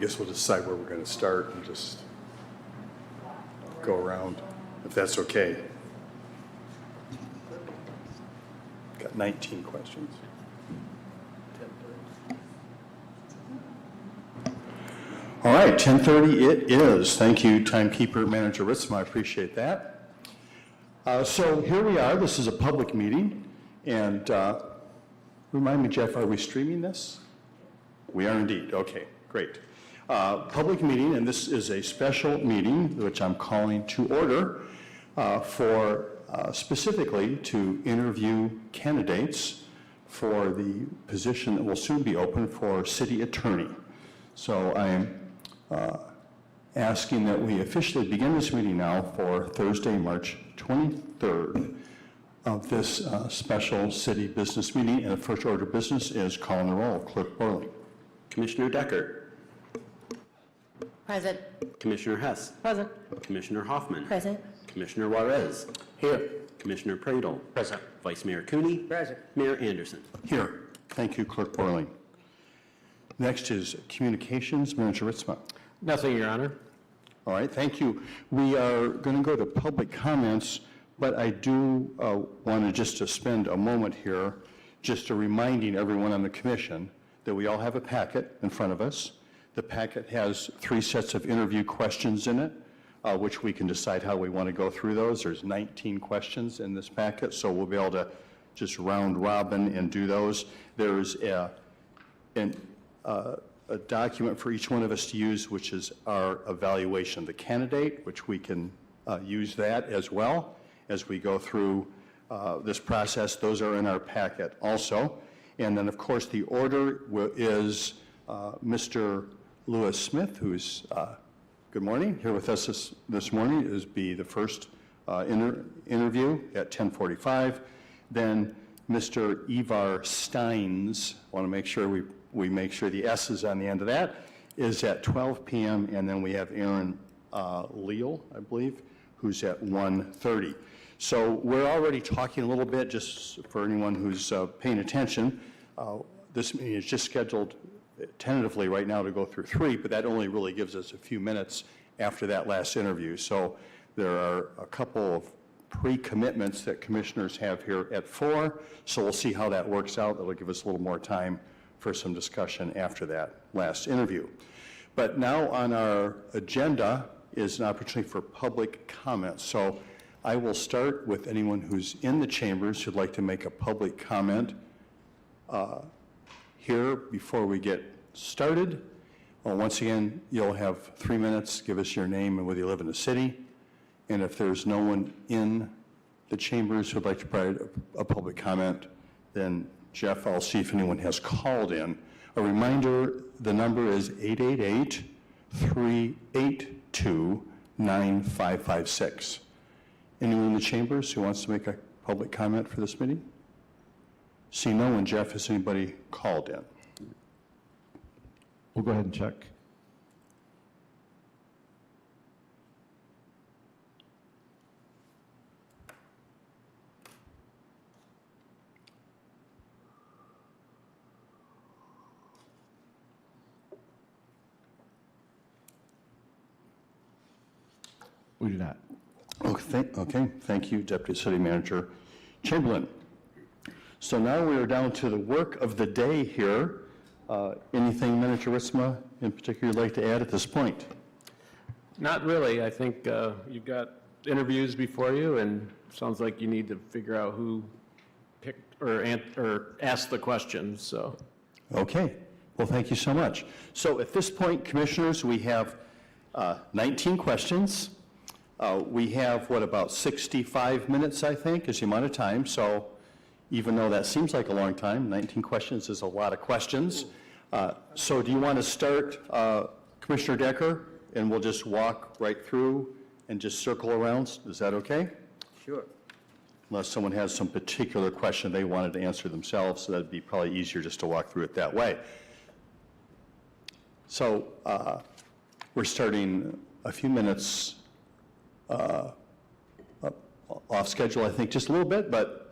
guess we'll decide where we're going to start and just go around, if that's okay. Got 19 questions. All right, 10:30 it is. Thank you, Timekeeper Manager Ritzma. I appreciate that. So here we are. This is a public meeting. And remind me, Jeff, are we streaming this? We are indeed. Okay, great. Public meeting, and this is a special meeting, which I'm calling to order for specifically to interview candidates for the position that will soon be open for city attorney. So I am asking that we officially begin this meeting now for Thursday, March 23rd of this special city business meeting. And the first order of business is calling the roll. Clerk Borling. Commissioner Decker. Present. Commissioner Hess. Present. Commissioner Hoffman. Present. Commissioner Juarez. Here. Commissioner Pradel. Present. Vice Mayor Cooney. Present. Mayor Anderson. Here. Thank you, Clerk Borling. Next is Communications, Manager Ritzma. Nothing, Your Honor. All right, thank you. We are going to go to public comments, but I do want to just spend a moment here just reminding everyone on the commission that we all have a packet in front of us. The packet has 3 sets of interview questions in it, which we can decide how we want to go through those. There's 19 questions in this packet, so we'll be able to just round robin and do those. There's a document for each one of us to use, which is our evaluation of the candidate, which we can use that as well as we go through this process. Those are in our packet also. And then, of course, the order is Mr. Lewis Smith, who's, good morning, here with us this morning, is be the first interview at 10:45. Then Mr. Ivar Steins, want to make sure we make sure the S is on the end of that, is at 12 p.m. And then we have Aaron Leal, I believe, who's at 1:30. So we're already talking a little bit, just for anyone who's paying attention. This meeting is just scheduled tentatively right now to go through 3, but that only really gives us a few minutes after that last interview. So there are a couple of pre-commitments that commissioners have here at 4, so we'll see how that works out. That'll give us a little more time for some discussion after that last interview. But now on our agenda is an opportunity for public comments. So I will start with anyone who's in the chambers who'd like to make a public comment here before we get started. Well, once again, you'll have 3 minutes. Give us your name and whether you live in the city. And if there's no one in the chambers who'd like to provide a public comment, then Jeff, I'll see if anyone has called in. A reminder, the number is 888-382-9556. Anyone in the chambers who wants to make a public comment for this meeting? See no one. Jeff, has anybody called in? We'll go ahead and check. We do not. Okay, thank you, Deputy City Manager Chamberlain. So now we are down to the work of the day here. Anything, Manager Ritzma, in particular you'd like to add at this point? Not really. I think you've got interviews before you, and sounds like you need to figure out who picked or asked the questions. So. Okay. Well, thank you so much. So at this point, commissioners, we have 19 questions. We have, about 65 minutes, I think, is the amount of time. So even though that seems like a long time, 19 questions is a lot of questions. So do you want to start, Commissioner Decker, and we'll just walk right through and just circle around? Is that okay? Sure. Unless someone has some particular question they wanted to answer themselves, so that'd be probably easier just to walk through it that way. So we're starting a few minutes off schedule, I think, just a little bit, but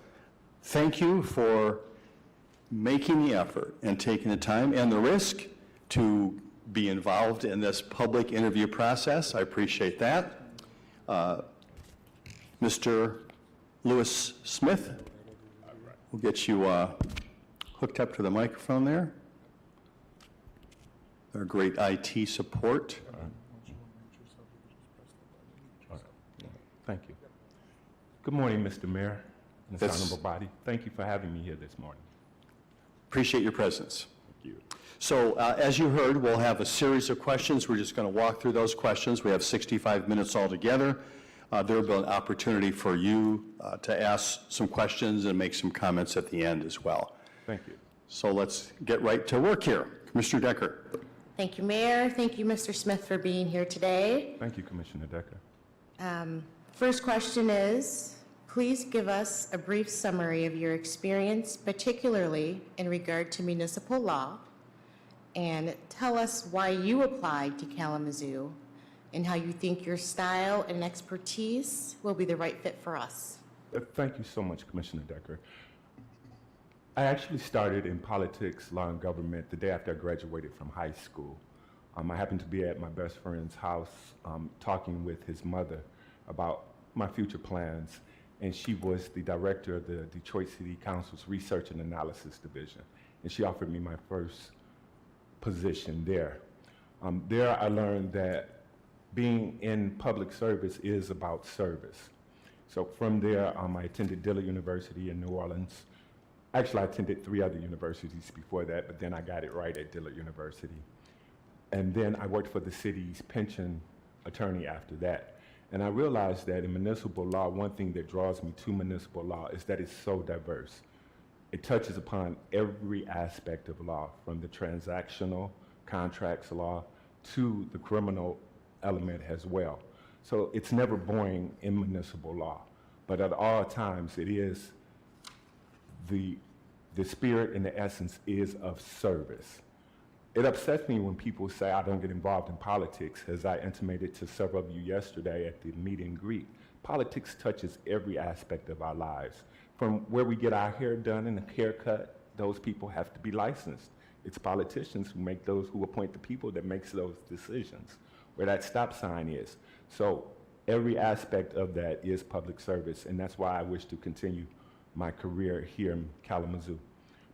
thank you for making the effort and taking the time and the risk to be involved in this public interview process. I appreciate that. Mr. Lewis Smith, we'll get you hooked up to the microphone there. Our great IT support. Thank you. Good morning, Mr. Mayor and this That's- honorable body. Thank you for having me here this morning. Appreciate your presence. Thank you. So as you heard, we'll have a series of questions. We're just going to walk through those questions. We have 65 minutes altogether. There will be an opportunity for you to ask some questions and make some comments at the end as well. Thank you. So let's get right to work here. Commissioner Decker. Thank you, Mayor. Thank you, Mr. Smith, for being here today. Thank you, Commissioner Decker. First question is, please give us a brief summary of your experience, particularly in regard to municipal law, and tell us why you applied to Kalamazoo and how you think your style and expertise will be the right fit for us. Thank you so much, Commissioner Decker. I actually started in politics, law, and government the day after I graduated from high school. I happened to be at my best friend's house talking with his mother about my future plans, and she was the director of the Detroit City Council's Research and Analysis Division, and she offered me my first position there. There I learned that being in public service is about service. So from there, I attended Dillard University in New Orleans. Actually, I attended 3 other universities before that, but then I got it right at Dillard University. And then I worked for the city's pension attorney after that. And I realized that in municipal law, one thing that draws me to municipal law is that it's so diverse. It touches upon every aspect of law, from the transactional contracts law to the criminal element as well. So it's never boring in municipal law, but at all times it is the spirit and the essence is of service. It upsets me when people say I don't get involved in politics, as I intimated to several of you yesterday at the meet and greet. Politics touches every aspect of our lives. From where we get our hair done and a haircut, those people have to be licensed. It's politicians who appoint the people that makes those decisions, where that stop sign is. So every aspect of that is public service, and that's why I wish to continue my career here in Kalamazoo.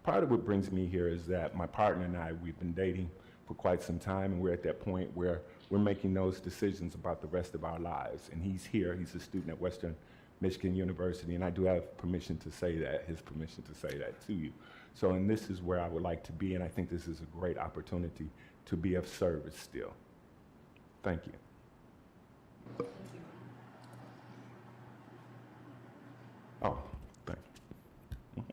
Part of what brings me here is that my partner and I, we've been dating for quite some time, and we're at that point where we're making those decisions about the rest of our lives. And he's here, he's a student at Western Michigan University, and I do have permission to say that, his permission to say that to you. So, and this is where I would like to be, and I think this is a great opportunity to be of service still. Thank you. Oh, thank you.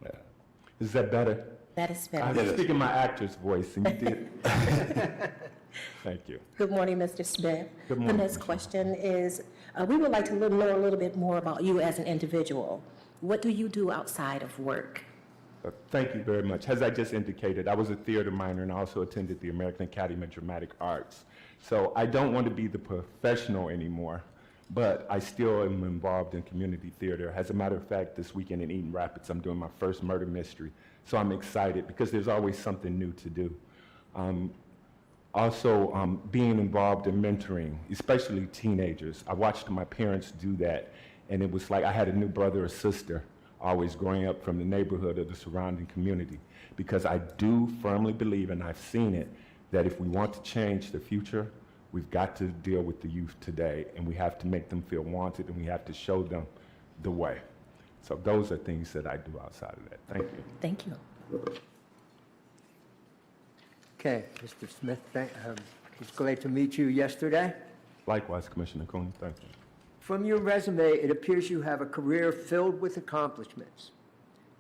Yeah. Is that better? That is I better. was speaking my actor's voice, and you did. Thank you. Good morning, Mr. Smith. Good The morning, next question is, we would like to know a little bit more about you as an individual. What do you do outside of work? Thank you very much. As I just indicated, I was a theater minor and also attended the American Academy of Dramatic Arts. So I don't want to be the professional anymore, but I still am involved in community theater. As a matter of fact, this weekend in Eaton Rapids, I'm doing my first murder mystery. So I'm excited because there's always something new to do. Also, being involved in mentoring, especially teenagers. I watched my parents do that, and it was like I had a new brother or sister always growing up from the neighborhood or the surrounding community, because I do firmly believe, and I've seen it, that if we want to change the future, we've got to deal with the youth today, and we have to make them feel wanted, and we have to show them the way. So those are things that I do outside of that. Thank you. Thank you. Okay, Mr. Smith, it's glad to meet you yesterday. Likewise, Commissioner Cooney, thank you. From your resume, it appears you have a career filled with accomplishments.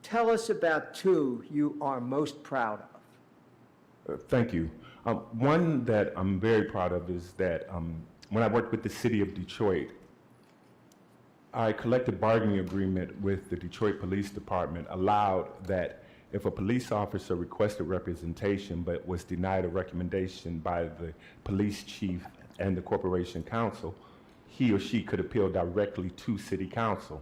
Tell us about 2 you are most proud of. Thank you. One that I'm very proud of is that when I worked with the city of Detroit, our collective bargaining agreement with the Detroit Police Department allowed that if a police officer requested representation but was denied a recommendation by the police chief and the corporation council, he or she could appeal directly to city council.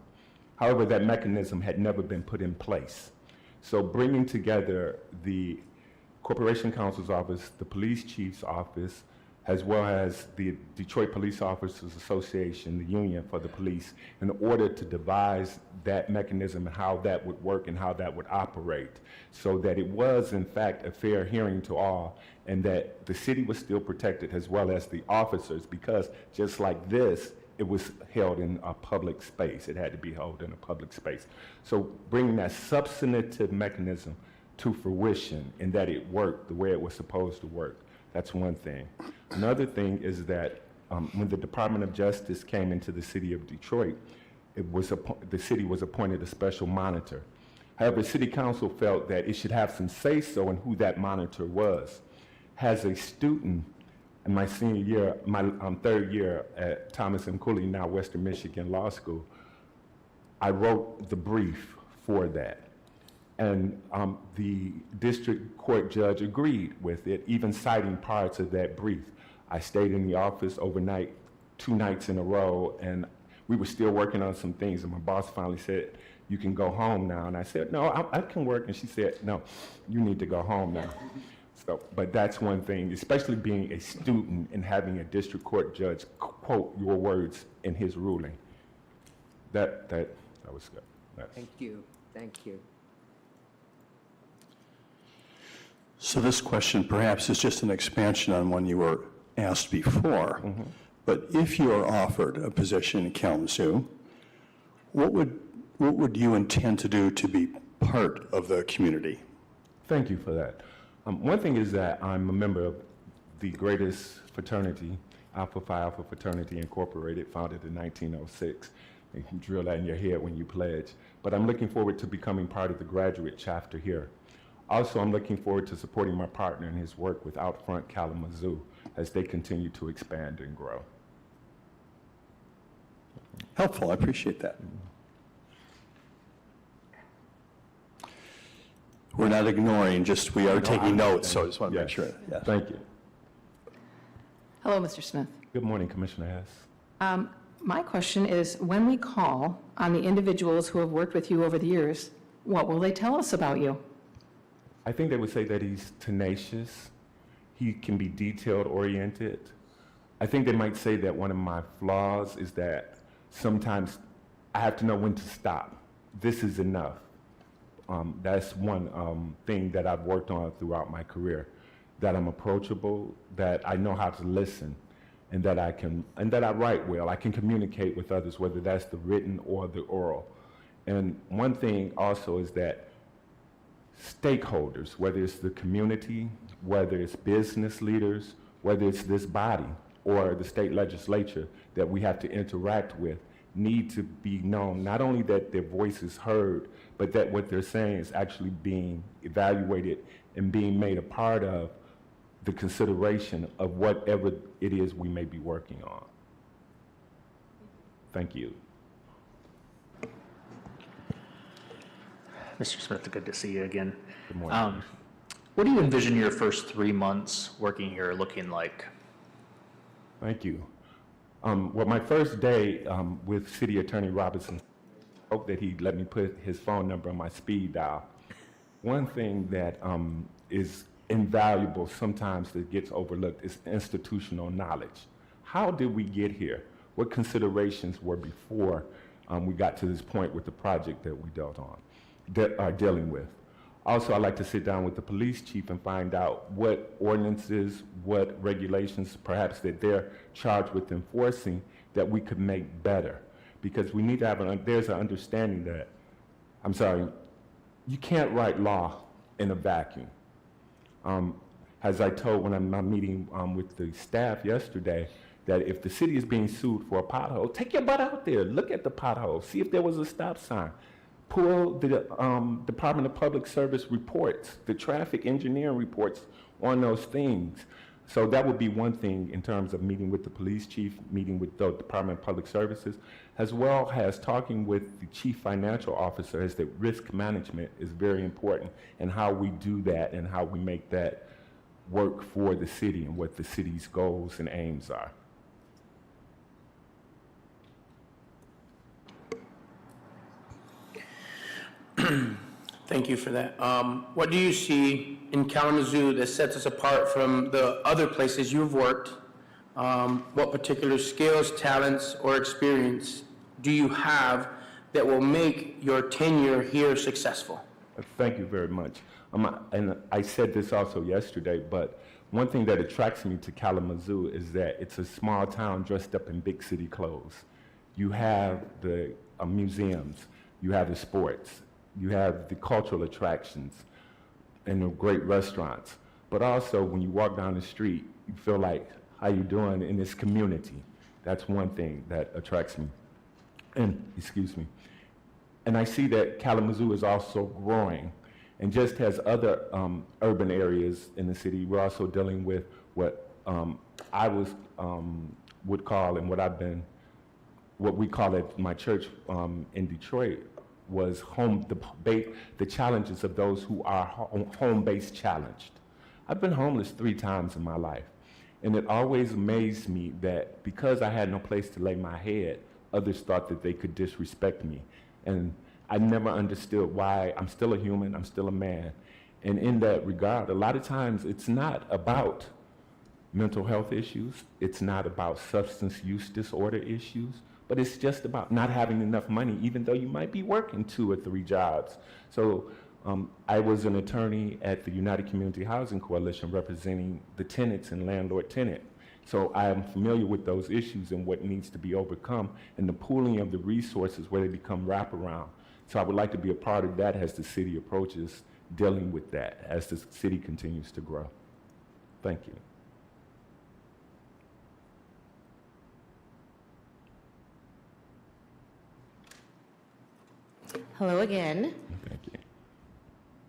However, that mechanism had never been put in place. So bringing together the Corporation Counsel's Office, the Police Chief's Office, as well as the Detroit Police Officers Association, the union for the police, in order to devise that mechanism and how that would work and how that would operate, so that it was, in fact, a fair hearing to all, and that the city was still protected as well as the officers, because just like this, it was held in a public space. It had to be held in a public space. So bringing that substantive mechanism to fruition and that it worked the way it was supposed to work, that's one thing. Another thing is that when the Department of Justice came into the city of Detroit, the city was appointed a special monitor. However, City Council felt that it should have some say-so in who that monitor was. As a student in my senior year, my third year at Thomas and Cooley, now Western Michigan Law School, I wrote the brief for that. And the district court judge agreed with it, even citing parts of that brief. I stayed in the office overnight, 2 nights in a row, and we were still working on some things, and my boss finally said, "You can go home now." And I said, "No, I can work." And she said, "No, you need to go home now." So, but that's one thing, especially being a student and having a district court judge quote your words in his ruling. That was good. Thank you, thank you. So this question perhaps is just an expansion on one you were asked before. But if you are offered a position in Kalamazoo, what would you intend to do to be part of the community? Thank you for that. One thing is that I'm a member of the greatest fraternity, Alpha Phi Alpha Fraternity Incorporated, founded in 1906. You can drill that in your head when you pledge. But I'm looking forward to becoming part of the graduate chapter here. Also, I'm looking forward to supporting my partner in his work with Outfront Kalamazoo as they continue to expand and grow. Helpful, I appreciate that. We're not ignoring, just we are taking notes, so I just want to make Yes. sure. Yes. Thank you. Hello, Mr. Smith. Good morning, Commissioner Hess. My question is, when we call on the individuals who have worked with you over the years, what will they tell us about you? I think they would say that he's tenacious. He can be detailed-oriented. I think they might say that one of my flaws is that sometimes I have to know when to stop. This is enough. That's one thing that I've worked on throughout my career, that I'm approachable, that I know how to listen, and that I write well. I can communicate with others, whether that's the written or the oral. And one thing also is that stakeholders, whether it's the community, whether it's business leaders, whether it's this body or the state legislature that we have to interact with, need to be known, not only that their voice is heard, but that what they're saying is actually being evaluated and being made a part of the consideration of whatever it is we may be working on. Thank you. Mr. Smith, good to see you again. Good morning. What do you envision your first 3 months working here looking like? Thank you. Well, my first day with City Attorney Robinson, I hope that he let me put his phone number on my speed dial. One thing that is invaluable sometimes that gets overlooked is institutional knowledge. How did we get here? What considerations were before we got to this point with the project that we are dealing with? Also, I'd like to sit down with the police chief and find out what ordinances, what regulations perhaps that they're charged with enforcing that we could make better. Because we need to have there's an understanding that, you can't write law in a vacuum. As I told when I'm meeting with the staff yesterday, that if the city is being sued for a pothole, take your butt out there, look at the pothole, see if there was a stop sign. Pull the Department of Public Service reports, the traffic engineering reports on those things. So that would be one thing in terms of meeting with the police chief, meeting with the Department of Public Services, as well as talking with the chief financial officer, as that risk management is very important, and how we do that and how we make that work for the city and what the city's goals and aims are. Thank you for that. What do you see in Kalamazoo that sets us apart from the other places you've worked? What particular skills, talents, or experience do you have that will make your tenure here successful? Thank you very much. And I said this also yesterday, but one thing that attracts me to Kalamazoo is that it's a small town dressed up in big city clothes. You have the museums, you have the sports, you have the cultural attractions, and the great restaurants. But also, when you walk down the street, you feel like, how you doing in this community? That's one thing that attracts me. And, excuse me. And I see that Kalamazoo is also growing. And just as other urban areas in the city, we're also dealing with what I would call, and what we call at my church in Detroit, was the challenges of those who are home-based challenged. I've been homeless 3 times in my life. And it always amazed me that because I had no place to lay my head, others thought that they could disrespect me. And I never understood why. I'm still a human, I'm still a man. And in that regard, a lot of times it's not about mental health issues, it's not about substance use disorder issues, but it's just about not having enough money, even though you might be working 2 or 3 jobs. So I was an attorney at the United Community Housing Coalition representing the tenants and landlord-tenant. So I am familiar with those issues and what needs to be overcome and the pooling of the resources where they become wraparound. So I would like to be a part of that as the city approaches dealing with that, as the city continues to grow. Thank you. Hello again. Thank you.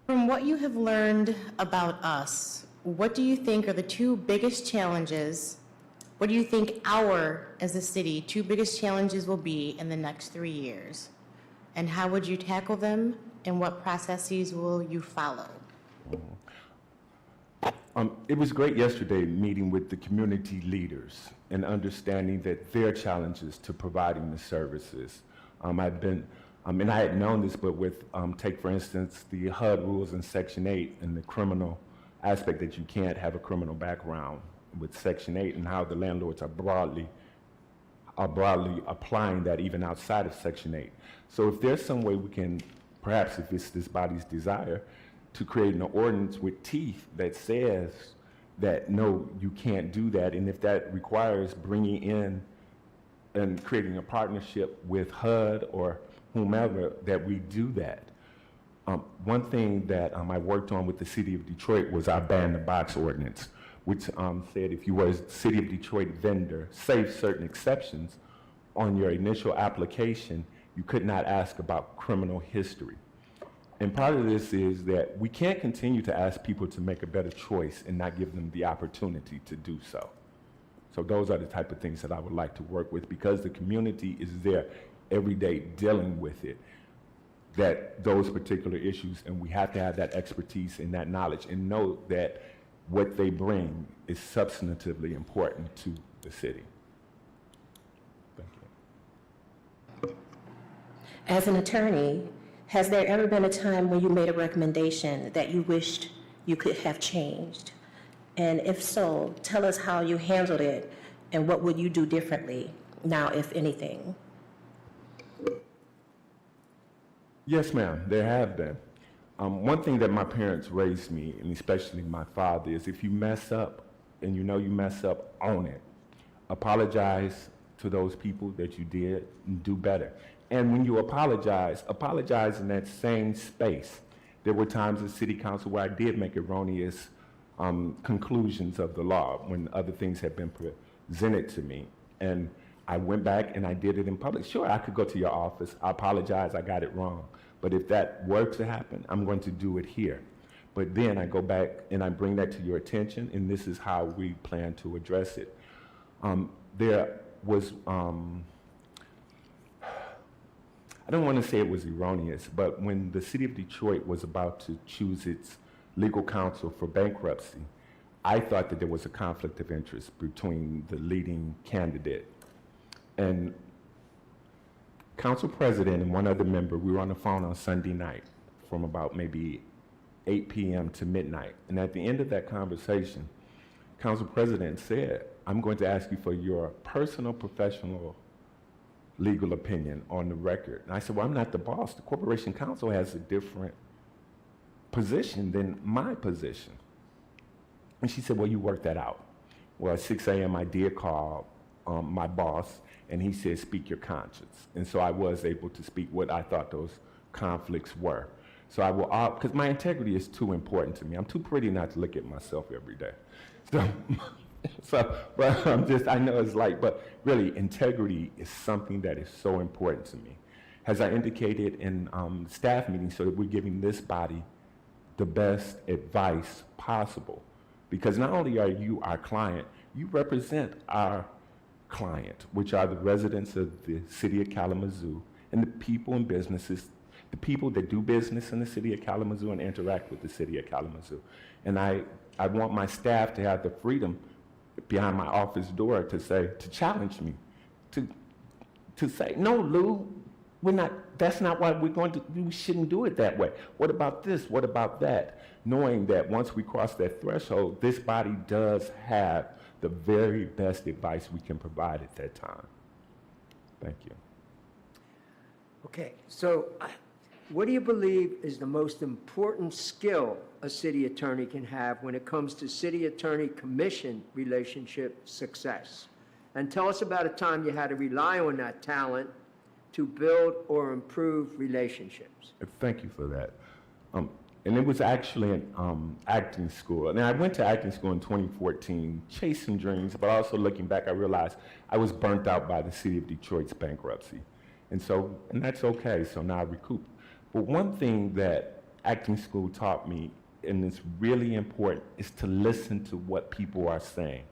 From what you have learned about us, what do you think are the 2 biggest challenges? What do you think as a city, 2 biggest challenges will be in the next 3 years? And how would you tackle them? And what processes will you follow? It was great yesterday meeting with the community leaders and understanding that their challenges to providing the services. And I had known this, but with, take for instance, the HUD rules in Section 8 and the criminal aspect that you can't have a criminal background with Section 8 and how the landlords are broadly applying that even outside of Section 8. So if there's some way we can, perhaps if it's this body's desire, to create an ordinance with teeth that says that, no, you can't do that, and if that requires bringing in and creating a partnership with HUD or whomever, that we do that. One thing that I worked on with the city of Detroit was our ban the box ordinance, which said if you were a city of Detroit vendor, save certain exceptions, on your initial application, you could not ask about criminal history. And part of this is that we can't continue to ask people to make a better choice and not give them the opportunity to do so. So those are the type of things that I would like to work with, because the community is there every day dealing with it, that those particular issues, and we have to have that expertise and that knowledge and know that what they bring is substantively important to the city. Thank you. As an attorney, has there ever been a time when you made a recommendation that you wished you could have changed? And if so, tell us how you handled it and what would you do differently now, if anything? Yes, ma'am, there have been. One thing that my parents raised me, and especially my father, is if you mess up and you know you mess up, own it. Apologize to those people that you did and do better. And when you apologize in that same space. There were times at city council where I did make erroneous conclusions of the law when other things had been presented to me. And I went back and I did it in public. Sure, I could go to your office, I apologize, I got it wrong. But if that were to happen, I'm going to do it here. But then I go back and I bring that to your attention, and this is how we plan to address it. There was, I don't want to say it was erroneous, but when the city of Detroit was about to choose its legal counsel for bankruptcy, I thought that there was a conflict of interest between the leading candidate. And council president and one other member, we were on the phone on Sunday night, from about maybe 8 p.m. to midnight. And at the end of that conversation, Council President said, I'm going to ask you for your personal, professional, legal opinion on the record. And I said, well, I'm not the boss. The Corporation Council has a different position than my position. And she said, well, you work that out. Well, at 6 a.m., I did call my boss, and he said, speak your conscience. And so I was able to speak what I thought those conflicts were. So I will, because my integrity is too important to me. I'm too pretty not to look at myself every day. But I know it's like, but really, integrity is something that is so important to me. As I indicated in staff meetings, so that we're giving this body the best advice possible. Because not only are you our client, you represent our client, which are the residents of the city of Kalamazoo and the people and businesses, the people that do business in the city of Kalamazoo and interact with the city of Kalamazoo. And I want my staff to have the freedom behind my office door to challenge me, to say, no, Lou, that's not why we shouldn't do it that way. What about this? What about that? Knowing that once we cross that threshold, this body does have the very best advice we can provide at that time. Thank you. Okay, so what do you believe is the most important skill a city attorney can have when it comes to city attorney-commission relationship success? And tell us about a time you had to rely on that talent to build or improve relationships. Thank you for that. And it was actually an acting school. And I went to acting school in 2014, chasing dreams, but also looking back, I realized I was burnt out by the city of Detroit's bankruptcy. And that's okay, so now I recoup. But one thing that acting school taught me, and it's really important, is to listen to what people are saying.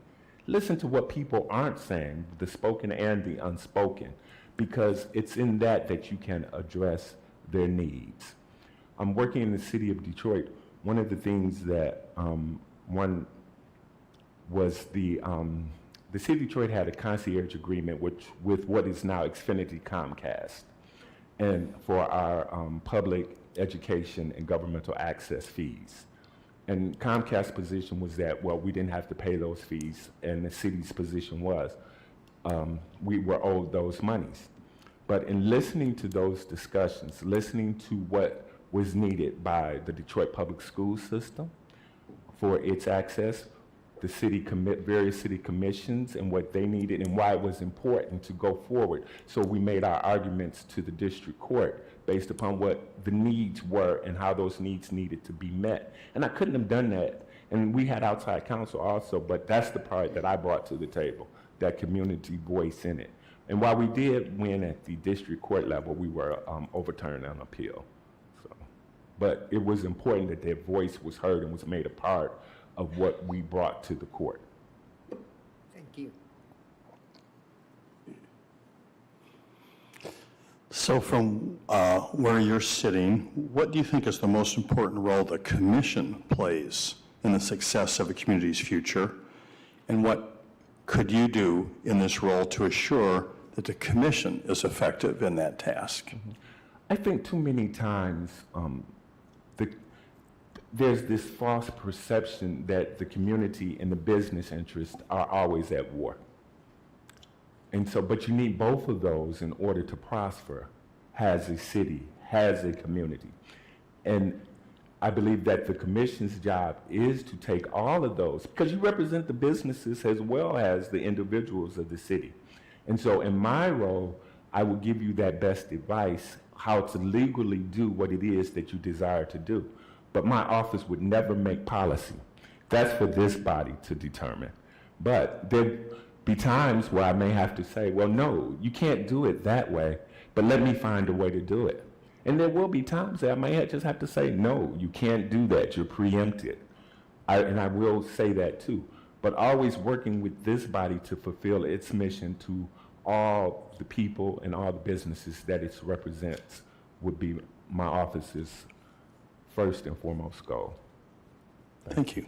Listen to what people aren't saying, the spoken and the unspoken, because it's in that you can address their needs. I'm working in the city of Detroit. One of the things that the city of Detroit had a concierge agreement with what is now Xfinity Comcast, and for our public education and governmental access fees. And Comcast's position was that, well, we didn't have to pay those fees, and the city's position was we were owed those monies. But in listening to those discussions, listening to what was needed by the Detroit public school system for its access, the various city commissions and what they needed and why it was important to go forward. So we made our arguments to the district court based upon what the needs were and how those needs needed to be met. And I couldn't have done that. And we had outside counsel also, but that's the part that I brought to the table, that community voice in it. And while we did win at the district court level, we were overturned on appeal. But it was important that their voice was heard and was made a part of what we brought to the court. Thank you. So from where you're sitting, what do you think is the most important role the commission plays in the success of a community's future? And what could you do in this role to assure that the commission is effective in that task? I think too many times there's this false perception that the community and the business interests are always at war. And so, but you need both of those in order to prosper as a city, as a community. And I believe that the commission's job is to take all of those, because you represent the businesses as well as the individuals of the city. And so in my role, I will give you that best advice, how to legally do what it is that you desire to do. But my office would never make policy. That's for this body to determine. But there'll be times where I may have to say, well, no, you can't do it that way, but let me find a way to do it. And there will be times that I may just have to say, no, you can't do that, you're preempted. And I will say that too. But always working with this body to fulfill its mission to all the people and all the businesses that it represents would be my office's first and foremost goal. Thank you.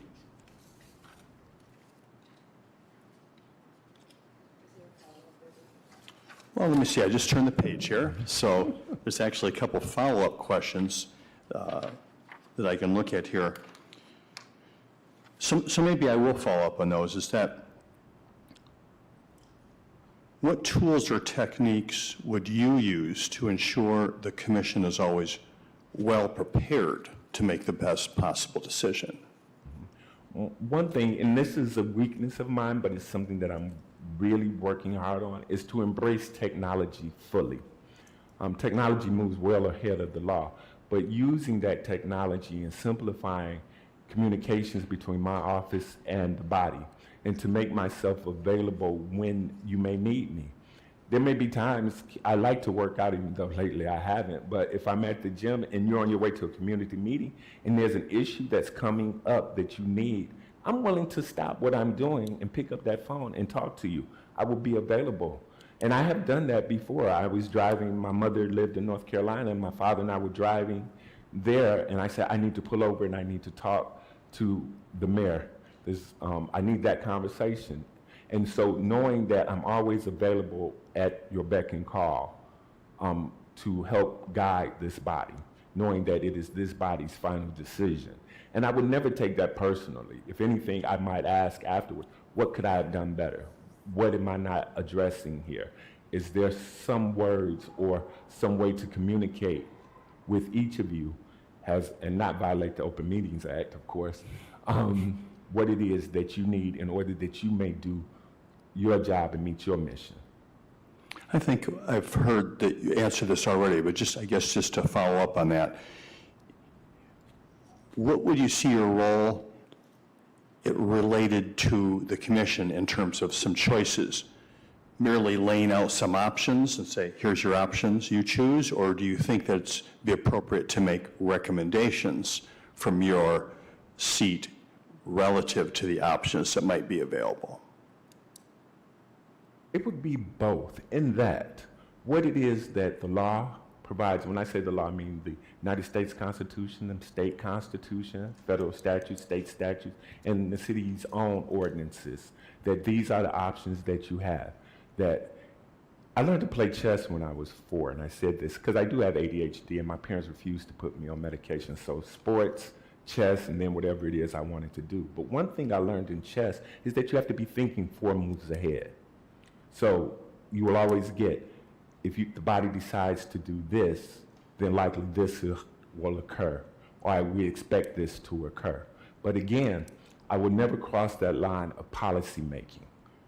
Well, let me see. I just turned the page here. So there's actually a couple follow-up questions. that I can look at here. So maybe I will follow up on those, is that what tools or techniques would you use to ensure the commission is always well prepared to make the best possible decision? Well, one thing, and this is a weakness of mine, but it's something that I'm really working hard on, is to embrace technology fully. Technology moves well ahead of the law, but using that technology and simplifying communications between my office and the body, and to make myself available when you may need me. There may be times I like to work out, even though lately I haven't, but if I'm at the gym and you're on your way to a community meeting and there's an issue that's coming up that you need, I'm willing to stop what I'm doing and pick up that phone and talk to you. I will be available. And I have done that before. I was driving, my mother lived in North Carolina, and my father and I were driving there, and I said, I need to pull over and I need to talk to the mayor. I need that conversation. And so knowing that I'm always available at your beck and call to help guide this body, knowing that it is this body's final decision. And I would never take that personally. If anything, I might ask afterwards, what could I have done better? What am I not addressing here? Is there some words or some way to communicate with each of you, and not violate the Open Meetings Act, of course, what it is that you need in order that you may do your job and meet your mission? I think I've heard that you answered this already, but I guess just to follow up on that, what would you see your role related to the commission in terms of some choices? Merely laying out some options and say, here's your options, you choose, or do you think that it's be appropriate to make recommendations from your seat relative to the options that might be available? It would be both, in that what it is that the law provides. When I say the law, I mean the United States Constitution, the state constitution, federal statutes, state statutes, and the city's own ordinances, that these are the options that you have. That I learned to play chess when I was 4, and I said this because I do have ADHD, and my parents refused to put me on medication. So sports, chess, and then whatever it is I wanted to do. But one thing I learned in chess is that you have to be thinking 4 moves ahead. So you will always get, if the body decides to do this, then likely this will occur, or we expect this to occur. But again, I would never cross that line of policy making,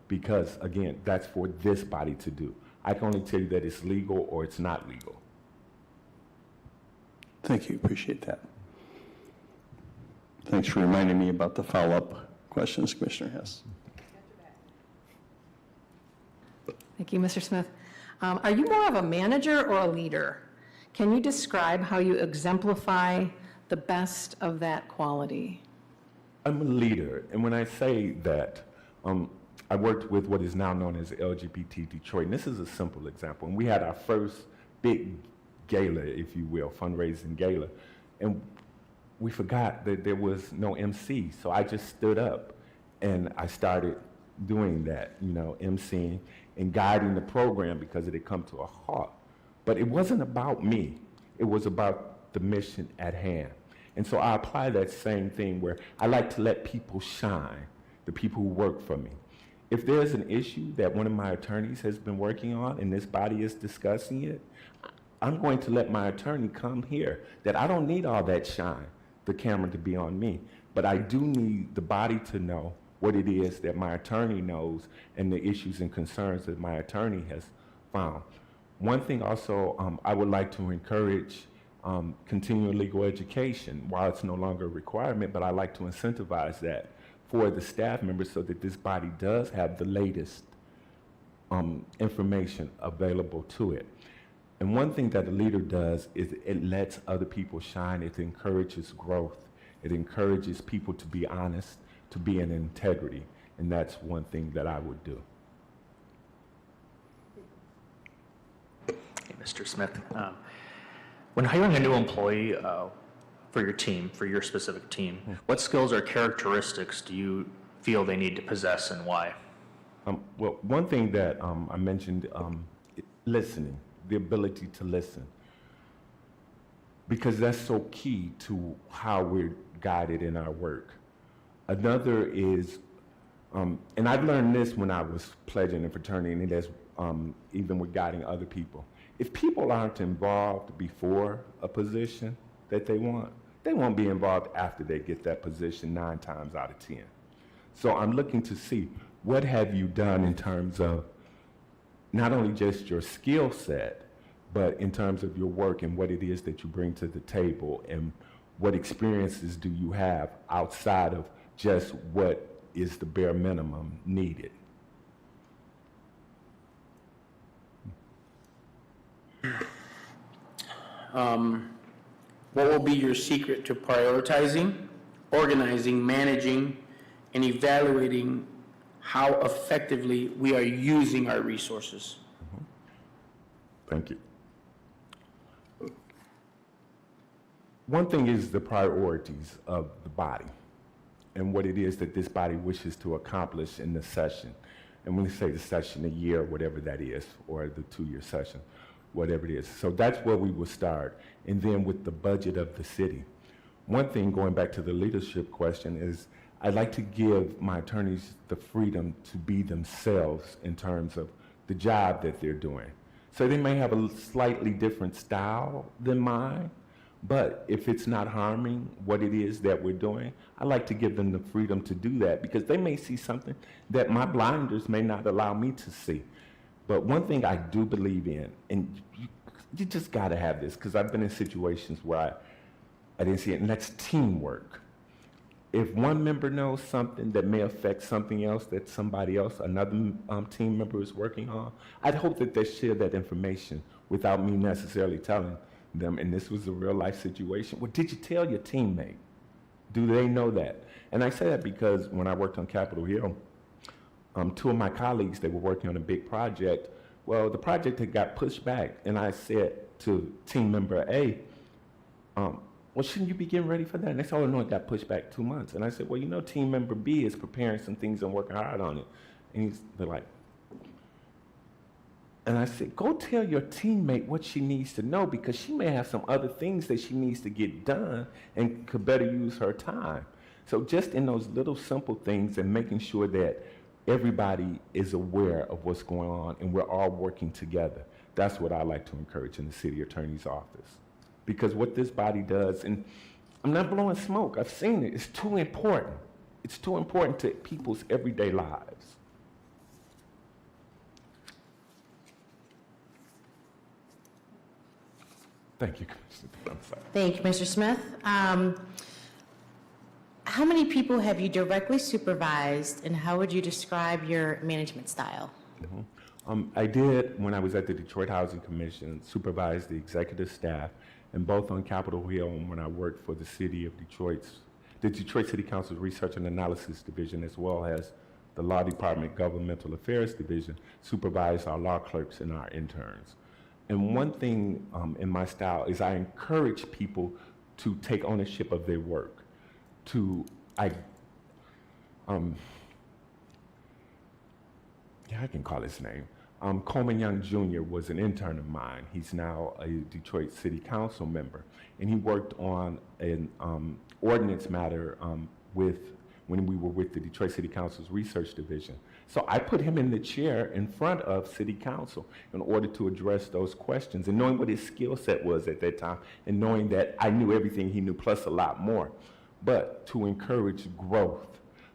because again, that's for this body to do. I can only tell you that it's legal or it's not legal. Thank you, appreciate that. Thanks for reminding me about the follow-up questions, Commissioner Hess. Thank you, Mr. Smith. Are you more of a manager or a leader? Can you describe how you exemplify the best of that quality? I'm a leader, and when I say that, I worked with what is now known as LGBT Detroit, and this is a simple example. And we had our first big gala, if you will, fundraising gala, and we forgot that there was no MC, so I just stood up and I started doing that, emceeing and guiding the program because it had come to a halt. But it wasn't about me, it was about the mission at hand. And so I apply that same thing where I like to let people shine, the people who work for me. If there's an issue that one of my attorneys has been working on and this body is discussing it, I'm going to let my attorney come here, that I don't need all that shine, the camera to be on me, but I do need the body to know what it is that my attorney knows and the issues and concerns that my attorney has found. One thing also, I would like to encourage continuing legal education. While it's no longer a requirement, but I like to incentivize that for the staff members so that this body does have the latest information available to it. And one thing that a leader does is it lets other people shine. It encourages growth. It encourages people to be honest, to be in integrity. And that's one thing that I would do. Hey, Mr. Smith, when hiring a new employee for your team, for your specific team, what skills or characteristics do you feel they need to possess and why? Well, one thing that I mentioned, listening, the ability to listen. because that's so key to how we're guided in our work. Another is, and I've learned this when I was pledging in fraternity, and that's even with guiding other people. If people aren't involved before a position that they won't be involved after they get that position 9 times out of 10. So I'm looking to see, what have you done in terms of not only just your skill set, but in terms of your work and what it is that you bring to the table, and what experiences do you have outside of just what is the bare minimum needed. What will be your secret to prioritizing, organizing, managing, and evaluating how effectively we are using our resources? Thank you. One thing is the priorities of the body and what it is that this body wishes to accomplish in the session. And when we say the session, a year, whatever that is, or the 2-year session, whatever it is. So that's where we will start. And then with the budget of the city. One thing, going back to the leadership question, is I'd like to give my attorneys the freedom to be themselves in terms of the job that they're doing. So they may have a slightly different style than mine, but if it's not harming what it is that we're doing, I like to give them the freedom to do that, because they may see something that my blinders may not allow me to see. But one thing I do believe in, and you just got to have this, because I've been in situations where I didn't see it, and that's teamwork. If one member knows something that may affect something else that somebody else, another team member is working on, I'd hope that they share that information without me necessarily telling them, and this was a real life situation. Well, did you tell your teammate? Do they know that? And I say that because when I worked on Capitol Hill, 2 of my colleagues, they were working on a big project. Well, the project had got pushed back, and I said to team member A, well, shouldn't you be getting ready for that? And they said, oh, no, it got pushed back 2 months. And I said, well, you know, team member B is preparing some things and working hard on it. And they're like, and I said, go tell your teammate what she needs to know, because she may have some other things that she needs to get done and could better use her time. So just in those little simple things, and making sure that everybody is aware of what's going on and we're all working together. That's what I like to encourage in the city attorney's office. Because what this body does, and I'm not blowing smoke, I've seen it, it's too important. It's too important to people's everyday lives. Thank you, Commissioner. I'm sorry. Thank you, Mr. Smith. How many people have you directly supervised, and how would you describe your management style? I did, when I was at the Detroit Housing Commission, supervise the executive staff, and both on Capitol Hill and when I worked for the city of the Detroit City Council's Research and Analysis Division, as well as the Law Department Governmental Affairs Division, supervised our law clerks and our interns. And one thing in my style is I encourage people to take ownership of their work. I can call his name. Coleman Young Jr. was an intern of mine. He's now a Detroit City Council member. And he worked on an ordinance matter when we were with the Detroit City Council's Research Division. So I put him in the chair in front of City Council in order to address those questions, and knowing what his skill set was at that time, and knowing that I knew everything he knew plus a lot more, but to encourage growth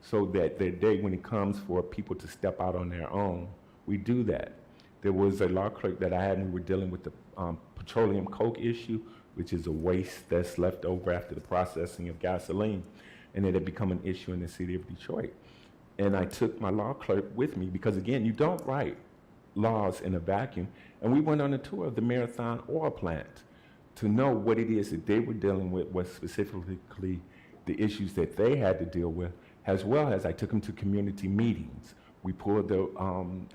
so that the day when it comes for people to step out on their own, we do that. There was a law clerk that I had when we were dealing with the petroleum coke issue, which is a waste that's left over after the processing of gasoline, and it had become an issue in the city of Detroit. And I took my law clerk with me because, again, you don't write laws in a vacuum. And we went on a tour of the Marathon oil plant to know what it is that they were dealing with, what specifically the issues that they had to deal with, as well as I took them to community meetings. We pulled the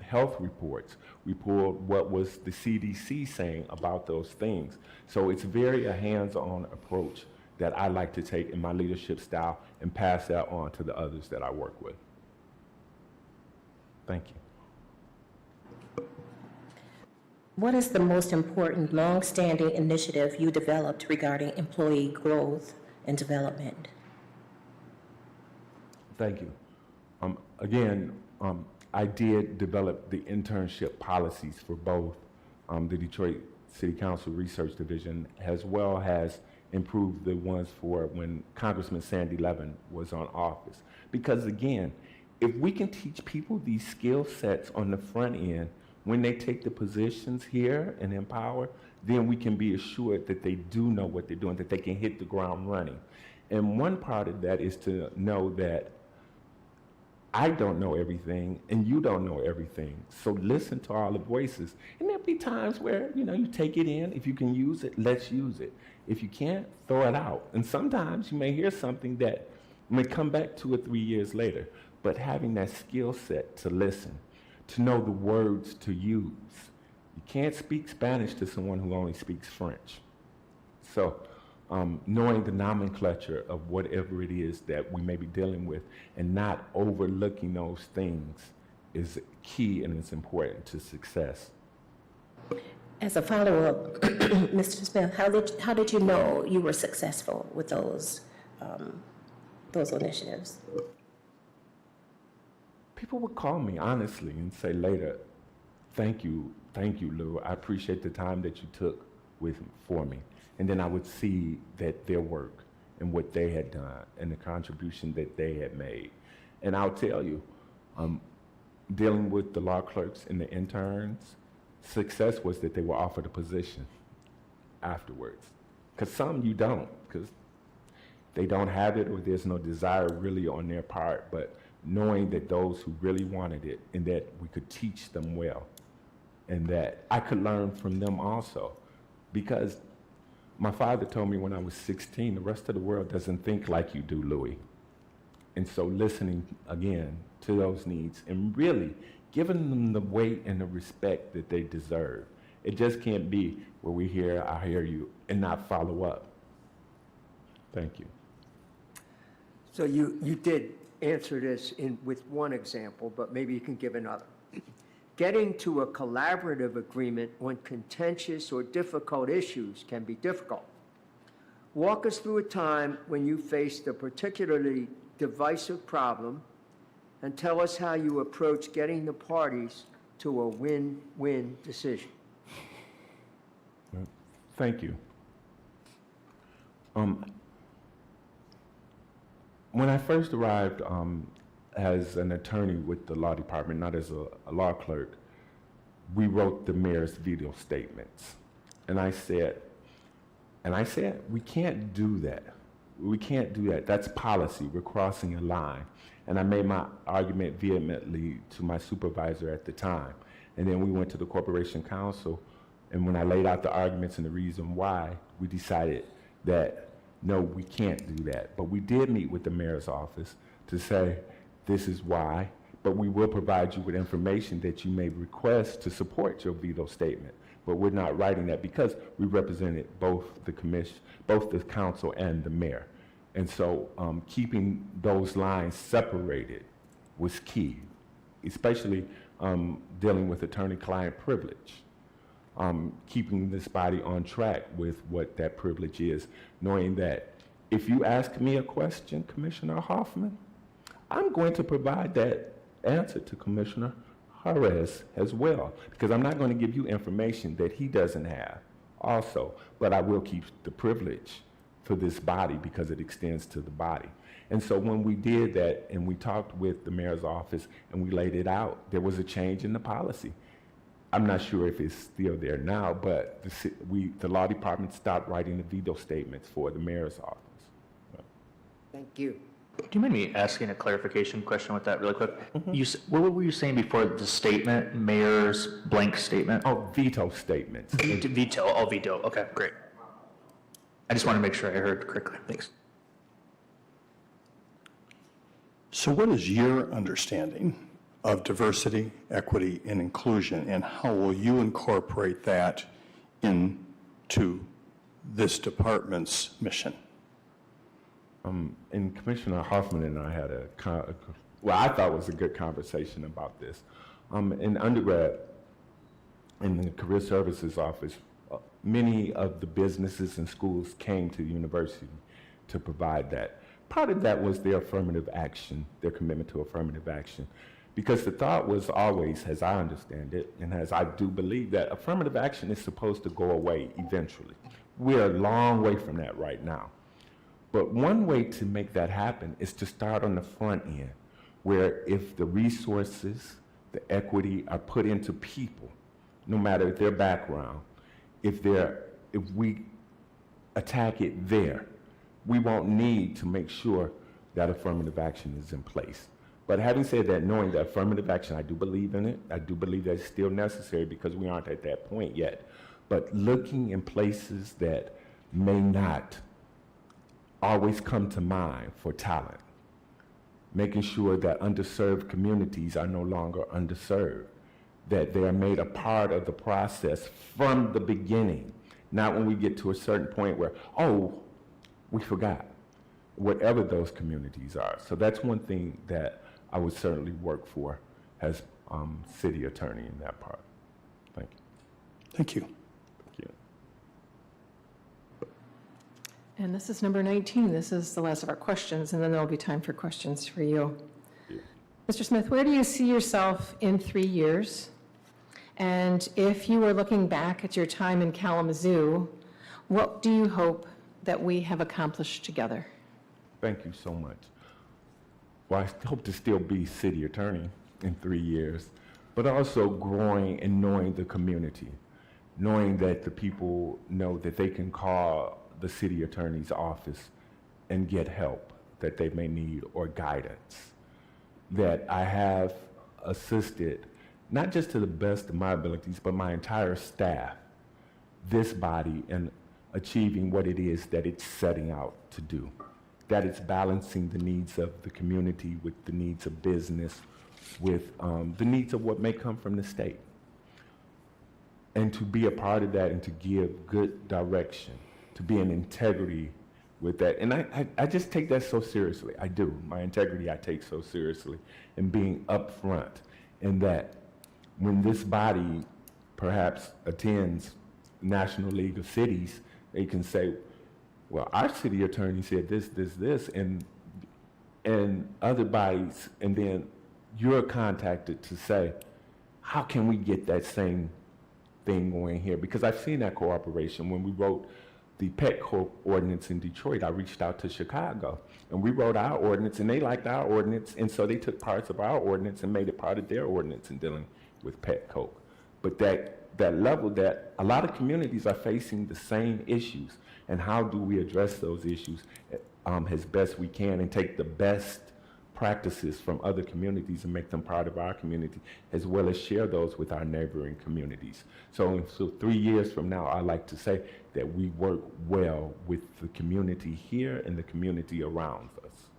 health reports. We pulled what was the CDC saying about those things. So it's very a hands-on approach that I like to take in my leadership style and pass that on to the others that I work with. Thank you. What is the most important long-standing initiative you developed regarding employee growth and development? Thank you. Again, I did develop the internship policies for both the Detroit City Council Research Division, as well as improved the ones for when Congressman Sandy Levin was on office. Because again, if we can teach people these skill sets on the front end, when they take the positions here and empower, then we can be assured that they do know what they're doing, that they can hit the ground running. And one part of that is to know that I don't know everything and you don't know everything. So listen to all the voices. And there'll be times where, you take it in. If you can use it, let's use it. If you can't, throw it out. And sometimes you may hear something that may come back 2 or 3 years later. But having that skill set to listen, to know the words to use. You can't speak Spanish to someone who only speaks French. So knowing the nomenclature of whatever it is that we may be dealing with and not overlooking those things is key and it's important to success. As a follow-up, Mr. Smith, how did you know you were successful with those initiatives? People would call me honestly and say later, thank you, Lou. I appreciate the time that you took for me. And then I would see that their work and what they had done and the contribution that they had made. And I'll tell you, dealing with the law clerks and the interns, success was that they were offered a position afterwards. Because some you don't, because they don't have it or there's no desire really on their part. But knowing that those who really wanted it and that we could teach them well and that I could learn from them also. Because my father told me when I was 16, the rest of the world doesn't think like you do, Louis. And so listening again to those needs and really giving them the weight and the respect that they deserve. It just can't be where we hear, I hear you, and not follow up. Thank you. So you did answer this with one example, but maybe you can give another. Getting to a collaborative agreement on contentious or difficult issues can be difficult. Walk us through a time when you faced a particularly divisive problem and tell us how you approach getting the parties to a win-win decision. Thank you. When I first arrived as an attorney with the law department, not as a law clerk, we wrote the mayor's veto statements. And I said, we can't do that. We can't do that. That's policy. We're crossing a line. And I made my argument vehemently to my supervisor at the time. And then we went to the Corporation Council, and when I laid out the arguments and the reason why, we decided that, no, we can't do that. But we did meet with the mayor's office to say, this is why, but we will provide you with information that you may request to support your veto statement. But we're not writing that because we represented both the commission, both the council and the mayor. And so keeping those lines separated was key, especially dealing with attorney-client privilege. Keeping this body on track with what that privilege is, knowing that if you ask me a question, Commissioner Hoffman, I'm going to provide that answer to Commissioner Juarez as well, because I'm not going to give you information that he doesn't have also, but I will keep the privilege for this body because it extends to the body. And so when we did that and we talked with the mayor's office and we laid it out, there was a change in the policy. I'm not sure if it's still there now, but the law department stopped writing the veto statements for the mayor's office. Thank you. Do you mind me asking a clarification question with that really quick? What were you saying before the statement, mayor's blank statement? Oh, veto statements. Veto, oh, veto, okay, great. I just want to make sure I heard correctly, thanks. So what is your understanding of diversity, equity, and inclusion, and how will you incorporate that into this department's mission? And Commissioner Hoffman and I had I thought was a good conversation about this. In undergrad, in the Career Services Office, many of the businesses and schools came to the university to provide that. Part of that was their affirmative action, their commitment to affirmative action. Because the thought was always, as I understand it, and as I do believe, that affirmative action is supposed to go away eventually. We're a long way from that right now. But one way to make that happen is to start on the front end, where if the resources, the equity are put into people, no matter their background, if we attack it there, we won't need to make sure that affirmative action is in place. But having said that, knowing that affirmative action, I do believe in it. I do believe that it's still necessary because we aren't at that point yet. But looking in places that may not always come to mind for talent, making sure that underserved communities are no longer underserved, that they are made a part of the process from the beginning, not when we get to a certain point where, oh, we forgot, whatever those communities are. So that's one thing that I would certainly work for as city attorney in that part. Thank you. Thank you. Thank you. And this is number 19. This is the last of our questions, and then there'll be time for questions for you. Mr. Smith, where do you see yourself in 3 years? And if you were looking back at your time in Kalamazoo, what do you hope that we have accomplished together? Thank you so much. Well, I hope to still be city attorney in 3 years, but also growing and knowing the community, knowing that the people know that they can call the city attorney's office and get help that they may need or guidance, that I have assisted, not just to the best of my abilities, but my entire staff, this body in achieving what it is that it's setting out to do, that it's balancing the needs of the community with the needs of business, with the needs of what may come from the state. And to be a part of that and to give good direction, to be in integrity with that. And I just take that so seriously. I do. My integrity I take so seriously. And being upfront in that when this body perhaps attends National League of Cities, they can say, well, our city attorney said this, and other bodies, and then you're contacted to say, how can we get that same thing going here? Because I've seen that cooperation. When we wrote the Petco ordinance in Detroit, I reached out to Chicago, and we wrote our ordinance, and they liked our ordinance, and so they took parts of our ordinance and made it part of their ordinance in dealing with Petco. But that level that a lot of communities are facing the same issues, and how do we address those issues as best we can and take the best practices from other communities and make them part of our community, as well as share those with our neighboring communities. So 3 years from now, I like to say that we work well with the community here and the community around us.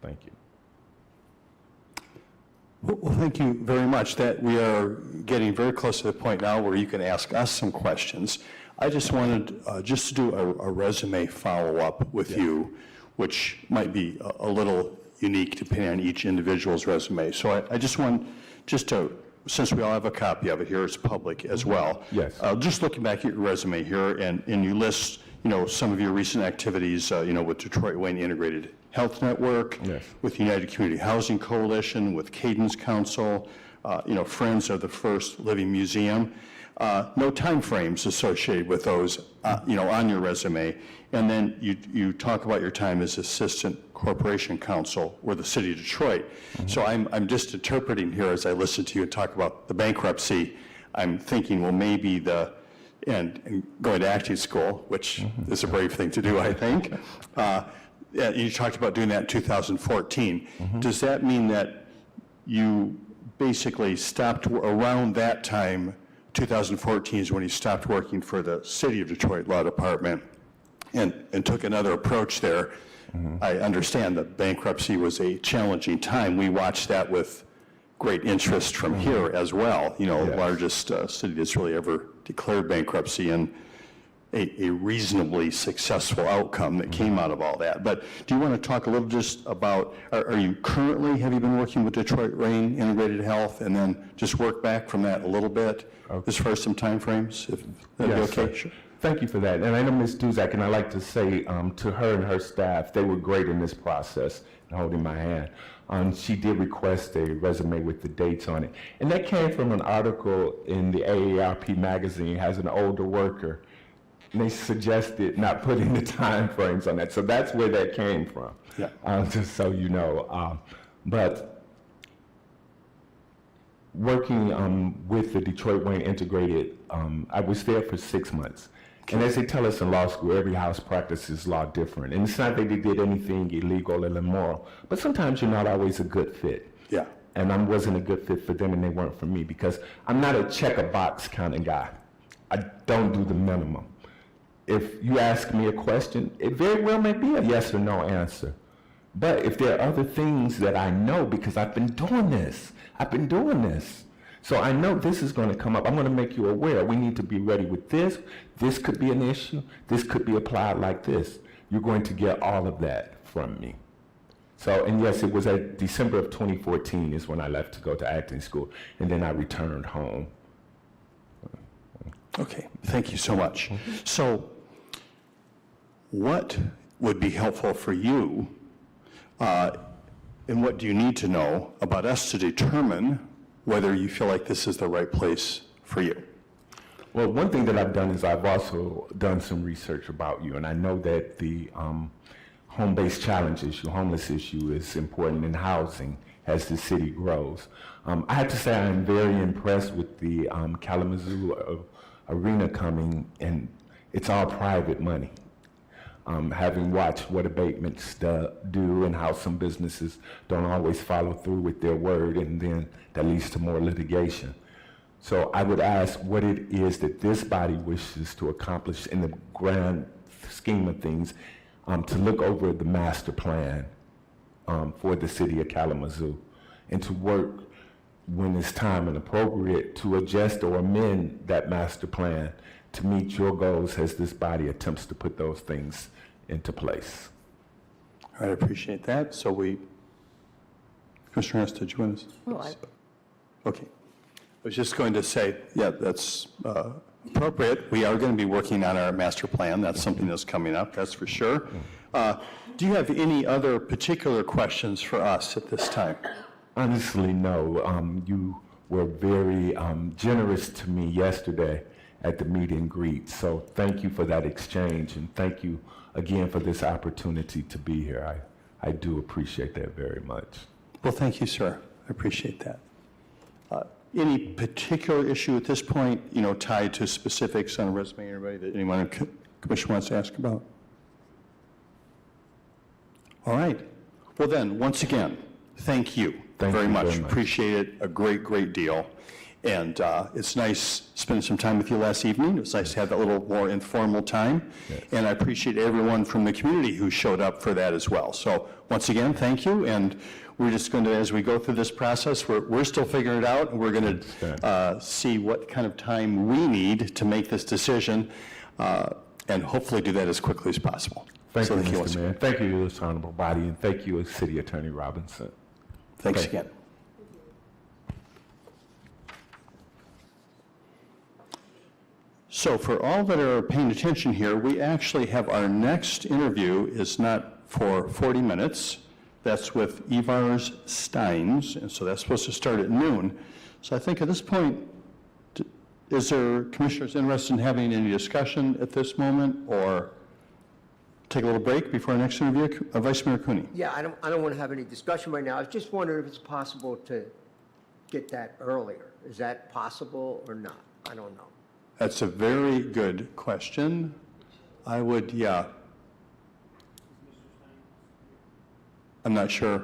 Thank you. Well, thank you very much. That we are getting very close to the point now where you can ask us some questions. I just wanted just to do a resume follow-up with you, which might be a little unique depending on each individual's resume. So I just want, since we all have a copy of it here, it's public as well. Yes. Just looking back at your resume here, and you list, some of your recent activities, with Detroit Wayne Integrated Health Network, Yes. with United Community Housing Coalition, with Cadence Council, Friends of the First Living Museum. No time frames associated with those, on your resume. And then you talk about your time as Assistant Corporation Counsel with the City of Detroit. Mm-hmm. So I'm just interpreting here as I listen to you talk about the bankruptcy. I'm thinking, well, maybe and going to acting school, which is a brave thing to do, I think. You talked about doing that in 2014. Mm-hmm. Does that mean that you basically stopped around that time? 2014 is when he stopped working for the City of Detroit Law Department and took another approach there. Mm-hmm. I understand that bankruptcy was a challenging time. We watched that with great interest from here as well. Yes. Largest city that's really ever declared bankruptcy. And a reasonably successful outcome that came out of all that. But do you want to talk a little just about, have you been working with Detroit Rain Integrated Health, and then just work back from that a little bit, as far as some timeframes, if that'd be Yes, okay? sir. Sure. Thank you for that. And I know Ms. Duzak, and I like to say to her and her staff, they were great in this process, in holding my hand. She did request a resume with the dates on it. And that came from an article in the AARP magazine, has an older worker. And they suggested not putting the time frames on that. So that's where that came from, just so you know. But working with the Detroit Wayne Integrated, I was there for 6 months. And as they tell us in law school, every house practices law different. And it's not that they did anything illegal or immoral, but sometimes you're not always a good fit. Yeah. And I wasn't a good fit for them, and they weren't for me, because I'm not a check-a-box kind of guy. I don't do the minimum. If you ask me a question, it very well may be a yes or no answer. But if there are other things that I know, because I've been doing this, so I know this is going to come up. I'm going to make you aware. We need to be ready with this. This could be an issue. This could be applied like this. You're going to get all of that from me. So, and yes, it was at December of 2014 is when I left to go to acting school, and then I returned home. Okay, thank you so much. So what would be helpful for you, and what do you need to know about us to determine whether you feel like this is the right place for you? Well, one thing that I've done is I've also done some research about you, and I know that the home-based challenge issue, homeless issue, is important in housing as the city grows. I have to say I am very impressed with the Kalamazoo arena coming, and it's all private money. Having watched what abatements do and how some businesses don't always follow through with their word, and then that leads to more litigation. So I would ask what it is that this body wishes to accomplish in the grand scheme of things, to look over the master plan for the city of Kalamazoo, and to work when it's time and appropriate to adjust or amend that master plan to meet your goals as this body attempts to put those things into place. I appreciate that. So Commissioner Hess, did you want to? Well, Okay. I was just going to say, yeah, that's appropriate. We are going to be working on our master plan. That's something that's coming up, that's for sure. Do you have any other particular questions for us at this time? Honestly, no. You were very generous to me yesterday at the meet and greet. So thank you for that exchange, and thank you again for this opportunity to be here. I do appreciate that very much. Well, thank you, sir. I appreciate that. Any particular issue at this point, tied to specifics on a resume, anybody that anyone in the commission wants to ask about? All right. Well then, once again, thank you very much. Appreciate it a great, great deal. And it's nice spending some time with you last evening. It was nice to have that little more informal time. Yes. And I appreciate everyone from the community who showed up for that as well. So once again, thank you. And we're just going to, as we go through this process, we're still figuring it out, and we're going to see what kind of time we need to make this decision, and hopefully do that as quickly as possible. Thank So you, thank Mr. Mayor. Thank you, this honorable body, and thank you, City Attorney Robinson. Thanks again. So for all that are paying attention here, we actually have our next interview is not for 40 minutes. That's with Ivars Steins, and so that's supposed to start at noon. So I think at this point, is there commissioners interested in having any discussion at this moment, or take a little break before our next interview? Vice Mayor Cooney. Yeah, I don't want to have any discussion right now. I was just wondering if it's possible to get that earlier. Is that possible or not? I don't know. That's a very good question. I would, yeah. I'm not sure.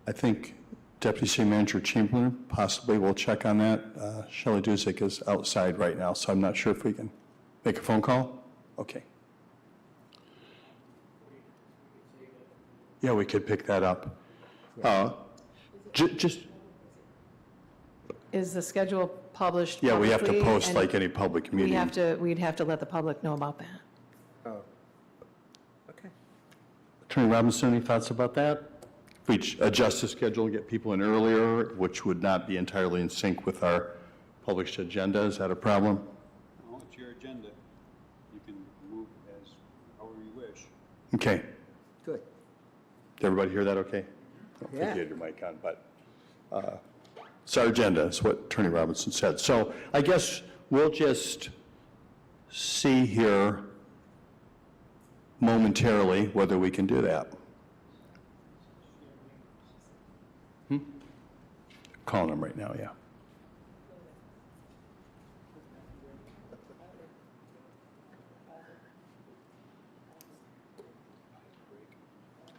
I think Deputy City Manager Chamberlain possibly will check on that. Shelley Duzick is outside right now, so I'm not sure if we can make a phone call. Okay. Yeah, we could pick that up. Just, is the schedule published yeah, we have to publicly? post And like any public meeting. we'd have to let the public know about that. Oh, okay. Attorney Robinson, any thoughts about that? If we adjust the schedule and get people in earlier, which would not be entirely in sync with our published agenda, is that a problem? Well, it's your agenda. You can move as however you wish. Okay. Good. Did everybody hear that okay? I don't think Yeah. you had your mic on, but it's our agenda, is what Attorney Robinson said. So I guess we'll just see here momentarily whether we can do that. Calling them right now, yeah.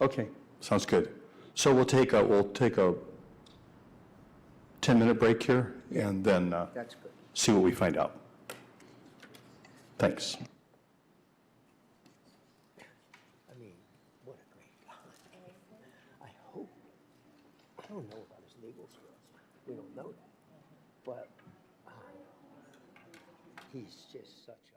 Okay, sounds good. So we'll take a 10-minute break here and then That's good. see what we find out. Thanks. I mean, what a great guy. I hope, I don't know about his legal skills. We don't know that. But he's just such a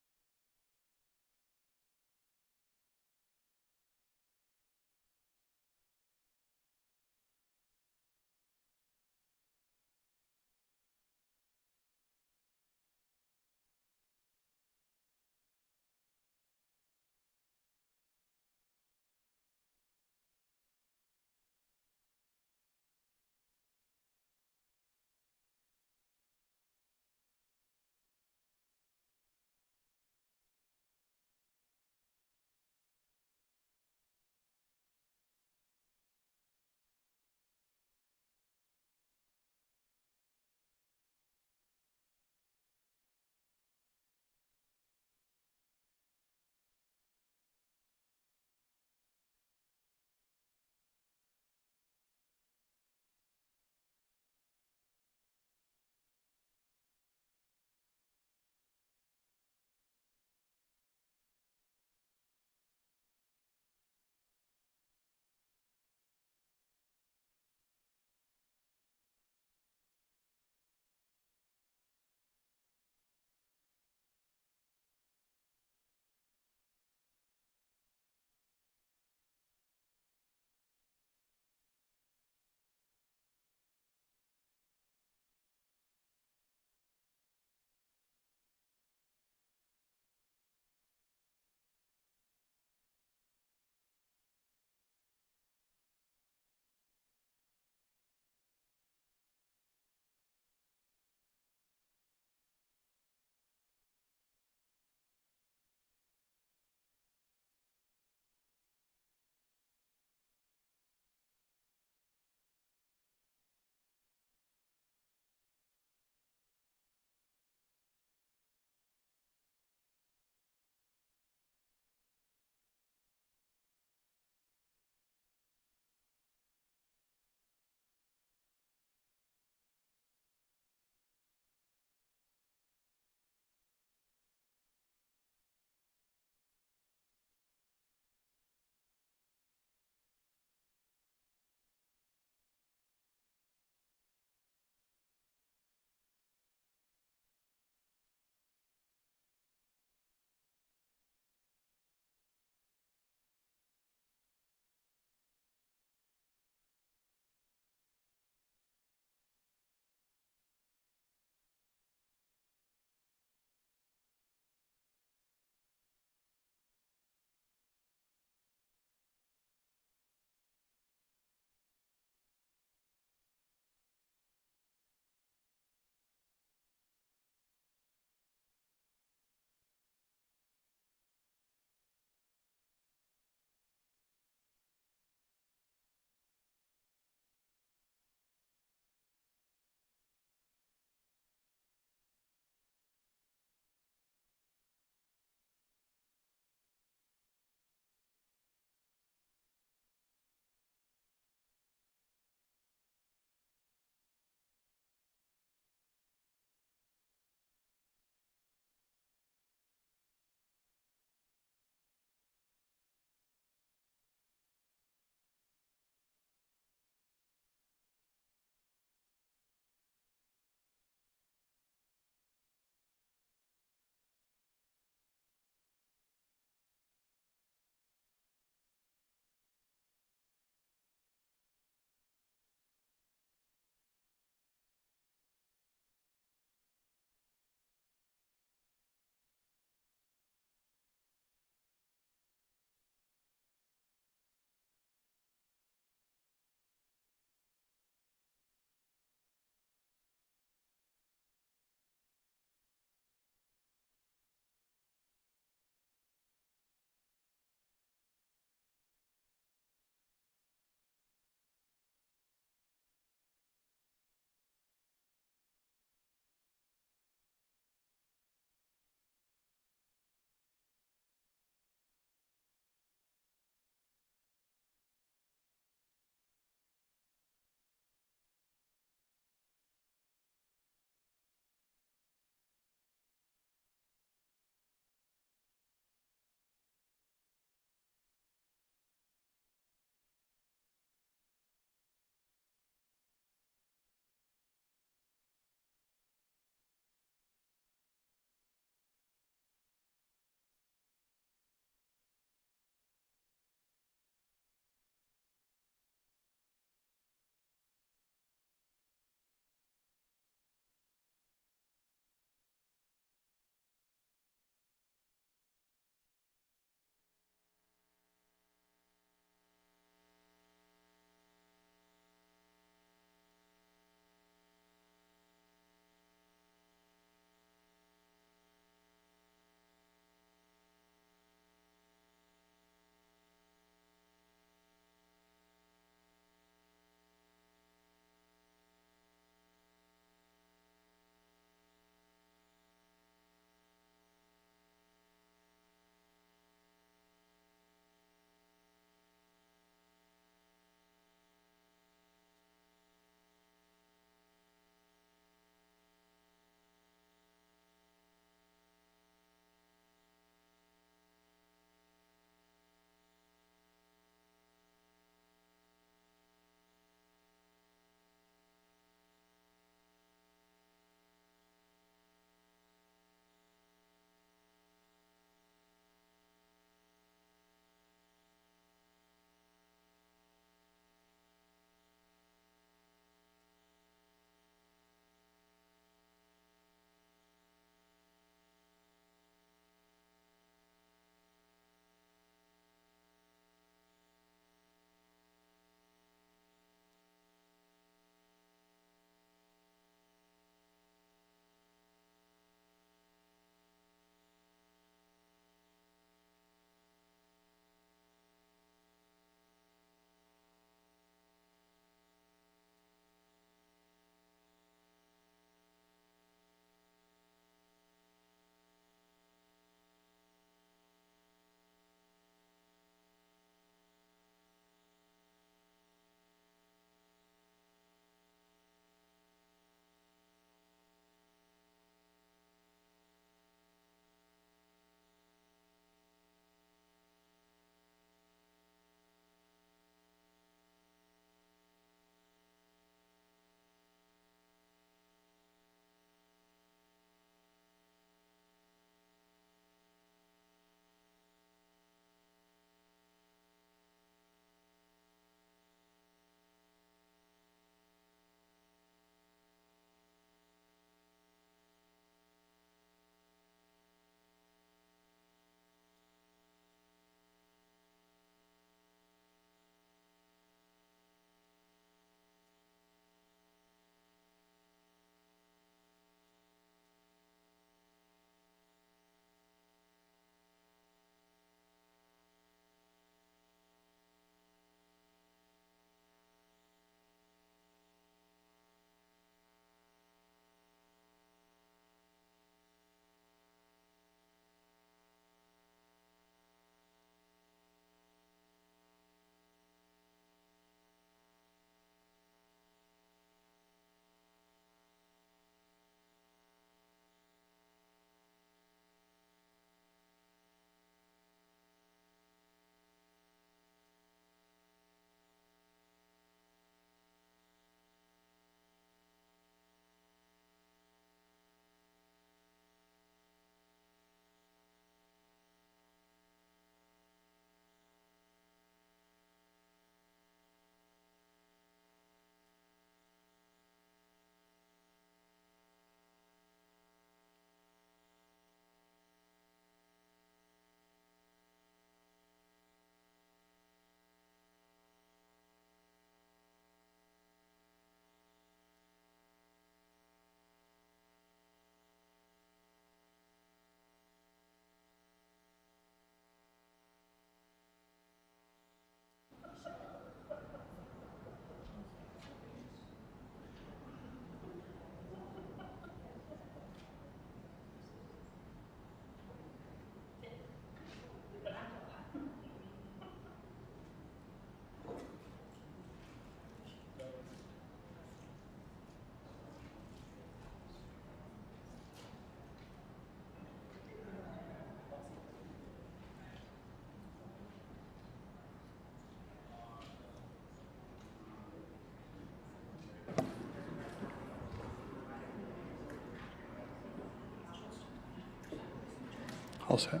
All set.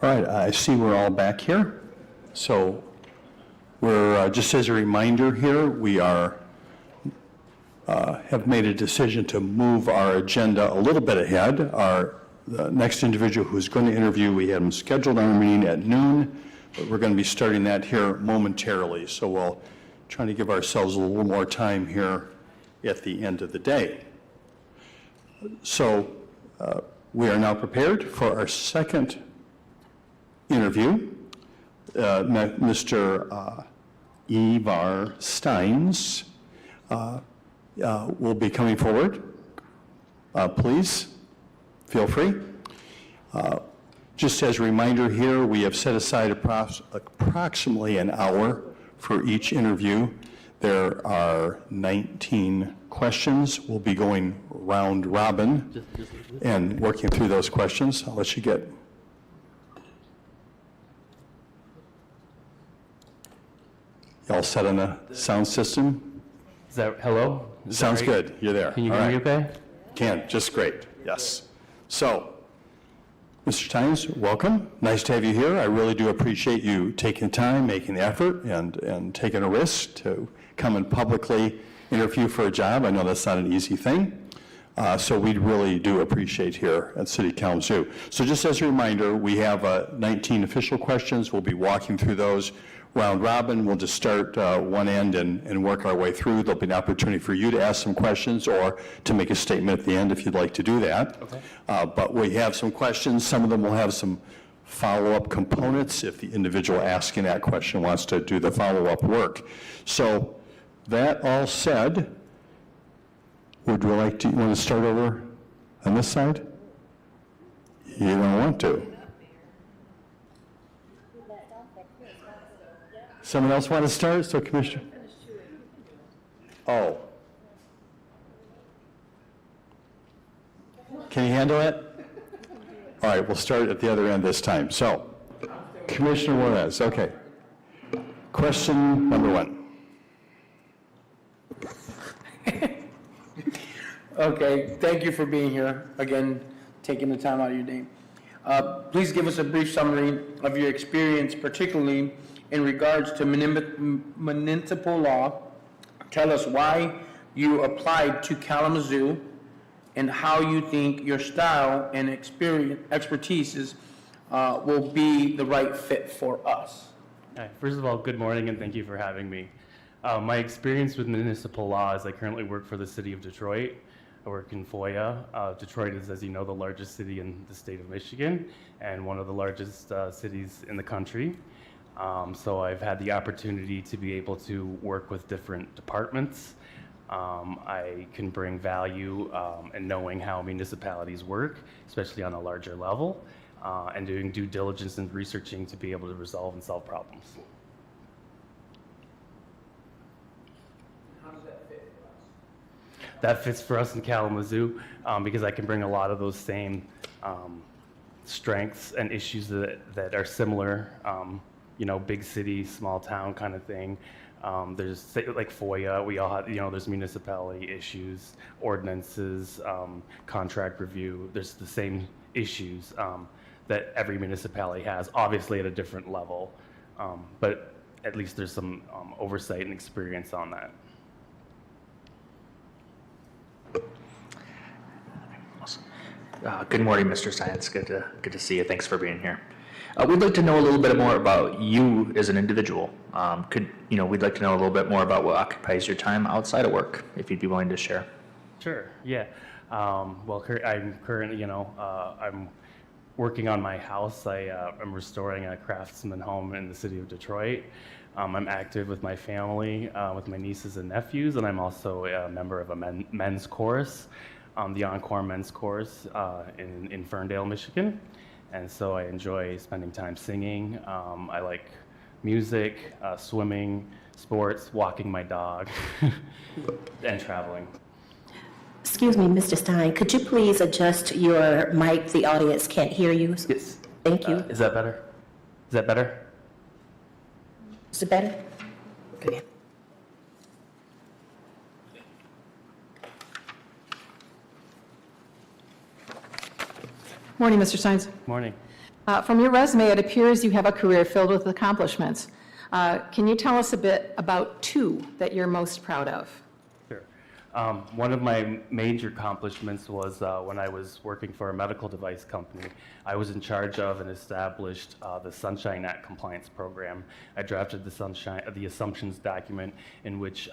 All right, I see we're all back here. So we're, just as a reminder here, we are, have made a decision to move our agenda a little bit ahead. The next individual who's going to interview, we had him scheduled on our meeting at noon, but we're going to be starting that here momentarily. So we'll try to give ourselves a little more time here at the end of the day. So we are now prepared for our second interview. Mr. Ivar Steins will be coming forward. Please, feel free. Just as a reminder here, we have set aside approximately an hour for each interview. There are 19 questions. We'll be going round robin and working through those questions. I'll let you get. Y'all set on the sound system? Is that, hello? Is that Sounds right? good. You're there. Can you All hear me right. okay? Can, just great. Yes. So, Mr. Steins, welcome. Nice to have you here. I really do appreciate you taking the time, making the effort, and taking a risk to come and publicly interview for a job. I know that's not an easy thing. So we really do appreciate here at City Kalamazoo. So just as a reminder, we have 19 official questions. We'll be walking through those round robin. We'll just start one end and work our way through. There'll be an opportunity for you to ask some questions or to make a statement at the end if you'd like to do that. Okay. But we have some questions. Some of them will have some follow-up components if the individual asking that question wants to do the follow-up work. So that all said, would you want to start over on this side? You don't want to. Someone else want to start? So Commissioner? Oh. Can you handle it? All right, we'll start at the other end this time. So, Commissioner Juarez, okay. Question number 1. Okay, thank you for being here, again, taking the time out of your day. Please give us a brief summary of your experience, particularly in regards to municipal law. Tell us why you applied to Kalamazoo and how you think your style and expertise will be the right fit for us. Hi. First of all, good morning and thank you for having me. My experience with municipal law is I currently work for the city of Detroit. I work in FOIA. Detroit is, as you know, the largest city in the state of Michigan and one of the largest cities in the country. So I've had the opportunity to be able to work with different departments. I can bring value in knowing how municipalities work, especially on a larger level, and doing due diligence and researching to be able to resolve and solve problems. That fits for us in Kalamazoo because I can bring a lot of those same strengths and issues that are similar, you know, big city, small town kind of thing. There's like FOIA, we all have, you know, there's municipality issues, ordinances, contract review. There's the same issues that every municipality has, obviously at a different level, but at least there's some oversight and experience on that. Good morning, Mr. Steins. Good to see you. Thanks for being here. We'd like to know a little bit more about you as an individual. We'd like to know a little bit more about what occupies your time outside of work, if you'd be willing to share. Sure. Yeah. Well, I'm currently, I'm working on my house. I'm restoring a craftsman home in the city of Detroit. I'm active with my family, with my nieces and nephews, and I'm also a member of a men's chorus, the Encore Men's Chorus in Ferndale, Michigan. And so I enjoy spending time singing. I like music, swimming, sports, walking my dog, and traveling. Excuse me, Mr. Stein, could you please adjust your mic? The audience can't hear you. Yes. Thank you. Is that better? Is that better? Is it better? Okay. Morning, Mr. Steins. Morning. From your resume, it appears you have a career filled with accomplishments. Can you tell us a bit about two that you're most proud of? Sure. One of my major accomplishments was when I was working for a medical device company. I was in charge of and established the Sunshine Act compliance program. I drafted the assumptions document in which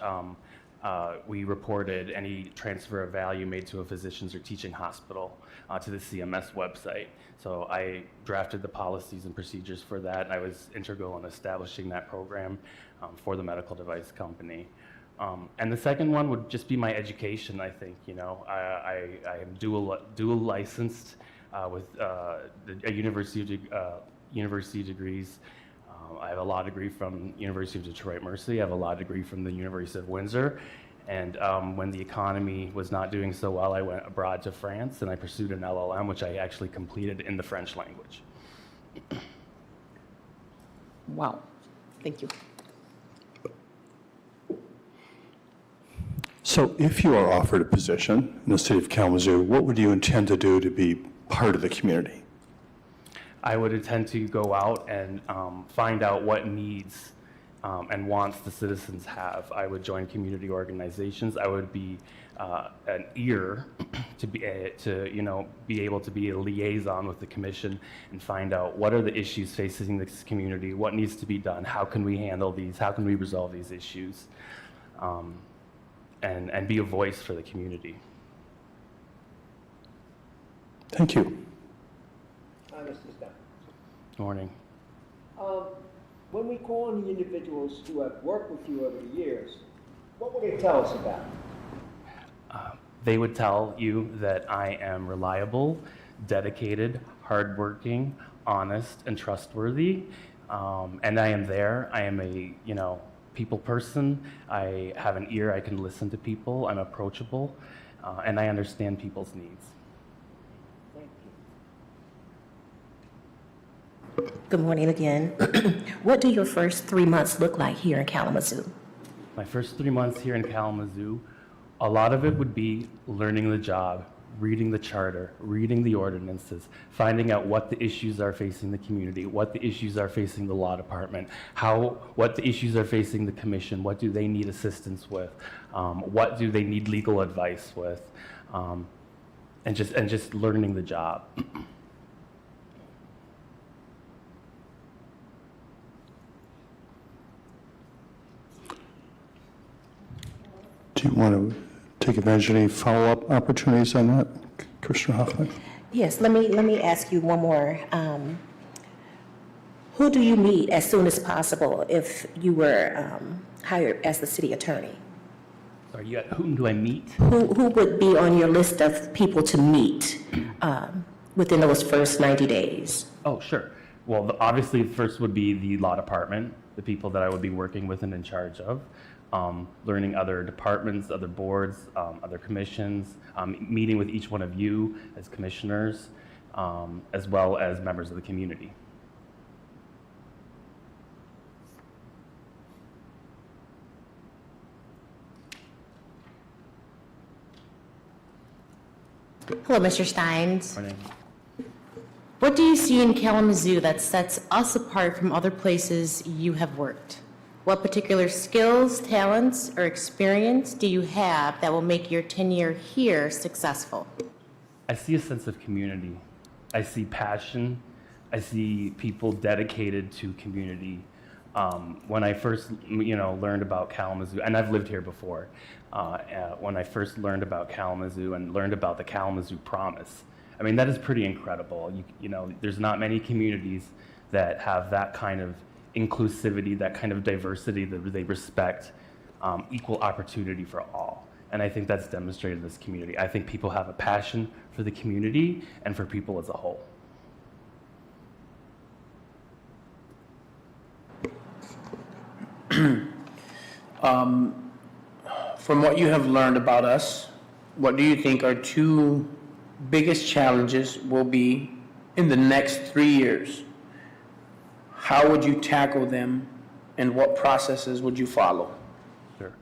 we reported any transfer of value made to a physician's or teaching hospital to the CMS website. So I drafted the policies and procedures for that, and I was integral in establishing that program for the medical device company. And the second one would just be my education, I think. You know, I am dual licensed with university degrees. I have a law degree from University of Detroit Mercy. I have a law degree from the University of Windsor. And when the economy was not doing so well, I went abroad to France and I pursued an LLM, which I actually completed in the French language. Wow. Thank you. So if you are offered a position in the city of Kalamazoo, what would you intend to do to be part of the community? I would intend to go out and find out what needs and wants the citizens have. I would join community organizations. I would be an ear to be able to be a liaison with the commission and find out what are the issues facing this community, what needs to be done, how can we handle these, how can we resolve these issues, and be a voice for the community. Thank you. Mr. Stein. Morning. When we call on the individuals who have worked with you over the years, what will they tell us about? They would tell you that I am reliable, dedicated, hardworking, honest, and trustworthy. And I am there. I am a, people person. I have an ear. I can listen to people. I'm approachable, and I understand people's needs. Thank you. Good morning again. What do your first 3 months look like here in Kalamazoo? My first 3 months here in Kalamazoo, a lot of it would be learning the job, reading the charter, reading the ordinances, finding out what the issues are facing the community, what the issues are facing the law department, what the issues are facing the commission, what do they need assistance with, what do they need legal advice with, and just learning the job. Do you want to take advantage of any follow-up opportunities on that, Commissioner Hoffman? Yes, let me ask you one more. Who do you meet as soon as possible if you were hired as the city attorney? Sorry, whom do I meet? Who would be on your list of people to meet within those first 90 days? Oh, sure. Well, obviously, first would be the law department, the people that I would be working with and in charge of. Learning other departments, other boards, other commissions, meeting with each one of you as commissioners, as well as members of the community. Hello, Mr. Steins. Morning. What do you see in Kalamazoo that sets us apart from other places you have worked? What particular skills, talents, or experience do you have that will make your tenure here successful? I see a sense of community. I see passion. I see people dedicated to community. When I first, learned about Kalamazoo, and I've lived here before, when I first learned about Kalamazoo and learned about the Kalamazoo Promise, I mean, that is pretty incredible. There's not many communities that have that kind of inclusivity, that kind of diversity, that they respect equal opportunity for all. And I think that's demonstrated in this community. I think people have a passion for the community and for people as a whole. From what you have learned about us, what do you think our two biggest challenges will be in the next 3 years? How would you tackle them, and what processes would you follow? Sure.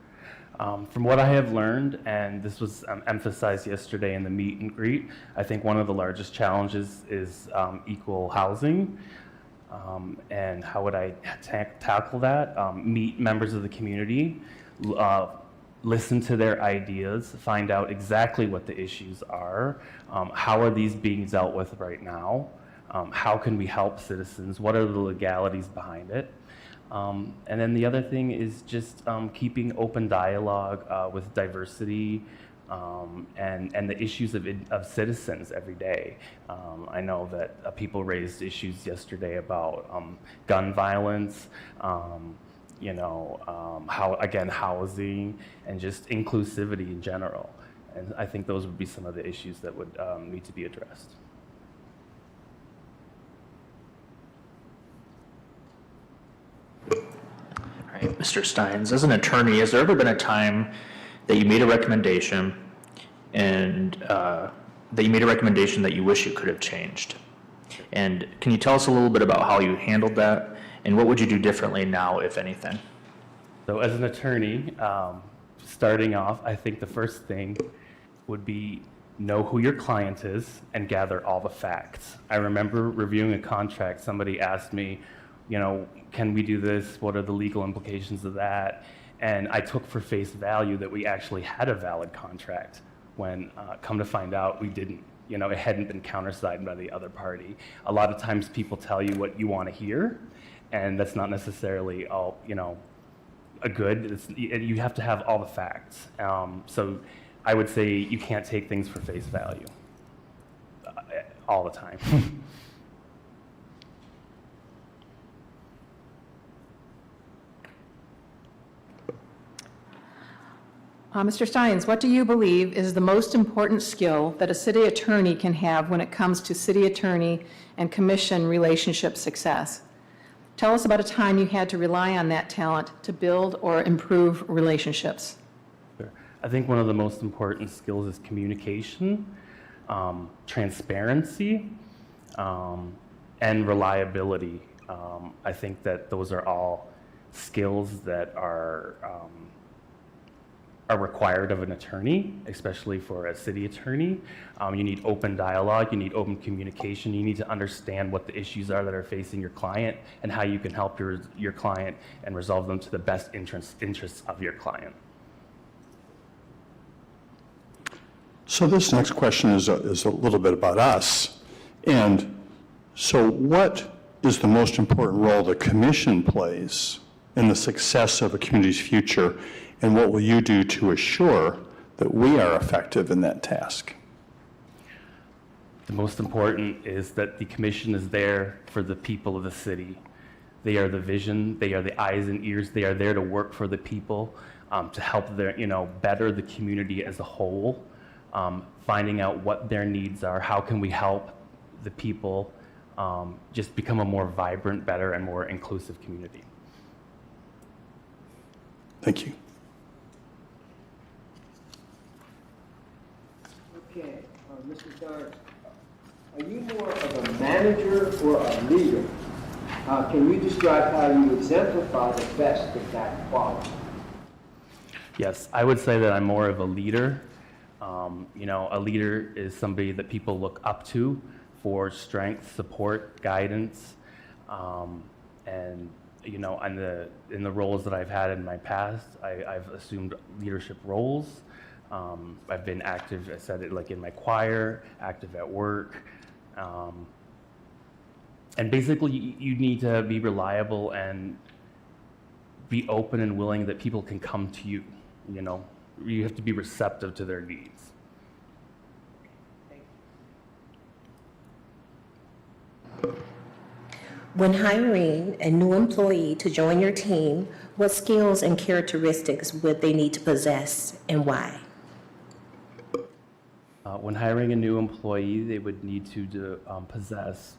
From what I have learned, and this was emphasized yesterday in the meet and greet, I think one of the largest challenges is equal housing. And how would I tackle that? Meet members of the community, listen to their ideas, find out exactly what the issues are, how are these being dealt with right now, how can we help citizens, what are the legalities behind it. And then the other thing is just keeping open dialogue with diversity and the issues of citizens every day. I know that people raised issues yesterday about gun violence, housing, and just inclusivity in general. And I think those would be some of the issues that would need to be addressed. All right, Mr. Steins, as an attorney, has there ever been a time that you made a recommendation and that you wish you could have changed? And can you tell us a little bit about how you handled that, and what would you do differently now, if anything? So as an attorney, starting off, I think the first thing would be know who your client is and gather all the facts. I remember reviewing a contract, somebody asked me, can we do this? What are the legal implications of that? And I took for face value that we actually had a valid contract when come to find out we didn't. It hadn't been countersigned by the other party. A lot of times people tell you what you want to hear, and that's not necessarily all, a good. You have to have all the facts. So I would say you can't take things for face value all the time. Mr. Steins, what do you believe is the most important skill that a city attorney can have when it comes to city attorney and commission relationship success? Tell us about a time you had to rely on that talent to build or improve relationships. Sure. I think one of the most important skills is communication, transparency, and reliability. I think that those are all skills that are required of an attorney, especially for a city attorney. You need open dialogue, you need open communication, you need to understand what the issues are that are facing your client and how you can help your client and resolve them to the best interests of your client. So this next question is a little bit about us. And so what is the most important role the commission plays in the success of a community's future? And what will you do to assure that we are effective in that task? The most important is that the commission is there for the people of the city. They are the vision, they are the eyes and ears, they are there to work for the people, to help better the community as a whole, finding out what their needs are, how can we help the people just become a more vibrant, better, and more inclusive community. Thank you. Okay, Mr. Steins, are you more of a manager or a leader? Can you describe how you exemplify the best of that quality? Yes, I would say that I'm more of a leader. A leader is somebody that people look up to for strength, support, guidance, and in the roles that I've had in my past, I've assumed leadership roles. I've been active, I said it, like in my choir, active at work. And basically, you need to be reliable and be open and willing that people can come to you, You have to be receptive to their needs. When hiring a new employee to join your team, what skills and characteristics would they need to possess and why? When hiring a new employee, they would need to possess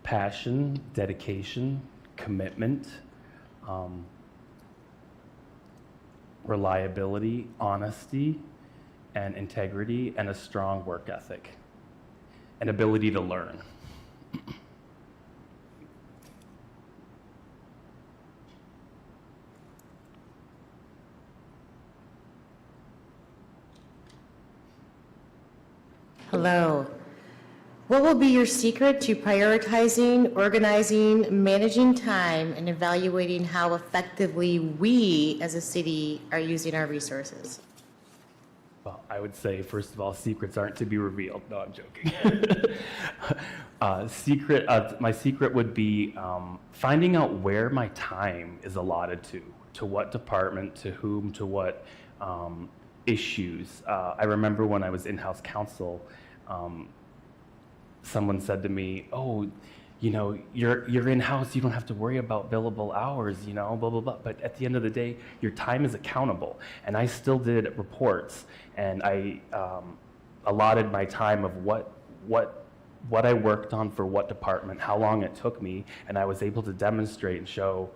passion, dedication, commitment, reliability, honesty, and integrity, and a strong work ethic, and ability to learn. below. What will be your secret to prioritizing, organizing, managing time, and evaluating how effectively we as a city are using our resources? Well, I would say, first of all, secrets aren't to be revealed. No, I'm joking. My secret would be finding out where my time is allotted to what department, to whom, to what issues. I remember when I was in-house counsel, someone said to me, "Oh, you know, you're in-house, you don't have to worry about billable hours, you know, blah, blah, blah." But at the end of the day, your time is accountable. And I still did reports, and I allotted my time of what I worked on for what department, how long it took me, and I was able to demonstrate and show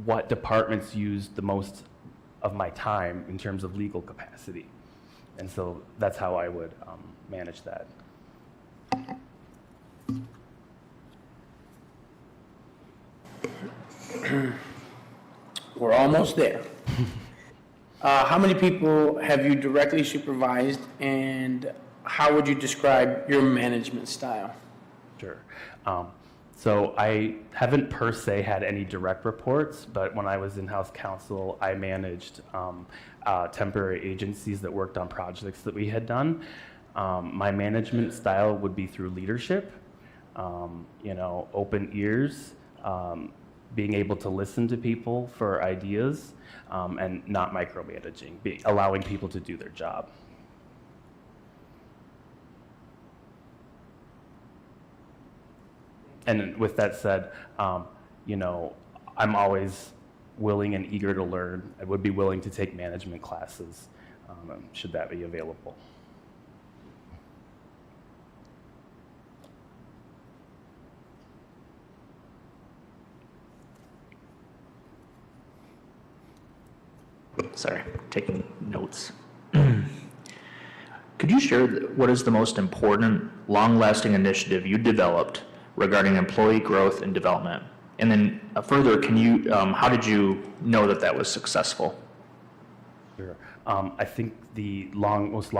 what departments used the most of my time in terms of legal capacity. And so that's how I would manage that. We're almost there. How many people have you directly supervised, and how would you describe your management style? Sure. So I haven't per se had any direct reports, but when I was in-house counsel, I managed temporary agencies that worked on projects that we had done. My management style would be through leadership, you know, open ears, being able to listen to people for ideas, and not micromanaging, allowing people to do their job. And with that said, you know, I'm always willing and eager to learn. I would be willing to take management classes, should that be available. Sorry, taking notes. Could you share what is the most important, long-lasting initiative you developed regarding employee growth and development? And then further, can you, how did you know that that was successful? Sure. I think the longest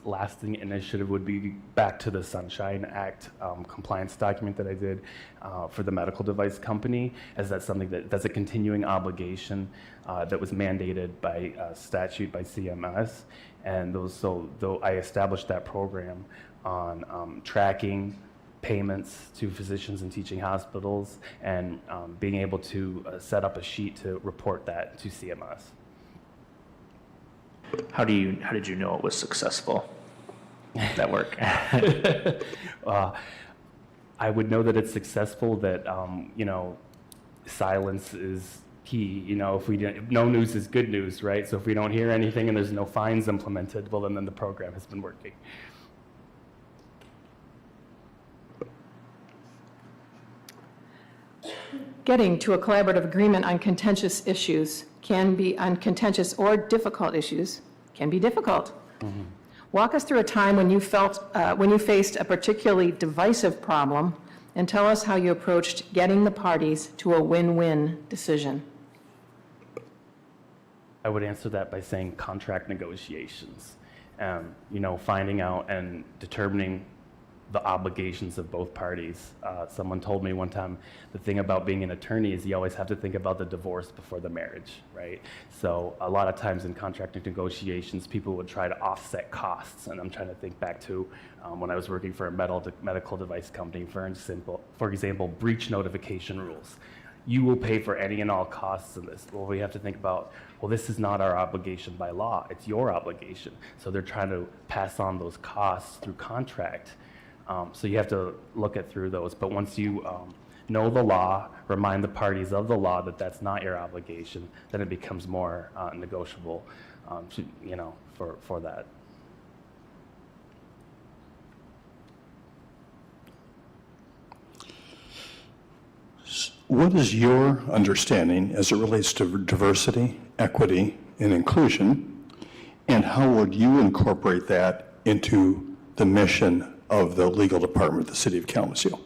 lasting initiative would be back to the Sunshine Act compliance document that I did for the medical device company, as that's something that's a continuing obligation that was mandated by statute by CMS. And though I established that program on tracking payments to physicians and teaching hospitals, and being able to set up a sheet to report that to CMS. How did you know it was successful, that work? I would know that it's successful, that you know, silence is key. You know, if no news is good news, right? So if we don't hear anything and there's no fines implemented, well, then the program has been working. Getting to a collaborative agreement on contentious issues can be, on contentious or difficult issues, can be difficult. Mm-hmm. Walk us through a time when you faced a particularly divisive problem, and tell us how you approached getting the parties to a win-win decision. I would answer that by saying contract negotiations. You know, finding out and determining the obligations of both parties. Someone told me one time, the thing about being an attorney is you always have to think about the divorce before the marriage, right? So a lot of times in contract negotiations, people would try to offset costs. And I'm trying to think back to when I was working for a medical device company, for example, breach notification rules. You will pay for any and all costs in this. Well, we have to think about, well, this is not our obligation by law, it's your obligation. So they're trying to pass on those costs through contract. So you have to look through those. But once you know the law, remind the parties of the law that that's not your obligation, then it becomes more negotiable, you know, for that. What is your understanding as it relates to diversity, equity, and inclusion, and how would you incorporate that into the mission of the legal department of the city of Kalamazoo?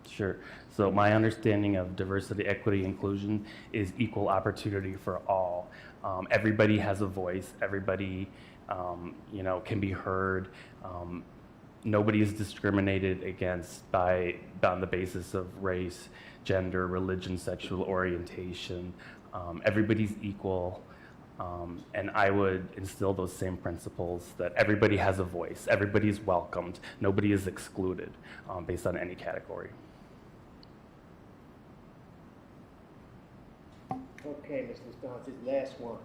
Sure. So my understanding of diversity, equity, inclusion is equal opportunity for all. Everybody has a voice. Everybody can be heard. Nobody is discriminated against on the basis of race, gender, religion, sexual orientation. Everybody's equal. And I would instill those same principles that everybody has a voice, everybody is welcomed, nobody is excluded based on any category. Okay, Mr. Sponsors, last one.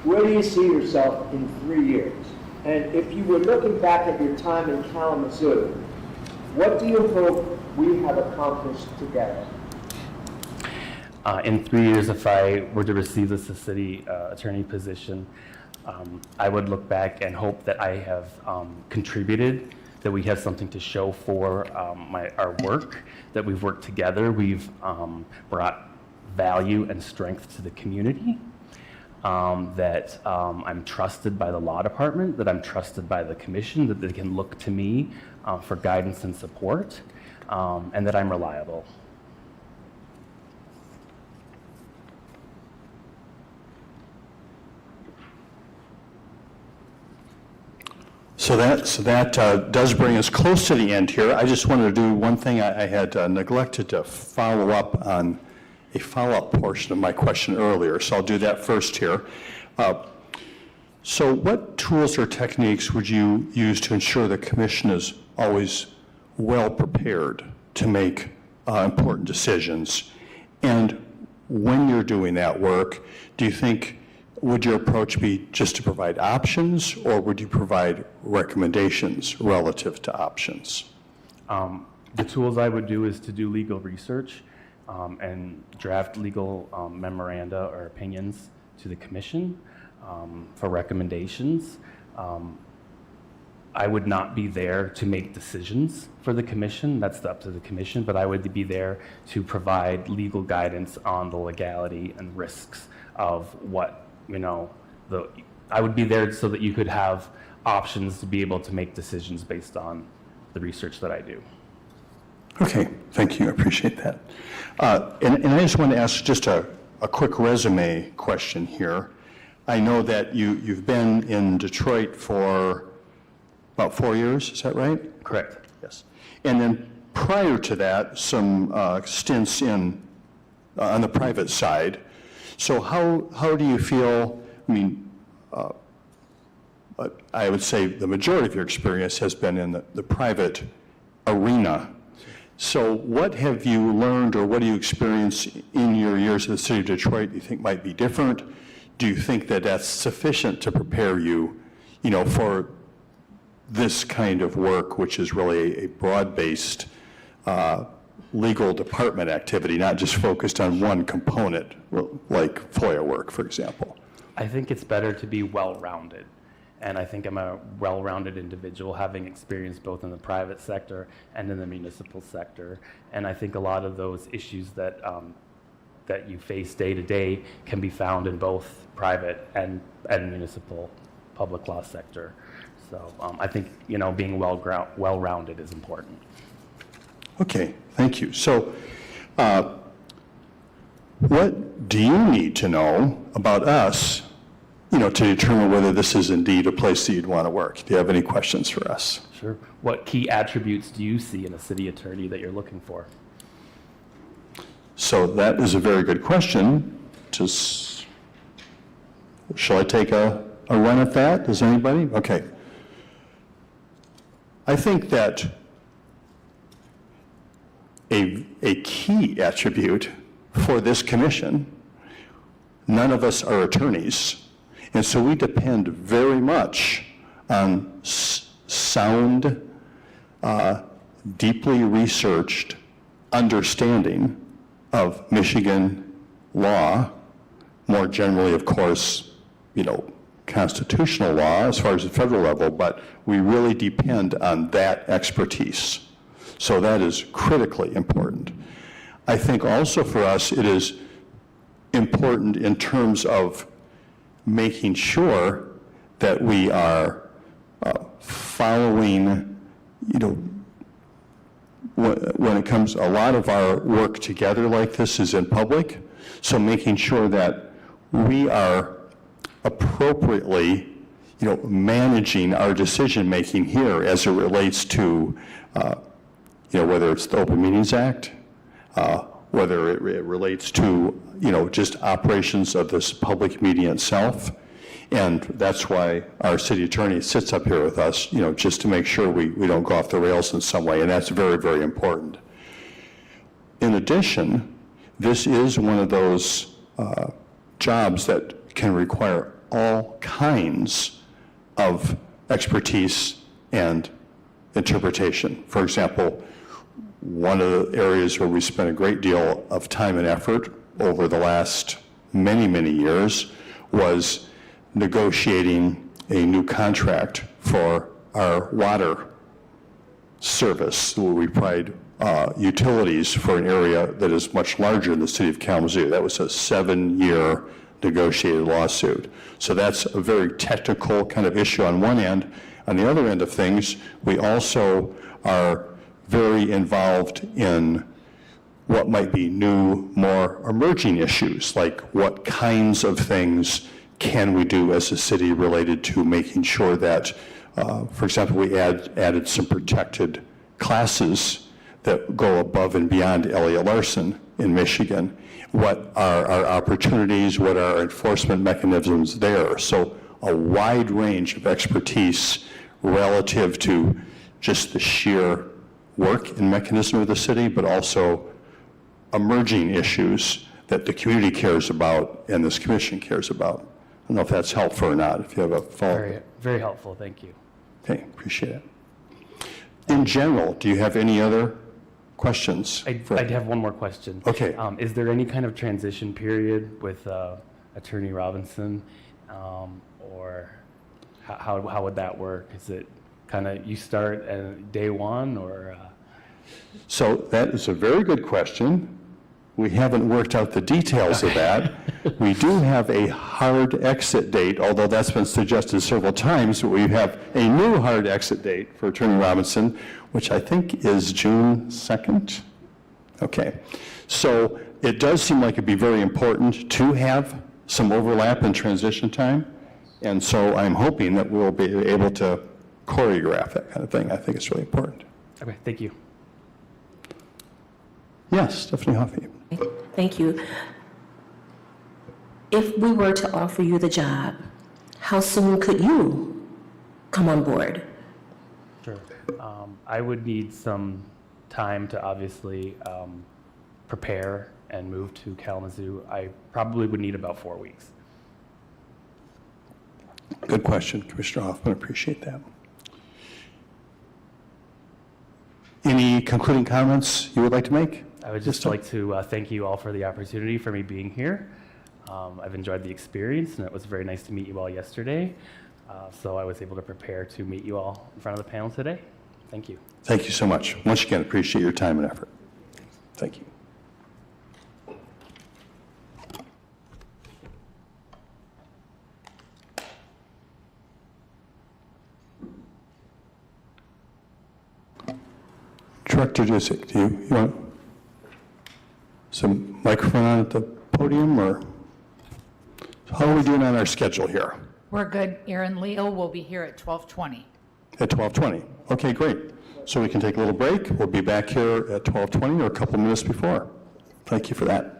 Where do you see yourself in 3 years? And if you were looking back at your time in Kalamazoo, what do you hope we have accomplished together? In 3 years, if I were to receive this city attorney position, I would look back and hope that I have contributed, that we have something to show for our work, that we've worked together, we've brought value and strength to the community, that I'm trusted by the law department, that I'm trusted by the commission, that they can look to me for guidance and support, and that I'm reliable. So that does bring us close to the end here. I just wanted to do one thing. I had neglected to follow up on a follow-up portion of my question earlier, so I'll do that first here. So what tools or techniques would you use to ensure the commission is always well prepared to make important decisions? And when you're doing that work, do you think, would your approach be just to provide options, or would you provide recommendations relative to options? The tools I would do is to do legal research and draft legal memoranda or opinions to the commission for recommendations. I would not be there to make decisions for the commission. That's up to the commission, but I would be there to provide legal guidance on the legality and risks of what, I would be there so that you could have options to be able to make decisions based on the research that I do. Okay, thank you, I appreciate that. And I just want to ask just a quick resume question here. I know that you've been in Detroit for about 4 years, is that right? Correct. Yes. And then prior to that, some stints on the private side. So how do you feel, I would say the majority of your experience has been in the private arena. So what have you learned, or what do you experience in your years in the city of Detroit you think might be different? Do you think that that's sufficient to prepare you, for this kind of work, which is really a broad-based legal department activity, not just focused on one component, like FOIA work, for example? I think it's better to be well-rounded. And I think I'm a well-rounded individual, having experience both in the private sector and in the municipal sector. And I think a lot of those issues that you face day to day can be found in both private and municipal public law sector. So I think, being well-rounded is important. Okay, thank you. So what do you need to know about us, to determine whether this is indeed a place that you'd want to work? Do you have any questions for us? Sure. What key attributes do you see in a city attorney that you're looking for? So that is a very good question. Shall I take a run at that? Does anybody? Okay. I think that a key attribute for this commission, none of us are attorneys, and so we depend very much on sound, deeply researched understanding of Michigan law, more generally, of course, constitutional law as far as the federal level, but we really depend on that expertise. So that is critically important. I think also for us it is important in terms of making sure that we are following, when it comes, a lot of our work together like this is in public, so making sure that we are appropriately, managing our decision-making here as it relates to, whether it's the Open Meetings Act, whether it relates to, just operations of this public meeting itself. And that's why our city attorney sits up here with us, just to make sure we don't go off the rails in some way, and that's very, very important. In addition, this is one of those jobs that can require all kinds of expertise and interpretation. For example, one of the areas where we spent a great deal of time and effort over the last many, many years was negotiating a new contract for our water service, where we provide utilities for an area that is much larger in the city of Kalamazoo. That was a 7-year negotiated lawsuit. So that's a very technical kind of issue on one end. On the other end of things, we also are very involved in what might be new, more emerging issues, like what kinds of things can we do as a city related to making sure that, for example, we added some protected classes that go above and beyond Elliott Larson in Michigan. What are our opportunities? What are our enforcement mechanisms there? So a wide range of expertise relative to just the sheer work and mechanism of the city, but also emerging issues that the community cares about and this commission cares about. I don't know if that's helpful or not, if you have a follow-up. Very, very helpful, thank you. Okay, appreciate it. In general, do you have any other questions? I'd have one more question. Okay. Is there any kind of transition period with Attorney Robinson? Or how would that work? Is it kind of you start at day one, or? So that is a very good question. We haven't worked out the details of that. We do have a hard exit date, although that's been suggested several times. We have a new hard exit date for Attorney Robinson, which I think is June 2nd. Okay. So it does seem like it'd be very important to have some overlap in transition time. And so I'm hoping that we'll be able to choreograph that kind of thing. I think it's really important. Okay, thank you. Yes, Stephanie Hoffey. Thank you. If we were to offer you the job, how soon could you come on board? Sure. I would need some time to obviously prepare and move to Kalamazoo. I probably would need about 4 weeks. Good question, Commissioner Hoffman. Appreciate that. Any concluding comments you would like to make? I would just like to thank you all for the opportunity for me being here. I've enjoyed the experience, and it was very nice to meet you all yesterday. So I was able to prepare to meet you all in front of the panel today. Thank you. Thank you so much. Once again, appreciate your time and effort. Thank you. Director Disick, do you want some microphone on at the podium, or how are we doing on our schedule here? We're good. Aaron Leal will be here at 12:20. At 12:20. Okay, great. So we can take a little break. We'll be back here at 12:20 or a couple minutes before. Thank you for that.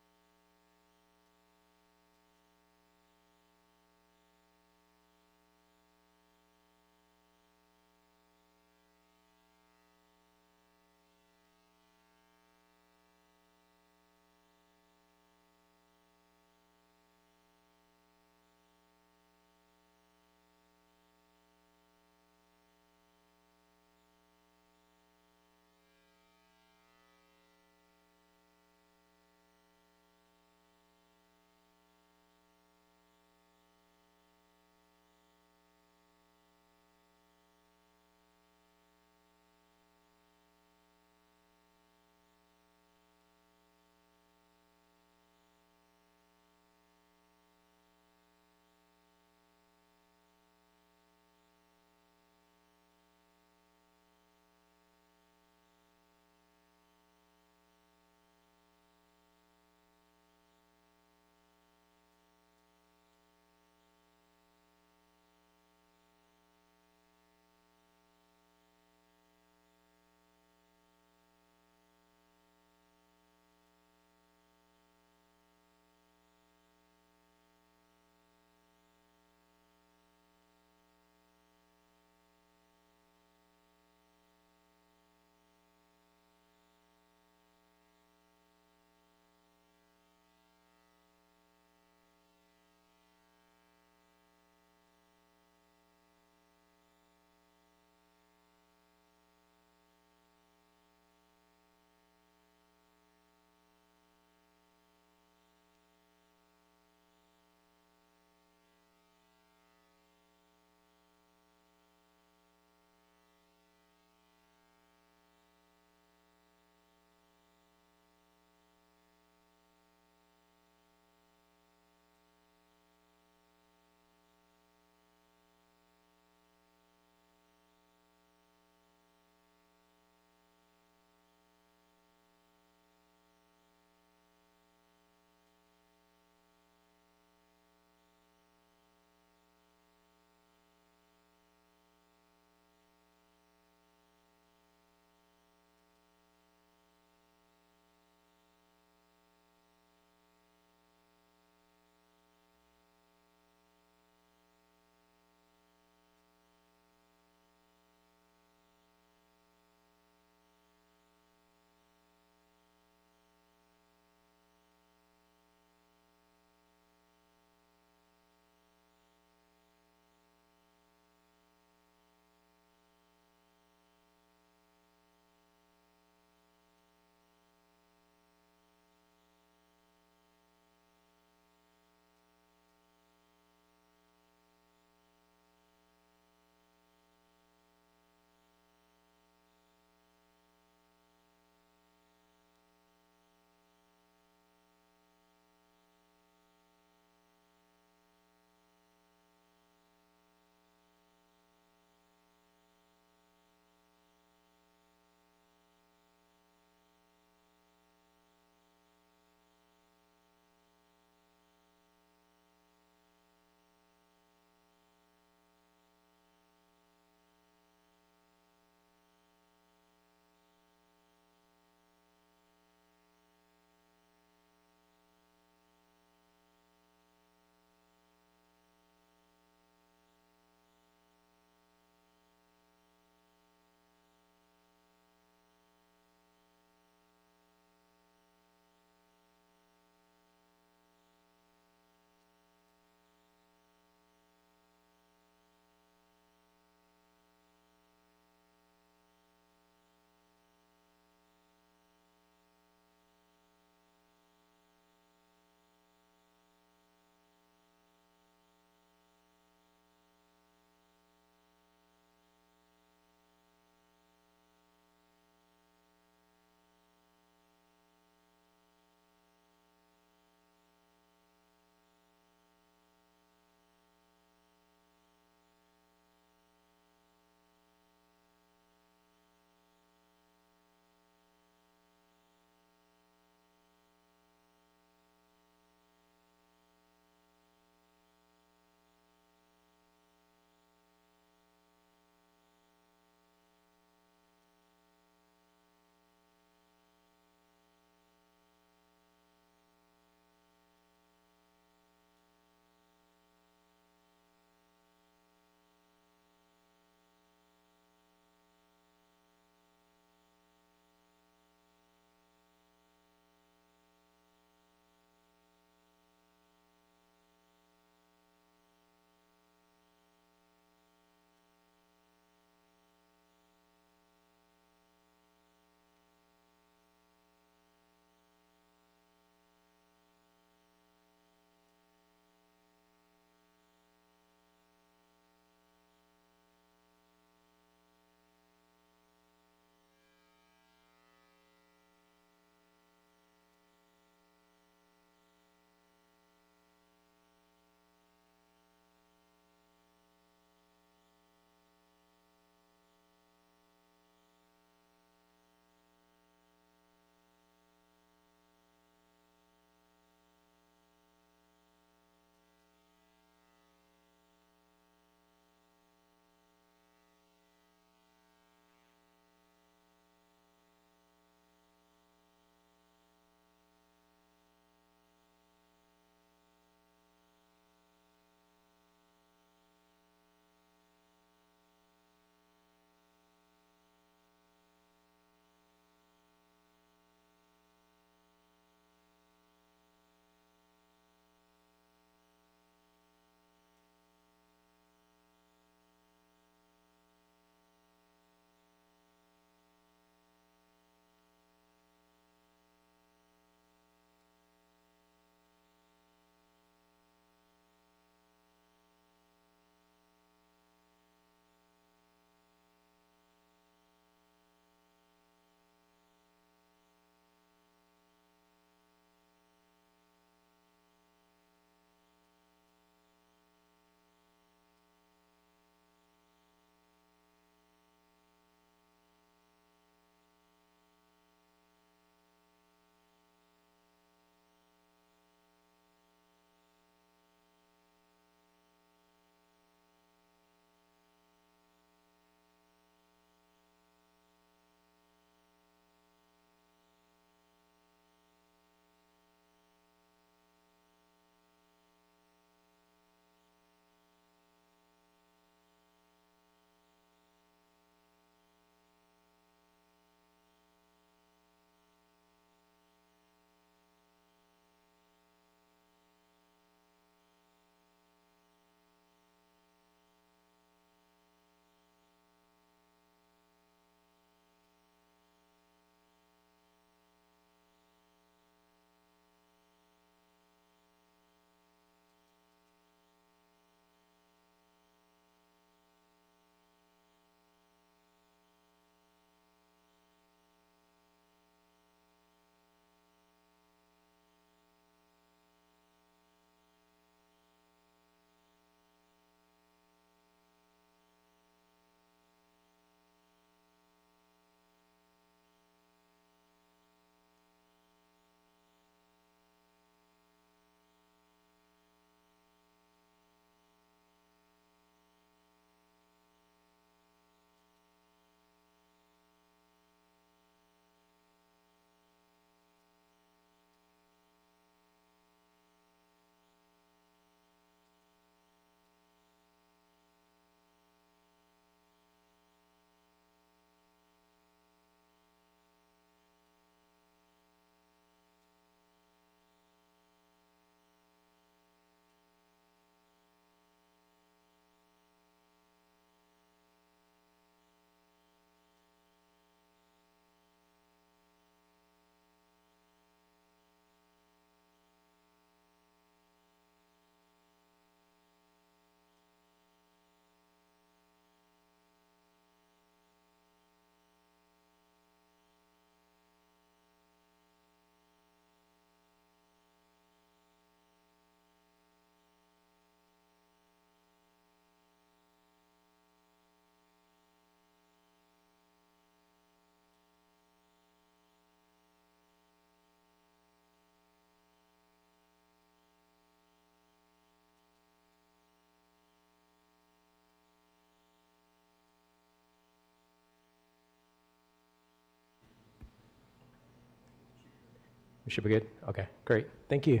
We should be good? Okay, great. Thank you.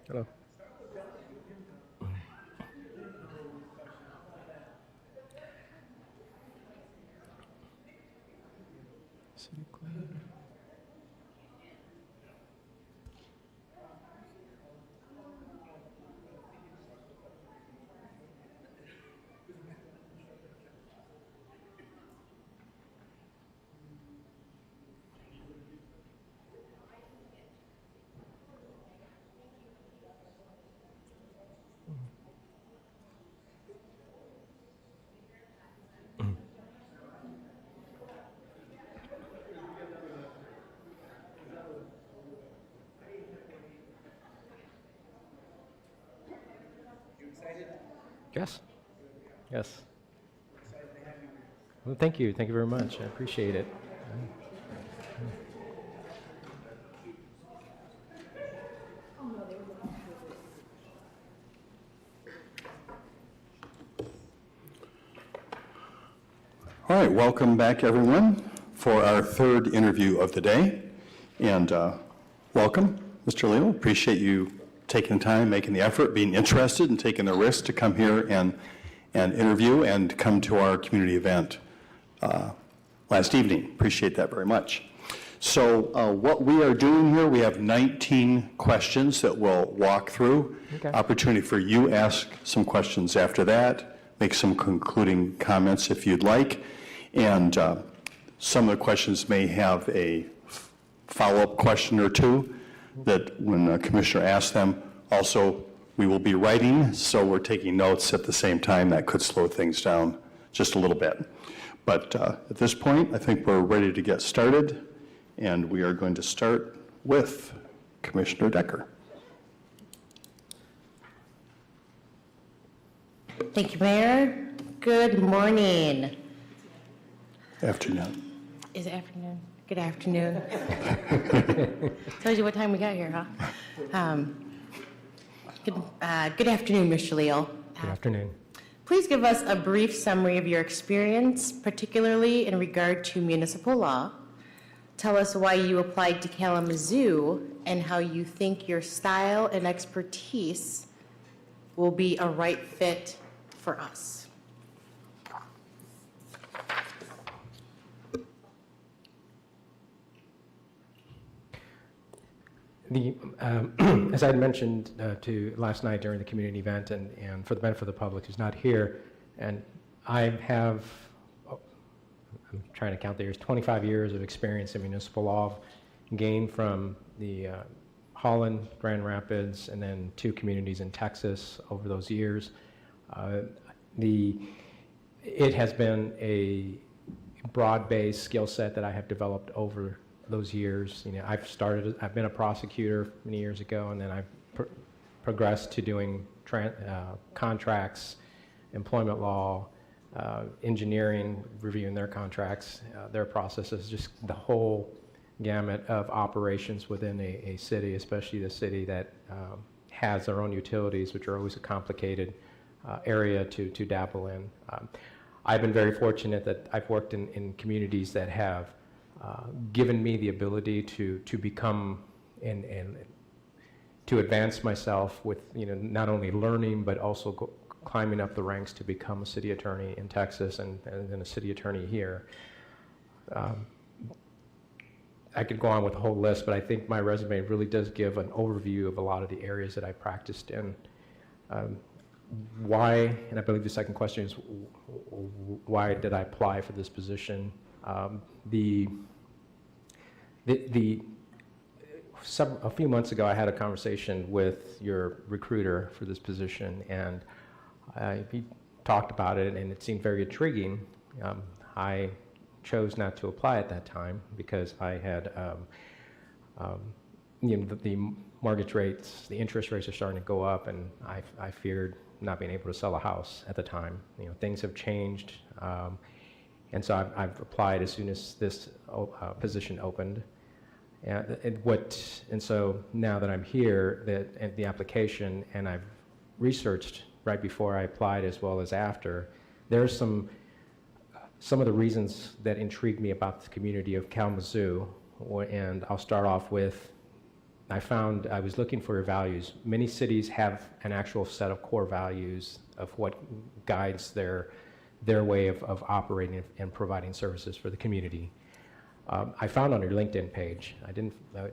Hello. City clerk. Yes. Yes. Well, thank you. Thank you very much. I appreciate it. All right, welcome back, everyone, for our third interview of the day. And welcome, Mr. Leal. Appreciate you taking the time, making the effort, being interested, and taking the risk to come here and interview and come to our community event last evening. Appreciate that very much. So what we are doing here, we have 19 questions that we'll walk through. Okay. Opportunity for you to ask some questions after that, make some concluding comments if you'd like. And some of the questions may have a follow-up question or two that when the commissioner asks them. Also, we will be writing, so we're taking notes at the same time. That could slow things down just a little bit. But at this point, I think we're ready to get started, and we are going to start with Commissioner Decker. Thank you, Mayor. Good morning. Afternoon. Is it afternoon? Good afternoon. Tells you what time we got here, huh? Good afternoon, Mr. Leal. Good afternoon. Please give us a brief summary of your experience, particularly in regard to municipal law. Tell us why you applied to Kalamazoo and how you think your style and expertise will be a right fit for us. As I had mentioned to last night during the community event, and for the benefit of the public who's not here, and I have, I'm trying to count the years, 25 years of experience in municipal law, gained from the Holland, Grand Rapids, and then 2 communities in Texas over those years. It has been a broad-based skill set that I have developed over those years. You know, I've been a prosecutor many years ago, and then I progressed to doing contracts, employment law, engineering, reviewing their contracts, their processes, just the whole gamut of operations within a city, especially the city that has their own utilities, which are always a complicated area to dabble in. I've been very fortunate that I've worked in communities that have given me the ability to become and to advance myself with, you know, not only learning but also climbing up the ranks to become a city attorney in Texas and then a city attorney here. I could go on with a whole list, but I think my resume really does give an overview of a lot of the areas that I practiced in. Why, and I believe the second question is, why did I apply for this position? A few months ago, I had a conversation with your recruiter for this position, and he talked about it, and it seemed very intriguing. I chose not to apply at that time because I had, the mortgage rates, the interest rates are starting to go up, and I feared not being able to sell a house at the time. Things have changed, and so I've applied as soon as this position opened. And so now that I'm here, the application, and I've researched right before I applied as well as after, there's some of the reasons that intrigued me about the community of Kalamazoo, and I'll start off with, I was looking for your values. Many cities have an actual set of core values of what guides their way of operating and providing services for the community. I found on your LinkedIn page,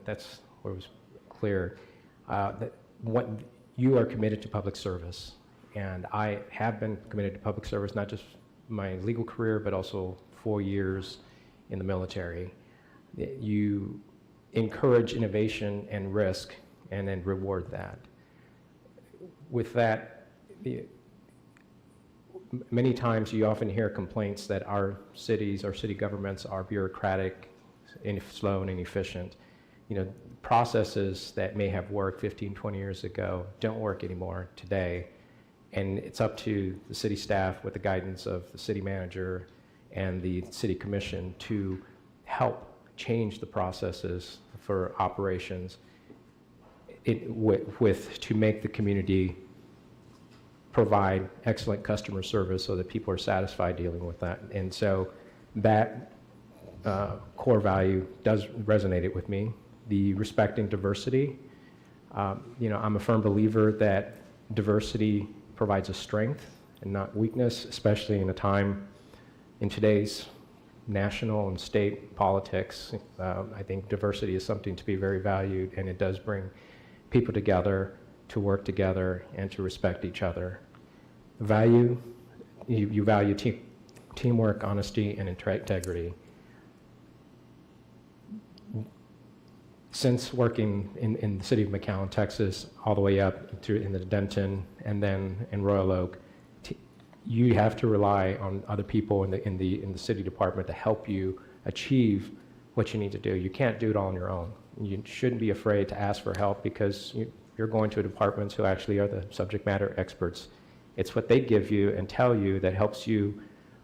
that's where it was clear, that what you are committed to public service. And I have been committed to public service, not just my legal career, but also 4 years in the military. You encourage innovation and risk, and then reward that. With that, many times you often hear complaints that our cities or city governments are bureaucratic, slow, and inefficient. Processes that may have worked 15, 20 years ago don't work anymore today. And it's up to the city staff, with the guidance of the city manager and the city commission, to help change the processes for operations to make the community provide excellent customer service so that people are satisfied dealing with that. And so that core value does resonate with me. The respecting diversity, I'm a firm believer that diversity provides a strength and not weakness, especially in a time in today's national and state politics. I think diversity is something to be very valued, and it does bring people together to work together and to respect each other. You value teamwork, honesty, and integrity. Since working in the city of McAllen, Texas, all the way up to in the Denton and then in Royal Oak, you have to rely on other people in the city department to help you achieve what you need to do. You can't do it all on your own. You shouldn't be afraid to ask for help, because you're going to departments who actually are the subject matter experts. It's what they give you and tell you that helps you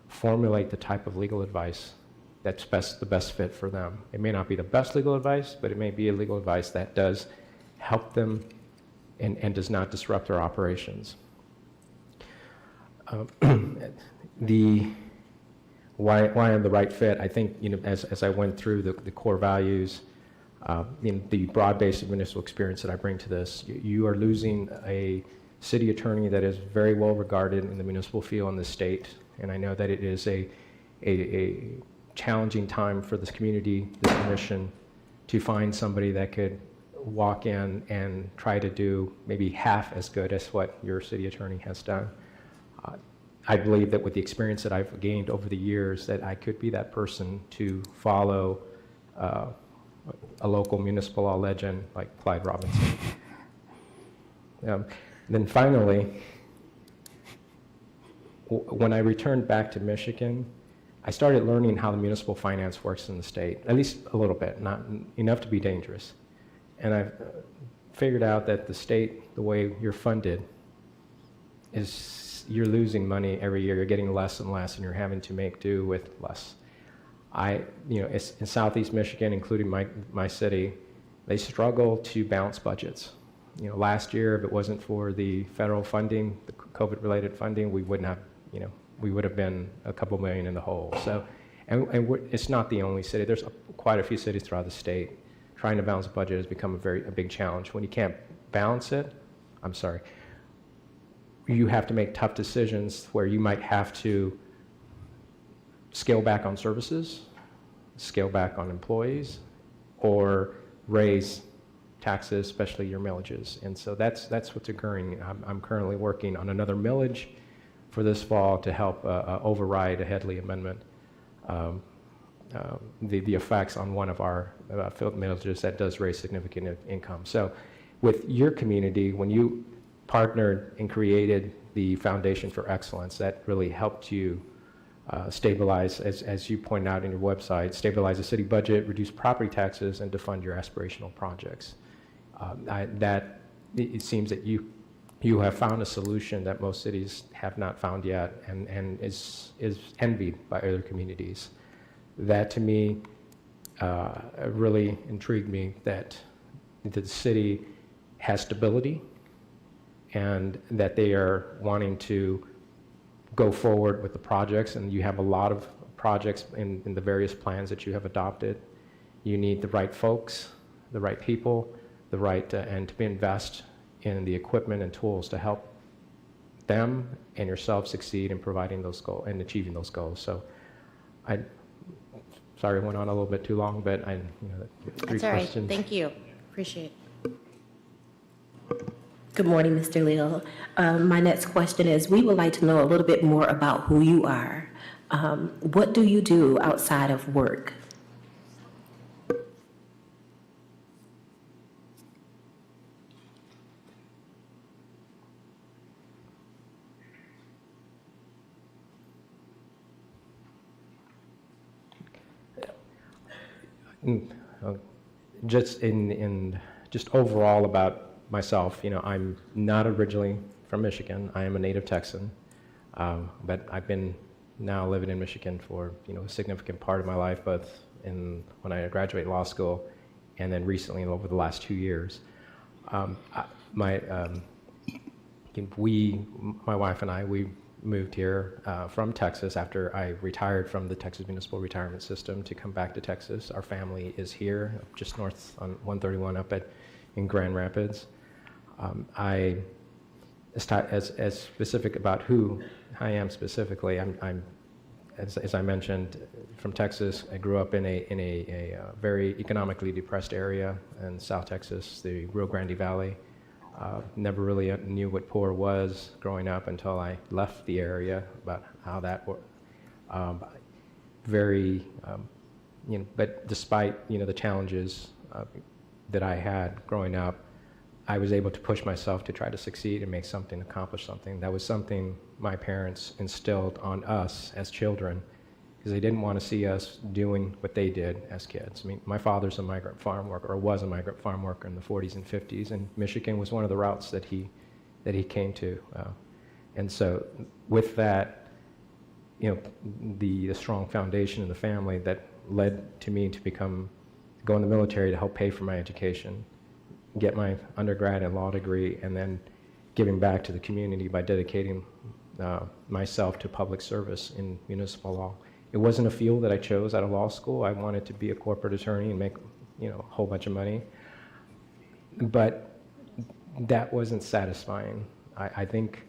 formulate the type of legal advice that's the best fit for them. It may not be the best legal advice, but it may be a legal advice that does help them and does not disrupt their operations. Why I'm the right fit, I think, as I went through the core values, the broad-based municipal experience that I bring to this, you are losing a city attorney that is very well regarded in the municipal field in the state, and I know that it is a challenging time for this community, this commission, to find somebody that could walk in and try to do maybe half as good as what your city attorney has done. I believe that with the experience that I've gained over the years, that I could be that person to follow a local municipal law legend like Clyde Robinson. Then finally, when I returned back to Michigan, I started learning how the municipal finance works in the state, at least a little bit, not enough to be dangerous. And I've figured out that the state, the way you're funded, is you're losing money every year. You're getting less and less, and you're having to make do with less. In Southeast Michigan, including my city, they struggle to balance budgets. Last year, if it wasn't for the federal funding, the COVID-related funding, we wouldn't have, we would have been a couple million in the hole. So, and it's not the only city. There's quite a few cities throughout the state. Trying to balance a budget has become a big challenge. When you can't balance it, you have to make tough decisions where you might have to scale back on services, scale back on employees, or raise taxes, especially your millages. And so that's what's occurring. I'm currently working on another millage for this fall to help override a Headley amendment, the effects on one of our millages that does raise significant income. So with your community, when you partnered and created the Foundation for Excellence, that really helped you stabilize, as you point out in your website, stabilize the city budget, reduce property taxes, and to fund your aspirational projects. It seems that you have found a solution that most cities have not found yet, and is envied by other communities. That to me really intrigued me, that the city has stability and that they are wanting to go forward with the projects, and you have a lot of projects in the various plans that you have adopted. You need the right folks, the right people, the right, and to invest in the equipment and tools to help them and yourself succeed in providing those goals and achieving those goals. So sorry, I went on a little bit too long, but three That's all right. questions. Thank you. Appreciate it. Good morning, Mr. Leal. My next question is, we would like to know a little bit more about who you are. What do you do outside of work? Just overall about myself, I'm not originally from Michigan. I am a native Texan, but I've been now living in Michigan for a significant part of my life, both when I graduated law school and then recently over the last 2 years. My wife and I, we moved here from Texas after I retired from the Texas Municipal Retirement System to come back to Texas. Our family is here, just north on 131 up in Grand Rapids. As specific about who I am specifically, as I mentioned, from Texas. I grew up in a very economically depressed area in South Texas, the Rio Grande Valley. Never really knew what poor was growing up until I left the area, about how that worked. But despite the challenges that I had growing up, I was able to push myself to try to succeed and make something, accomplish something. That was something my parents instilled on us as children, because they didn't want to see us doing what they did as kids. I mean, my father's a migrant farm worker, or was a migrant farm worker in the 40s and 50s, and Michigan was one of the routes that he came to. And so with that, the strong foundation in the family that led to me to go in the military to help pay for my education, get my undergrad and law degree, and then giving back to the community by dedicating myself to public service in municipal law. It wasn't a field that I chose out of law school. I wanted to be a corporate attorney and make a whole bunch of money. But that wasn't satisfying. I think,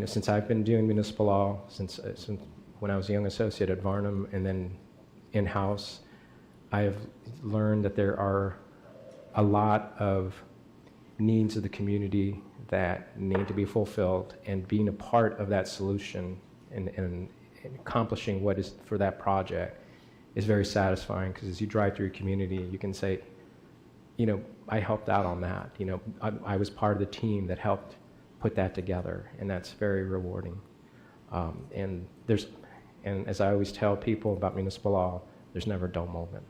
since I've been doing municipal law since when I was a young associate at Varnum and then in-house, I have learned that there are a lot of needs of the community that need to be fulfilled, and being a part of that solution and accomplishing what is for that project is very satisfying, because as you drive through your community, you can say, I helped out on that. I was part of the team that helped put that together, and that's very rewarding. And as I always tell people about municipal law, there's never a dull moment.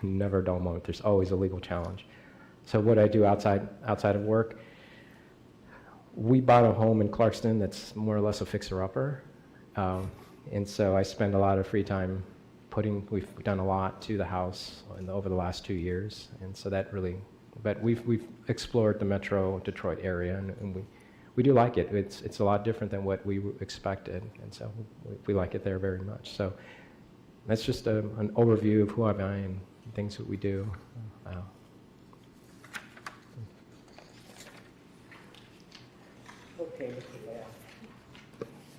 Never a dull moment. There's always a legal challenge. So what I do outside of work, we bought a home in Clarkston that's more or less a fixer-upper. And so I spend a lot of free time we've done a lot to the house over the last 2 years. And so that really, but we've explored the metro Detroit area, and we do like it. It's a lot different than what we expected. And so we like it there very much. So that's just an overview of who I am and things that we do. Okay, Mr. Mayor.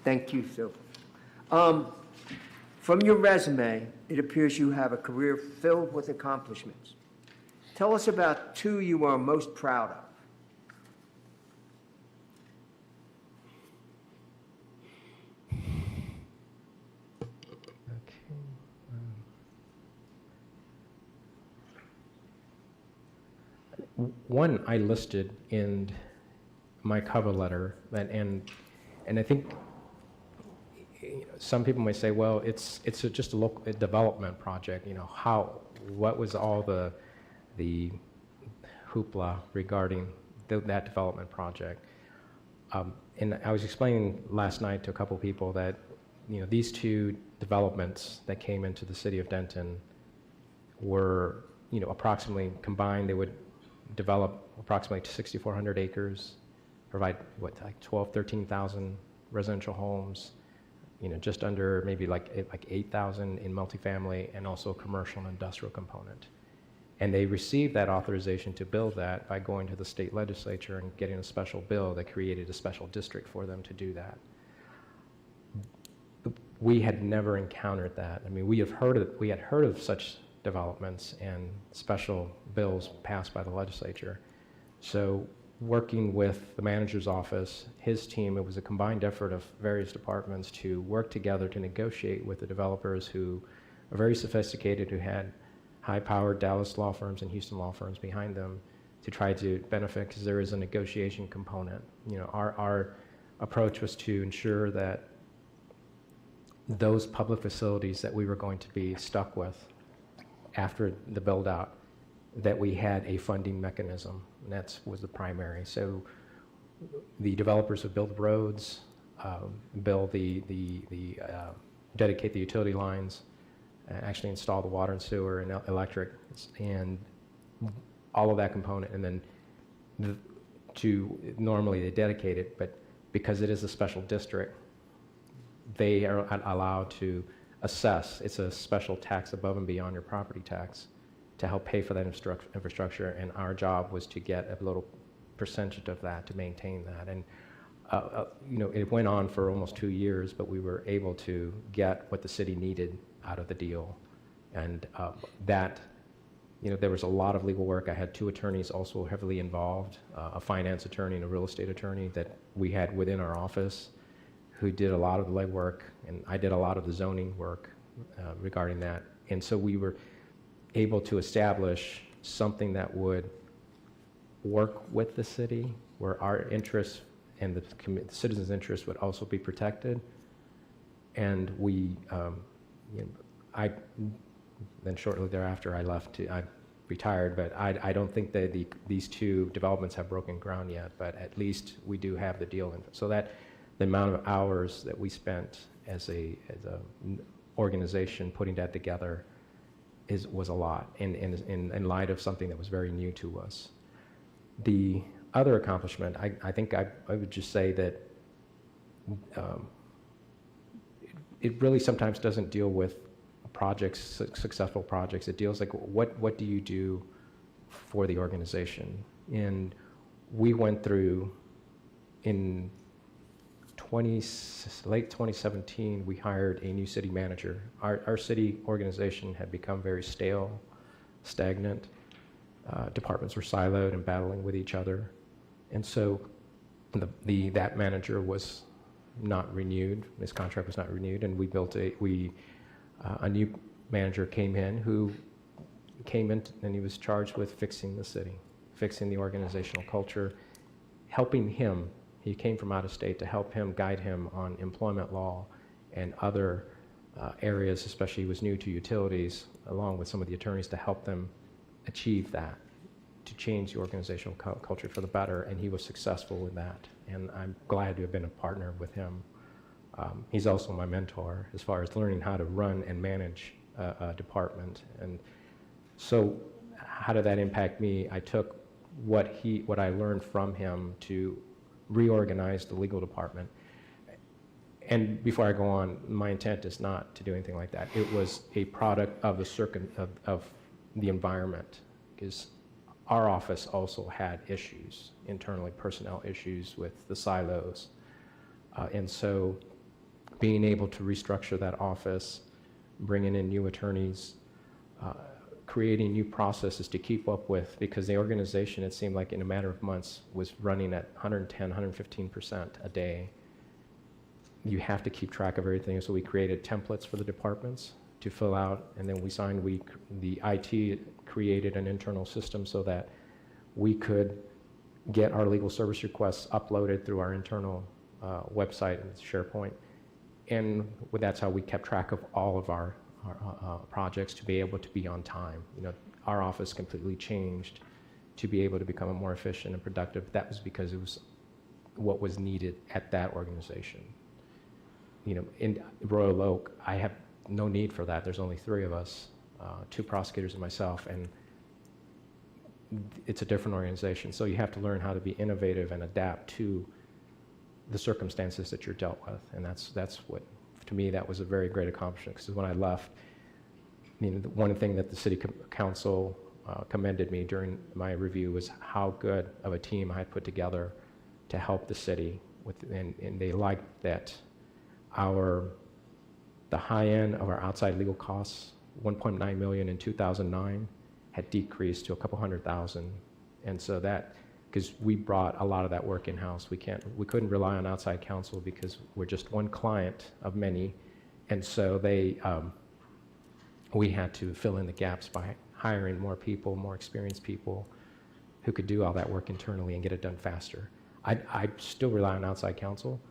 Thank you, Phil. From your resume, it appears you have a career filled with accomplishments. Tell us about two you are most proud of. One I listed in my cover letter, and I think some people may say, well, it's just a local development project. What was all the hoopla regarding that development project? And I was explaining last night to a couple people that these two developments that came into the city of Denton were approximately combined. They would develop approximately 6,400 acres, provide like 13,000 residential homes, just under maybe like 8,000 in multifamily, and also commercial and industrial component. And they received that authorization to build that by going to the state legislature and getting a special bill that created a special district for them to do that. We had never encountered that. I mean, we had heard of such developments and special bills passed by the legislature. So working with the manager's office, his team, it was a combined effort of various departments to work together to negotiate with the developers who are very sophisticated, who had high-powered Dallas law firms and Houston law firms behind them, to try to benefit, because there is a negotiation component. Our approach was to ensure that those public facilities that we were going to be stuck with after the build-out, that we had a funding mechanism, and that was the primary. So the developers would build roads, build dedicate the utility lines, actually install the water and sewer and electric, and all of that component, and then normally they dedicate it, but because it is a special district, they are allowed to assess. It's a special tax above and beyond your property tax to help pay for that infrastructure, and our job was to get a little percentage of that to maintain that. And it went on for almost 2 years, but we were able to get what the city needed out of the deal. And there was a lot of legal work. I had 2 attorneys also heavily involved, a finance attorney and a real estate attorney that we had within our office, who did a lot of the legwork, and I did a lot of the zoning work regarding that. And so we were able to establish something that would work with the city, where our interests and the citizens' interests would also be protected. And then shortly thereafter I left, I retired, but I don't think that these 2 developments have broken ground yet, but at least we do have the deal. So that the amount of hours that we spent as a organization putting that together was a lot, in light of something that was very new to us. The other accomplishment, I think I would just say that it really sometimes doesn't deal with projects, successful projects. It deals like what do you do for the organization? And we went through in late 2017, we hired a new city manager. Our city organization had become very stale, stagnant. Departments were siloed and battling with each other. And so that manager was not renewed. His contract was not renewed, and a new manager came in and he was charged with fixing the city, fixing the organizational culture, helping him. He came from out of state to help him, guide him on employment law and other areas, especially he was new to utilities, along with some of the attorneys to help them achieve that, to change the organizational culture for the better, and he was successful with that. And I'm glad to have been a partner with him. He's also my mentor as far as learning how to run and manage a department. And so how did that impact me? I took what I learned from him to reorganize the legal department. And before I go on, my intent is not to do anything like that. It was a product of the environment, because our office also had issues, internally personnel issues with the silos. And so being able to restructure that office, bringing in new attorneys, creating new processes to keep up with, because the organization, it seemed like in a matter of months, was running at 110, 115% a day. You have to keep track of everything, so we created templates for the departments to fill out, and then the IT created an internal system so that we could get our legal service requests uploaded through our internal website and SharePoint. And that's how we kept track of all of our projects to be able to be on time. You know, our office completely changed to be able to become more efficient and productive. That was because it was what was needed at that organization. You know, in Royal Oak, I have no need for that. There's only 3 of us, 2 prosecutors and myself, and it's a different organization. So you have to learn how to be innovative and adapt to the circumstances that you're dealt with. And that's what, to me, that was a very great accomplishment, because when I left, you know, the one thing that the city council commended me during my review was how good of a team I had put together to help the city with, and they liked that the high end of our outside legal costs, 1.9 million in 2009, had decreased to a couple $100,000. And so that, because we brought a lot of that work in-house, we couldn't rely on outside counsel because we're just one client of many. And so we had to fill in the gaps by hiring more people, more experienced people who could do all that work internally and get it done faster. I still rely on outside counsel,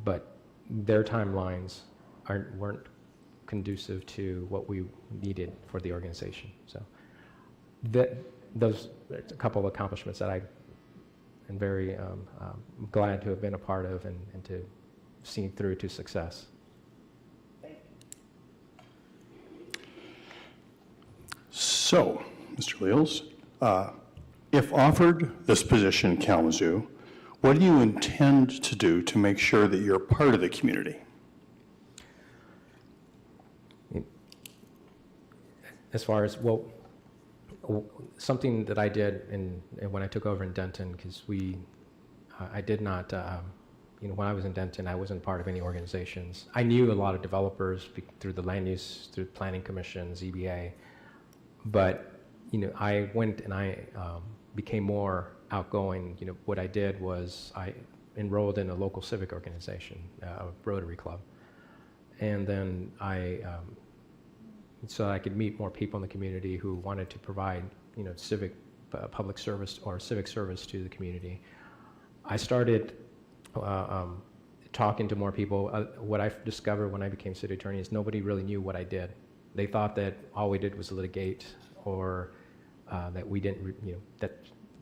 but their timelines weren't conducive to what we needed for the organization. So those are a couple of accomplishments that I am very glad to have been a part of and to see through to success. So, Mr. Leals, if offered this position in Kalamazoo, what do you intend to do to make sure that you're part of the community? As far as, well, something that I did when I took over in Denton, because I did not, when I was in Denton, I wasn't part of any organizations. I knew a lot of developers through the land use, through planning commission, ZBA, but, I went and I became more outgoing. What I did was I enrolled in a local civic organization, a Rotary Club, and then so I could meet more people in the community who wanted to provide, civic public service or civic service to the community. I started talking to more people. What I discovered when I became city attorney is nobody really knew what I did. They thought that all we did was litigate, or that we didn't,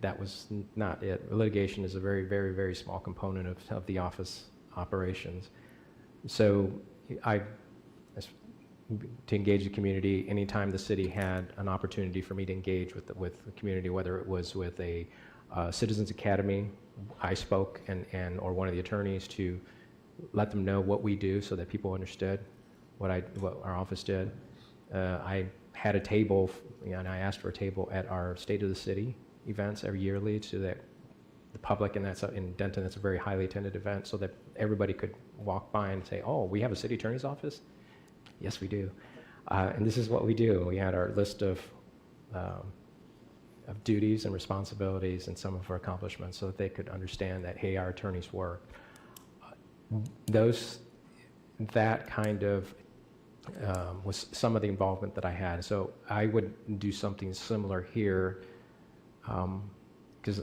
that was not it. Litigation is a very, very, very small component of the office operations. So to engage the community, anytime the city had an opportunity for me to engage with the community, whether it was with a Citizens Academy, I spoke, or one of the attorneys, to let them know what we do so that people understood what our office did. I had a table, and I asked for a table at our State of the City events every yearly, so that the public, and that's in Denton, that's a very highly attended event, so that everybody could walk by and say, "Oh, we have a city attorney's office?" Yes, we do. And this is what we do. We had our list of duties and responsibilities and some of our accomplishments so that they could understand that, hey, our attorneys work. That kind of was some of the involvement that I had. So I would do something similar here, because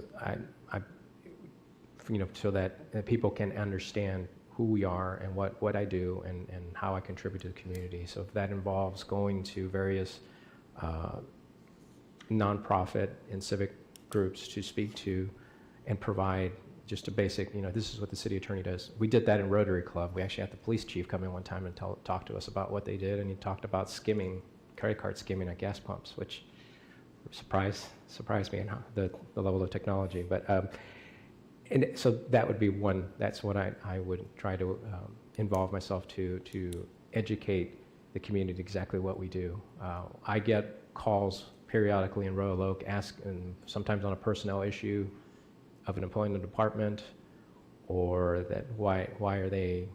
so that people can understand who we are and what I do and how I contribute to the community. So if that involves going to various nonprofit and civic groups to speak to and provide just a basic, this is what the city attorney does. We did that in Rotary Club. We actually had the police chief come in one time and talk to us about what they did, and he talked about credit card skimming at gas pumps, which surprised me in the level of technology. But and so that would be one. That's what I would try to involve myself to educate the community exactly what we do. I get calls periodically in Royal Oak, and sometimes on a personnel issue of an employee in the department, or that why are they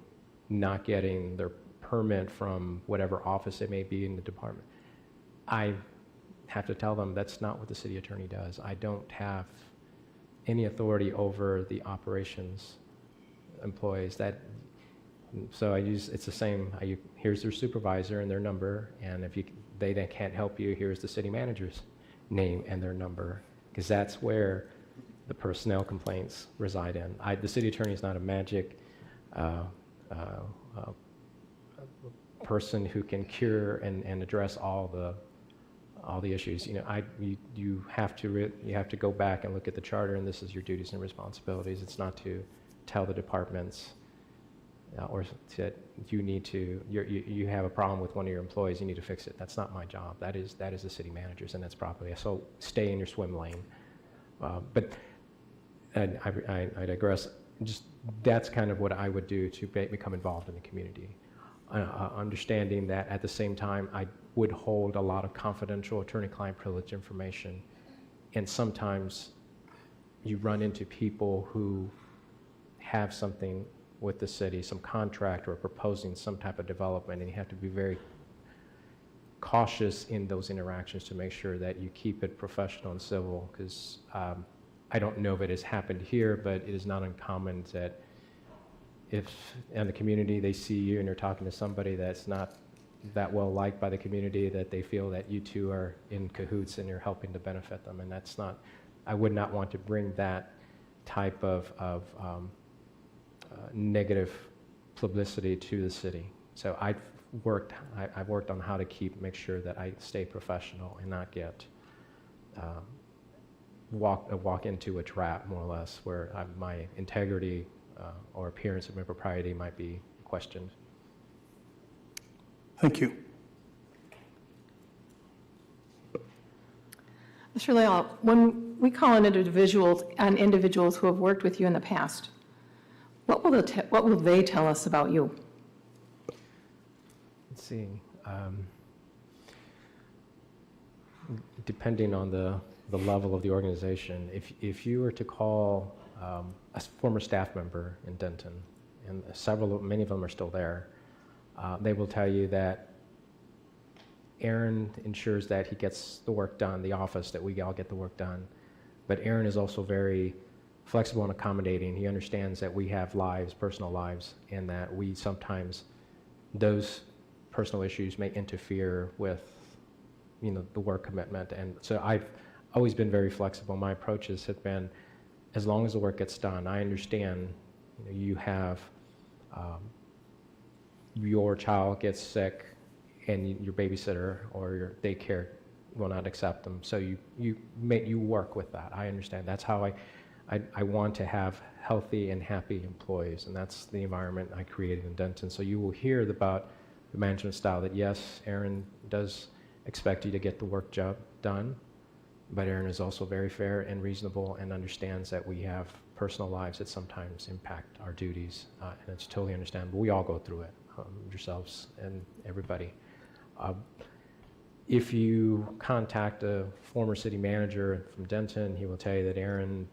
not getting their permit from whatever office it may be in the department, I have to tell them that's not what the city attorney does. I don't have any authority over the operations employees. So it's the same. Here's their supervisor and their number, and if they then can't help you, here's the city manager's name and their number, because that's where the personnel complaints reside in. The city attorney is not a magic person who can cure and address all the issues. You have to go back and look at the charter, and this is your duties and responsibilities. It's not to tell the departments or that you have a problem with one of your employees, you need to fix it. That's not my job. That is the city manager's, and that's properly. So stay in your swim lane. But I digress. Just that's kind of what I would do to become involved in the community. Understanding that at the same time, I would hold a lot of confidential attorney-client privilege information, and sometimes you run into people who have something with the city, some contract or proposing some type of development, and you have to be very cautious in those interactions to make sure that you keep it professional and civil, because I don't know if it has happened here, but it is not uncommon that if in the community they see you and you're talking to somebody that's not that well liked by the community, that they feel that you two are in cahoots and you're helping to benefit them, and that's not, I would not want to bring that type of negative publicity to the city. So I've worked on how to make sure that I stay professional and not get walk into a trap, more or less, where my integrity or appearance of impropriety might be questioned. Thank you. Mr. Leal, when we call on individuals who have worked with you in the past, what will they tell us about you? Let's see. Depending on the level of the organization, if you were to call a former staff member in Denton, and many of them are still there, they will tell you that Aaron ensures that he gets the work done, the office, that we all get the work done. But Aaron is also very flexible and accommodating. He understands that we have lives, personal lives, and that we sometimes, those personal issues may interfere with, the work commitment. And so I've always been very flexible. My approaches have been, as long as the work gets done, I understand, you have, your child gets sick and your babysitter or your daycare will not accept them. So you work with that. I understand. That's how I want to have healthy and happy employees, and that's the environment I created in Denton. So you will hear about the management style that, yes, Aaron does expect you to get the work job done, but Aaron is also very fair and reasonable and understands that we have personal lives that sometimes impact our duties, and it's totally understandable. We all go through it, yourselves and everybody. If you contact a former city manager from Denton, he will tell you that Aaron,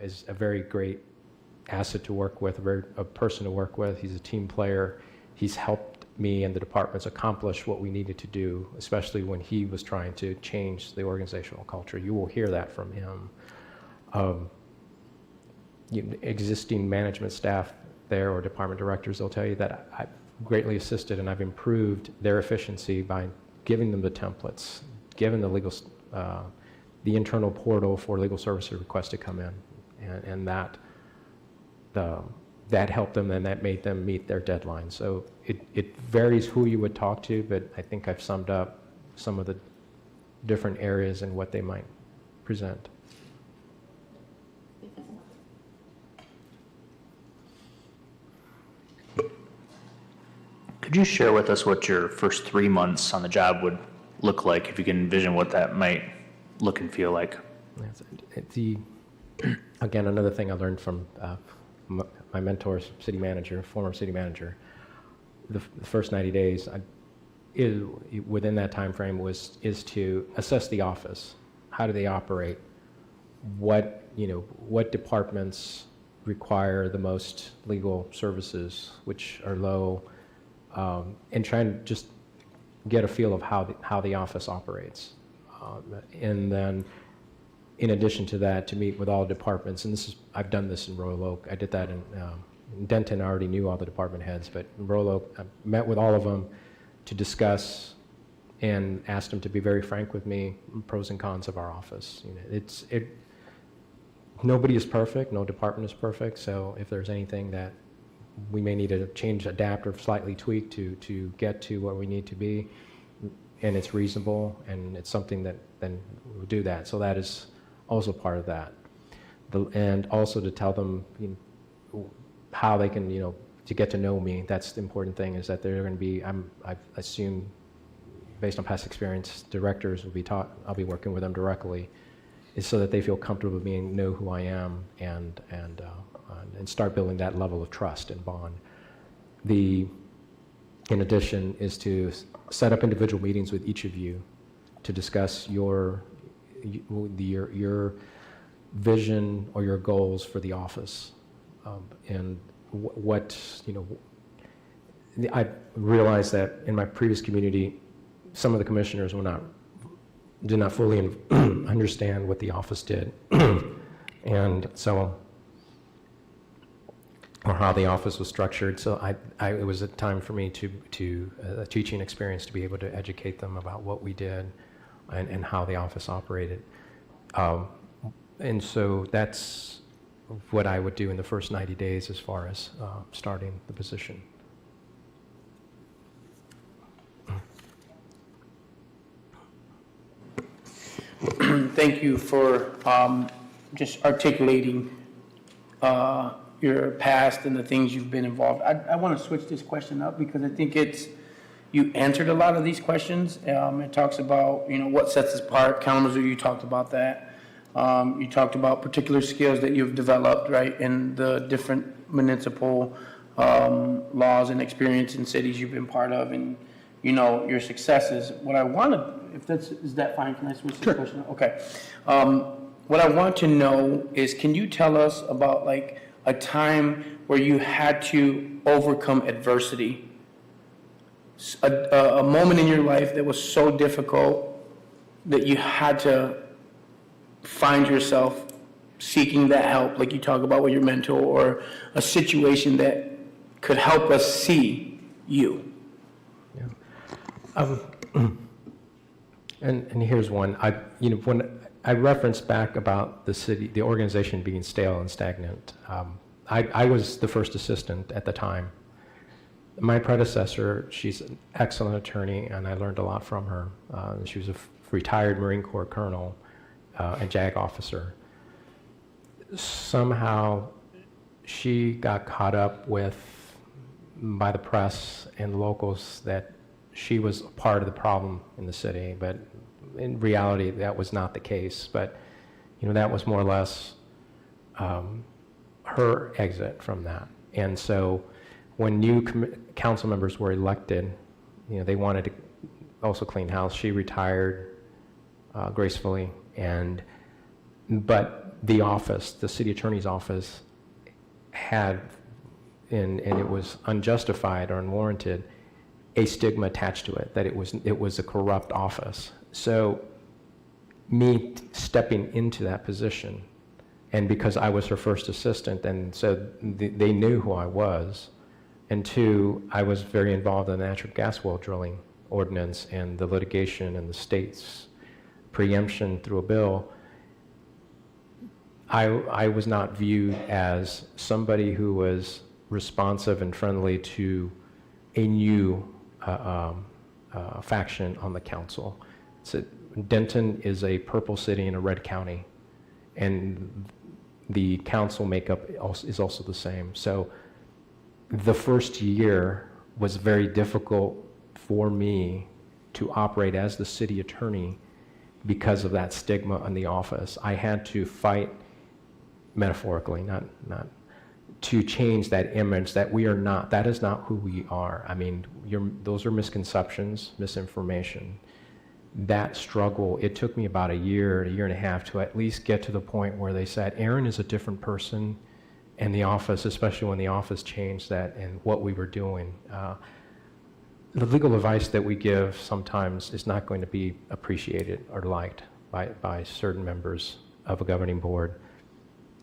is a very great asset to work with, a person to work with. He's a team player. He's helped me and the departments accomplish what we needed to do, especially when he was trying to change the organizational culture. You will hear that from him. Existing management staff there or department directors, they'll tell you that I've greatly assisted and I've improved their efficiency by giving them the templates, giving the internal portal for legal services requests to come in, and that helped them and that made them meet their deadlines. So it varies who you would talk to, but I think I've summed up some of the different areas and what they might present. Could you share with us what your first 3 months on the job would look like, if you can envision what that might look and feel like? Again, another thing I learned from my mentor, former city manager, the first 90 days, within that time frame is to assess the office. How do they operate? What departments require the most legal services, which are low? and trying to just get a feel of how the office operates. And then, in addition to that, to meet with all departments, and I've done this in Royal Oak. I did that in Denton. I already knew all the department heads, but in Royal Oak, I met with all of them to discuss and asked them to be very frank with me, pros and cons of our office. Nobody is perfect, no department is perfect, so if there's anything that we may need to change, adapt, or slightly tweak to get to where we need to be, and it's reasonable, and it's something that then we'll do that. So that is also part of that. And also to tell them how they can, to get to know me. That's the important thing, is that they're going to be, I assume, based on past experience, directors will be taught, I'll be working with them directly, is so that they feel comfortable with me and know who I am, and start building that level of trust and bond. In addition, is to set up individual meetings with each of you to discuss your vision or your goals for the office, and I realized that in my previous community, some of the commissioners did not fully understand what the office did, and so, or how the office was structured. So it was a time for me to a teaching experience to be able to educate them about what we did and how the office operated. And so that's what I would do in the first 90 days as far as starting the position. Thank you for just articulating your past and the things you've been involved. I want to switch this question up because I think you answered a lot of these questions. It talks about, what sets us apart. Kalamazoo, you talked about that. You talked about particular skills that you've developed, right, in the different municipal laws and experience in cities you've been part of, and, your successes. What I want to, is that fine? Can I switch the question? Okay. What I want to know is, can you tell us about like a time where you had to overcome adversity? A moment in your life that was so difficult that you had to find yourself seeking that help, like you talk about with your mentor, or a situation that could help us see you. Yeah. And here's one. When I referenced back about the organization being stale and stagnant, I was the first assistant at the time. My predecessor, she's an excellent attorney, and I learned a lot from her. She was a retired Marine Corps colonel, and JAG officer. Somehow, she got caught up by the press and locals that she was part of the problem in the city, but in reality, that was not the case. But, that was more or less her exit from that. And so, when new council members were elected, they wanted to also clean house. She retired gracefully. But the office, the city attorney's office, had, and it was unjustified or unwarranted, a stigma attached to it, that it was a corrupt office. So me stepping into that position, and because I was her first assistant, and so they knew who I was, and two, I was very involved in the natural gas well drilling ordinance and the litigation and the state's preemption through a bill. I was not viewed as somebody who was responsive and friendly to a new faction on the council. So Denton is a purple city in a red county, and the council makeup is also the same. So the first year was very difficult for me to operate as the city attorney because of that stigma in the office. I had to fight, metaphorically, not to change that image that we are not, that is not who we are. I mean, those are misconceptions, misinformation. That struggle, it took me about a year and a half to at least get to the point where they said, Aaron is a different person in the office, especially when the office changed that and what we were doing. the legal advice that we give sometimes is not going to be appreciated or liked by certain members of a governing board.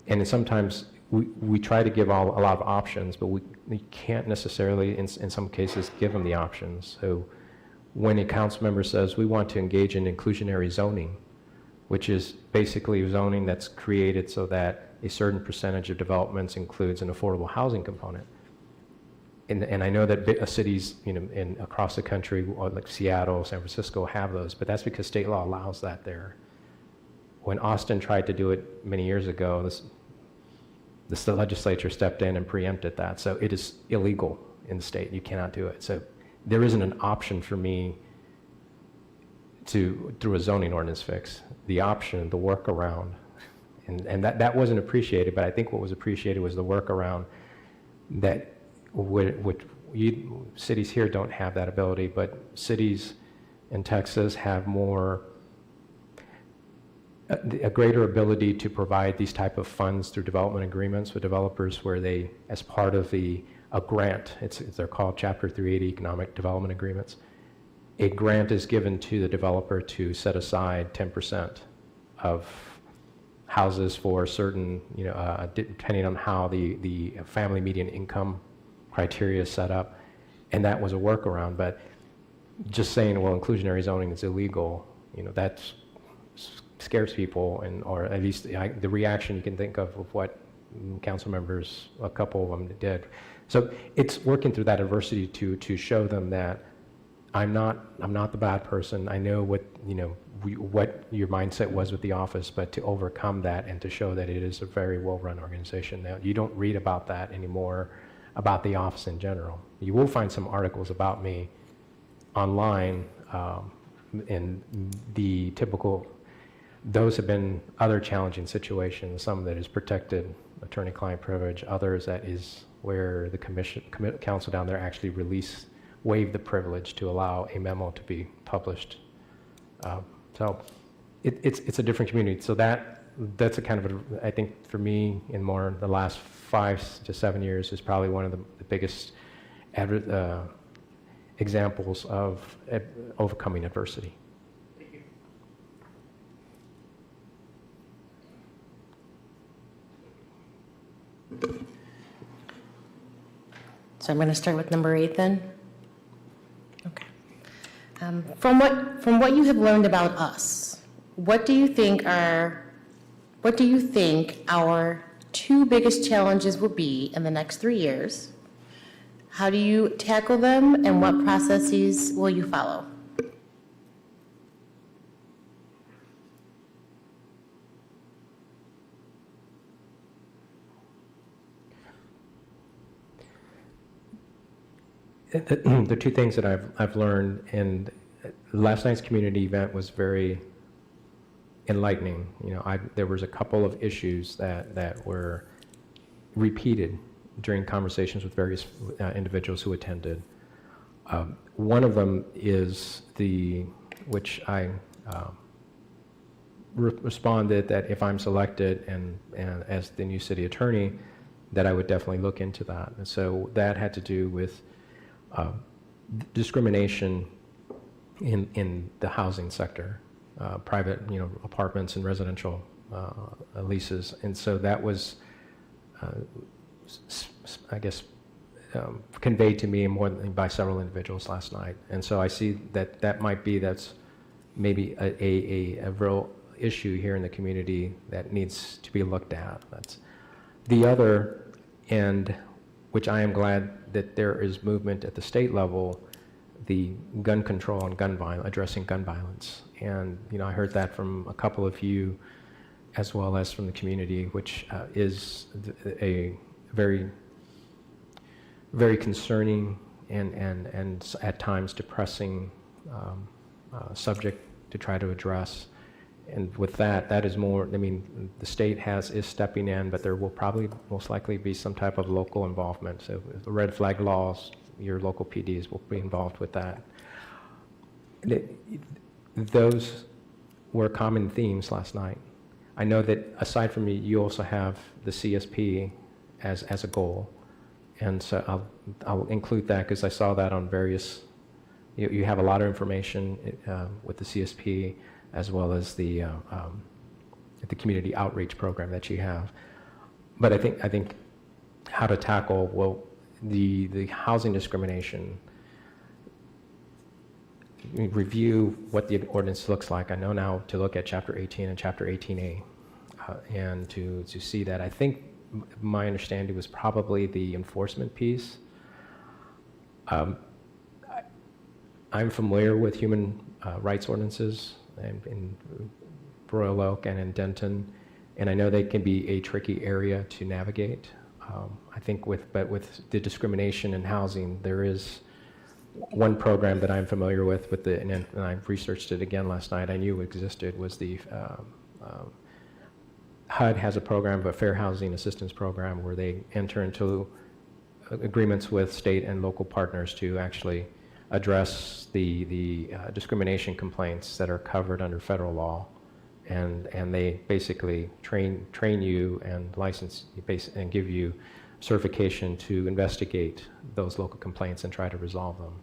And sometimes we try to give a lot of options, but we can't necessarily, in some cases, give them the options. So when a council member says, we want to engage in inclusionary zoning, which is basically zoning that's created so that a certain percentage of developments includes an affordable housing component. And I know that cities, across the country, like Seattle, San Francisco, have those, but that's because state law allows that there. When Austin tried to do it many years ago, the legislature stepped in and preempted that. So it is illegal in the state. You cannot do it. So there isn't an option for me through a zoning ordinance fix. The option, the workaround, and that wasn't appreciated, but I think what was appreciated was the workaround that cities here don't have that ability, but cities in Texas have a greater ability to provide these type of funds through development agreements with developers where they, as part of a grant, they're called Chapter 380 Economic Development Agreements, a grant is given to the developer to set aside 10% of houses for certain, depending on how the family median income criteria is set up, and that was a workaround. But just saying, well, inclusionary zoning is illegal, that scares people, or at least the reaction you can think of what council members, a couple of them did. So it's working through that adversity to show them that I'm not the bad person. I know what your mindset was with the office, but to overcome that and to show that it is a very well-run organization. Now, you don't read about that anymore, about the office in general. You will find some articles about me online, in the typical, those have been other challenging situations, some that is protected attorney-client privilege, others that is where the council down there actually waived the privilege to allow a memo to be published. So it's a different community. So that's a kind of, I think for me, in more the last 5 to 7 years, is probably one of the biggest examples of overcoming adversity. So I'm going to start with number 8 then. Okay. From what you have learned about us, what do you think our 2 biggest challenges will be in the next 3 years? How do you tackle them, and what processes will you follow? The 2 things that I've learned, and last night's community event was very enlightening. There was a couple of issues that were repeated during conversations with various individuals who attended. One of them is which I responded that if I'm selected and as the new city attorney, that I would definitely look into that. And so that had to do with discrimination in the housing sector, private, apartments and residential leases. And so that was, I guess, conveyed to me more by several individuals last night. And so I see that's maybe a real issue here in the community that needs to be looked at. That's the other end, which I am glad that there is movement at the state level, the gun control and addressing gun violence. And, I heard that from a couple of you, as well as from the community, which is a very, very concerning and at times depressing subject to try to address. And with that is more, the state is stepping in, but there will probably most likely be some type of local involvement. So the red flag laws, your local PDs will be involved with that. Those were common themes last night. I know that aside from me, you also have the CSP as a goal. And so I'll include that because I saw that on various you have a lot of information with the CSP as well as the community outreach program that you have. But I think how to tackle, well, the housing discrimination, review what the ordinance looks like. I know now to look at Chapter 18 and Chapter 18A, and to see that. I think my understanding was probably the enforcement piece. I'm familiar with human rights ordinances in Royal Oak and in Denton, and I know they can be a tricky area to navigate. I think with the discrimination in housing, there is one program that I'm familiar with and I researched it again last night. I knew it existed, was the HUD has a program, a Fair Housing Assistance Program, where they enter into agreements with state and local partners to actually address the discrimination complaints that are covered under federal law, and they basically train you and license you and give you certification to investigate those local complaints and try to resolve them.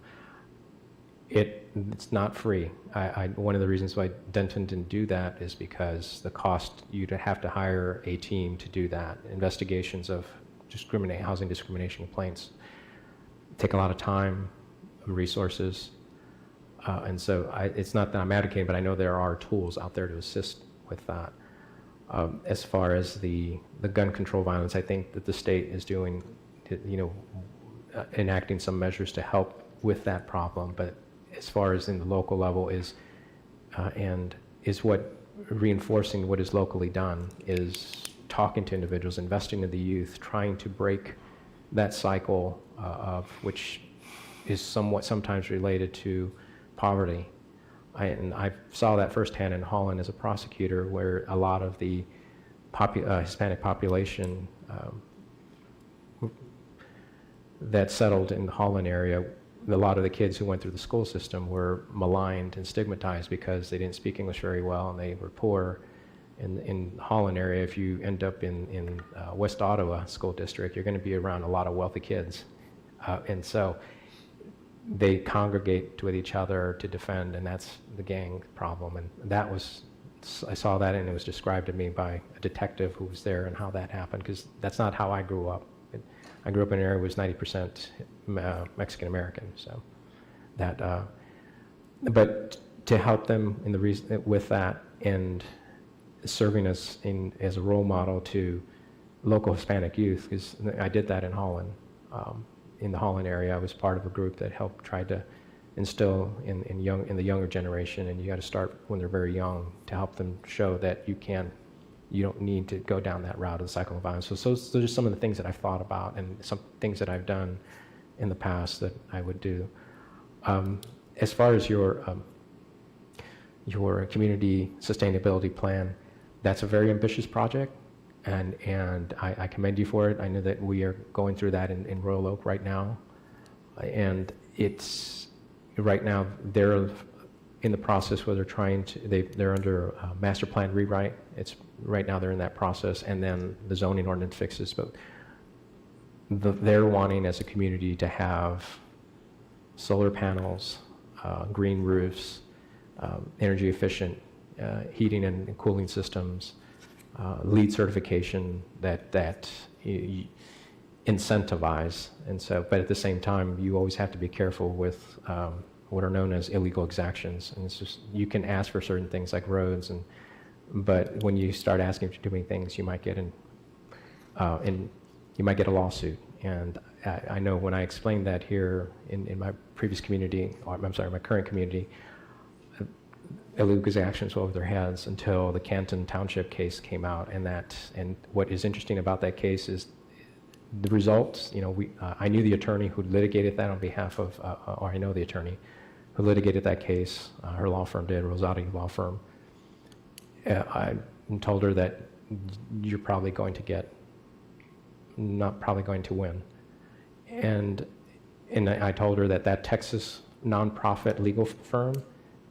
It's not free. One of the reasons why Denton didn't do that is because the cost, you'd have to hire a team to do that. Investigations of housing discrimination complaints take a lot of time, resources, and so it's not that I'm advocating, but I know there are tools out there to assist with that. As far as the gun control violence, I think that the state is doing, enacting some measures to help with that problem, but as far as in the local level is what reinforcing what is locally done is talking to individuals, investing in the youth, trying to break that cycle of which is sometimes related to poverty. I saw that firsthand in Holland as a prosecutor, where a lot of the Hispanic population that settled in the Holland area, a lot of the kids who went through the school system were maligned and stigmatized because they didn't speak English very well and they were poor. In the Holland area, if you end up in West Ottawa School District, you're going to be around a lot of wealthy kids. And so they congregate with each other to defend, and that's the gang problem. And that was, I saw that, and it was described to me by a detective who was there and how that happened, because that's not how I grew up. I grew up in an area that was 90% Mexican American, so that, but to help them in with that and serving as a role model to local Hispanic youth, because I did that in Holland. In the Holland area, I was part of a group that helped try to instill in the younger generation, and you got to start when they're very young to help them show that you don't need to go down that route of the cycle of violence. So those are some of the things that I've thought about and some things that I've done in the past that I would do. As far as your community sustainability plan, that's a very ambitious project, and I commend you for it. I know that we are going through that in Royal Oak right now, and it's right now they're in the process where they're under a master plan rewrite. It's right now they're in that process, and then the zoning ordinance fixes. But they're wanting as a community to have solar panels, green roofs, energy efficient heating and cooling systems, LEED certification that incentivize. And so, but at the same time, you always have to be careful with what are known as illegal exactions. And it's just, you can ask for certain things like roads, but when you start asking for doing things, you might get you might get a lawsuit. And I know when I explained that here in my previous community, or I'm sorry, my current community, illegal exactions were over their heads until the Canton Township case came out. And what is interesting about that case is the results. I knew the attorney who litigated that on behalf of, or I know the attorney who litigated that case. Her law firm did, Rosati Law Firm. I told her that you're probably going to not probably going to win. And I told her that Texas nonprofit legal firm,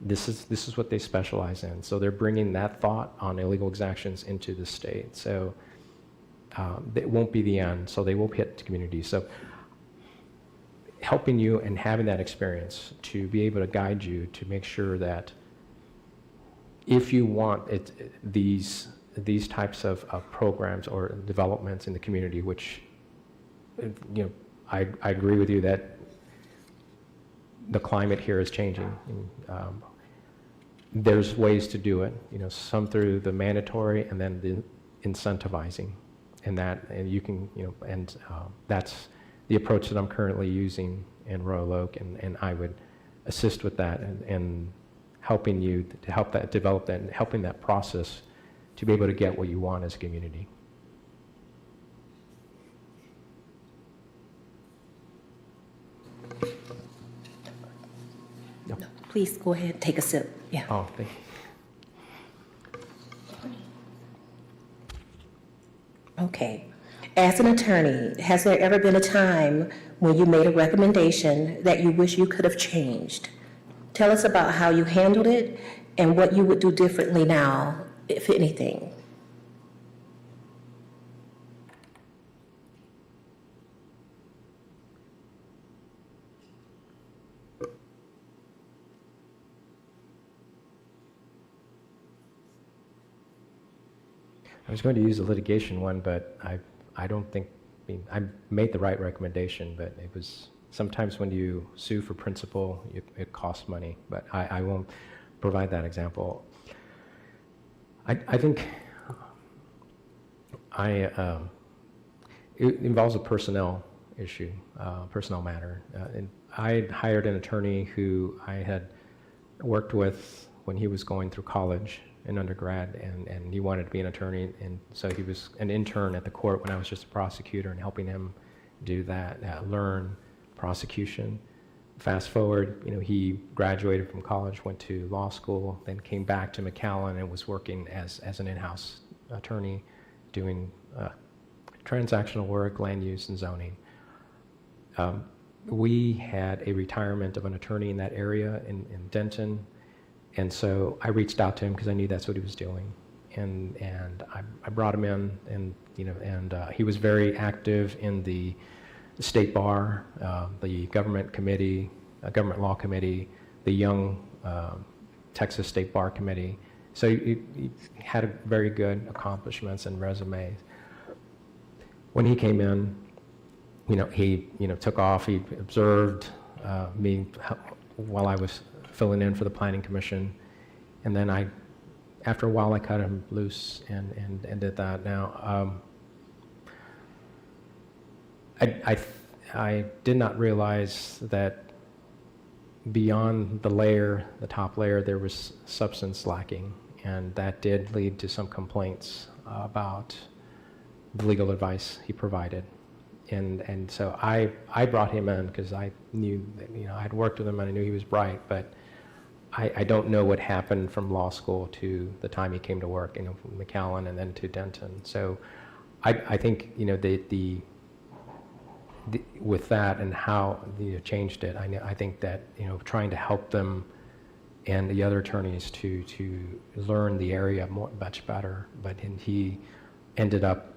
this is what they specialize in. So they're bringing that thought on illegal exactions into the state. So it won't be the end. So they will hit communities. So helping you and having that experience to be able to guide you to make sure that if you want these types of programs or developments in the community, which, I agree with you that the climate here is changing. There's ways to do it, some through the mandatory and then the incentivizing, and you can, that's the approach that I'm currently using in Royal Oak, and I would assist with that and helping you to help that develop that and helping that process to be able to get what you want as a community. No, please go ahead, take a sip. Yeah. Oh, thank you. Okay. As an attorney, has there ever been a time when you made a recommendation that you wish you could have changed? Tell us about how you handled it and what you would do differently now, if anything. I was going to use the litigation one, but I don't think, I made the right recommendation, but it was, sometimes when you sue for principal, it costs money, but I won't provide that example. I think it involves a personnel issue, personnel matter. And I hired an attorney who I had worked with when he was going through college in undergrad, and he wanted to be an attorney, and so he was an intern at the court when I was just a prosecutor and helping him do that, learn prosecution. Fast forward, he graduated from college, went to law school, then came back to McAllen and was working as an in-house attorney, doing transactional work, land use, and zoning. We had a retirement of an attorney in that area in Denton, and so I reached out to him because I knew that's what he was doing, and I brought him in, and he was very active in the state bar, the government committee, government law committee, the young Texas State Bar Committee. So he had very good accomplishments and resumes. When he came in, he took off. He observed me while I was filling in for the Planning Commission, and then after a while, I cut him loose and did that. Now, I did not realize that beyond the top layer, there was substance lacking, and that did lead to some complaints about the legal advice he provided. And so I brought him in because I knew that, I'd worked with him and I knew he was bright, but I don't know what happened from law school to the time he came to work, from McAllen and then to Denton. So I think, with that and how you changed it, I think that, trying to help them and the other attorneys to learn the area much better, but he ended up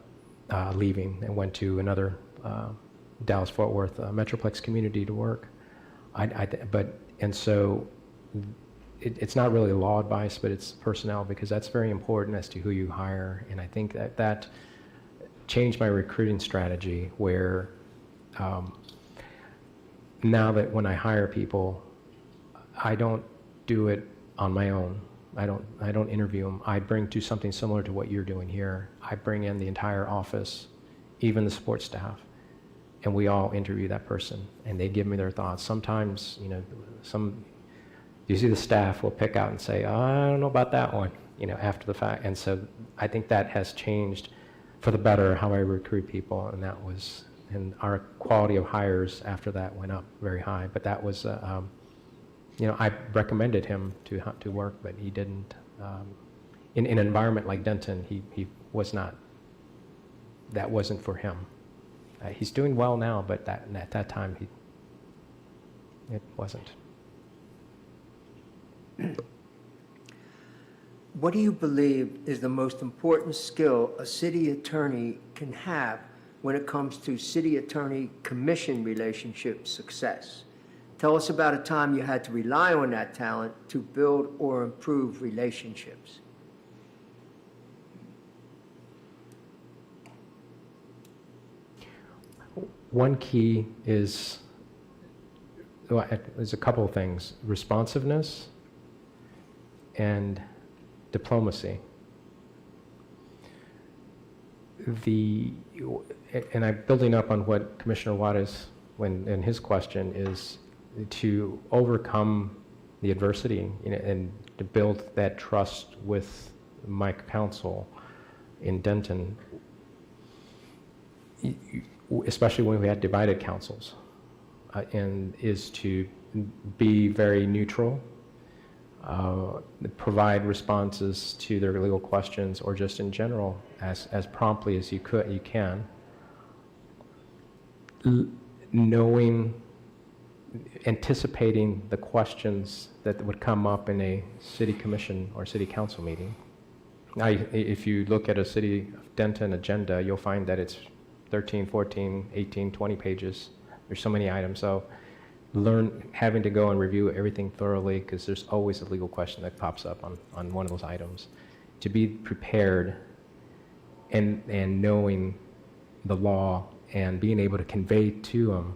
leaving and went to another Dallas-Fort Worth Metroplex community to work. And so it's not really law advice, but it's personnel, because that's very important as to who you hire. And I think that changed my recruiting strategy, where now that when I hire people, I don't do it on my own. I don't interview them. I do something similar to what you're doing here. I bring in the entire office, even the support staff, and we all interview that person, and they give me their thoughts. Sometimes, usually the staff will pick out and say, oh, I don't know about that one, after the fact. And so I think that has changed for the better how I recruit people, and our quality of hires after that went up very high. But that was, I recommended him to work, but he didn't. In an environment like Denton, he was not. That wasn't for him. He's doing well now, but at that time, it wasn't. What do you believe is the most important skill a city attorney can have when it comes to city attorney commission relationship success. Tell us about a time you had to rely on that talent to build or improve relationships. One key is, well, there's a couple of things: responsiveness and diplomacy. And I'm building up on what Commissioner Juarez, in his question, is to overcome the adversity, and to build that trust with my council in Denton, especially when we had divided councils, and is to be very neutral, provide responses to their legal questions, or just in general as promptly as you can, knowing, anticipating the questions that would come up in a city commission or city council meeting. Now, if you look at a City of Denton agenda, you'll find that it's 13, 14, 18, 20 pages. There's so many items. So having to go and review everything thoroughly, because there's always a legal question that pops up on one of those items. To be prepared and knowing the law and being able to convey to them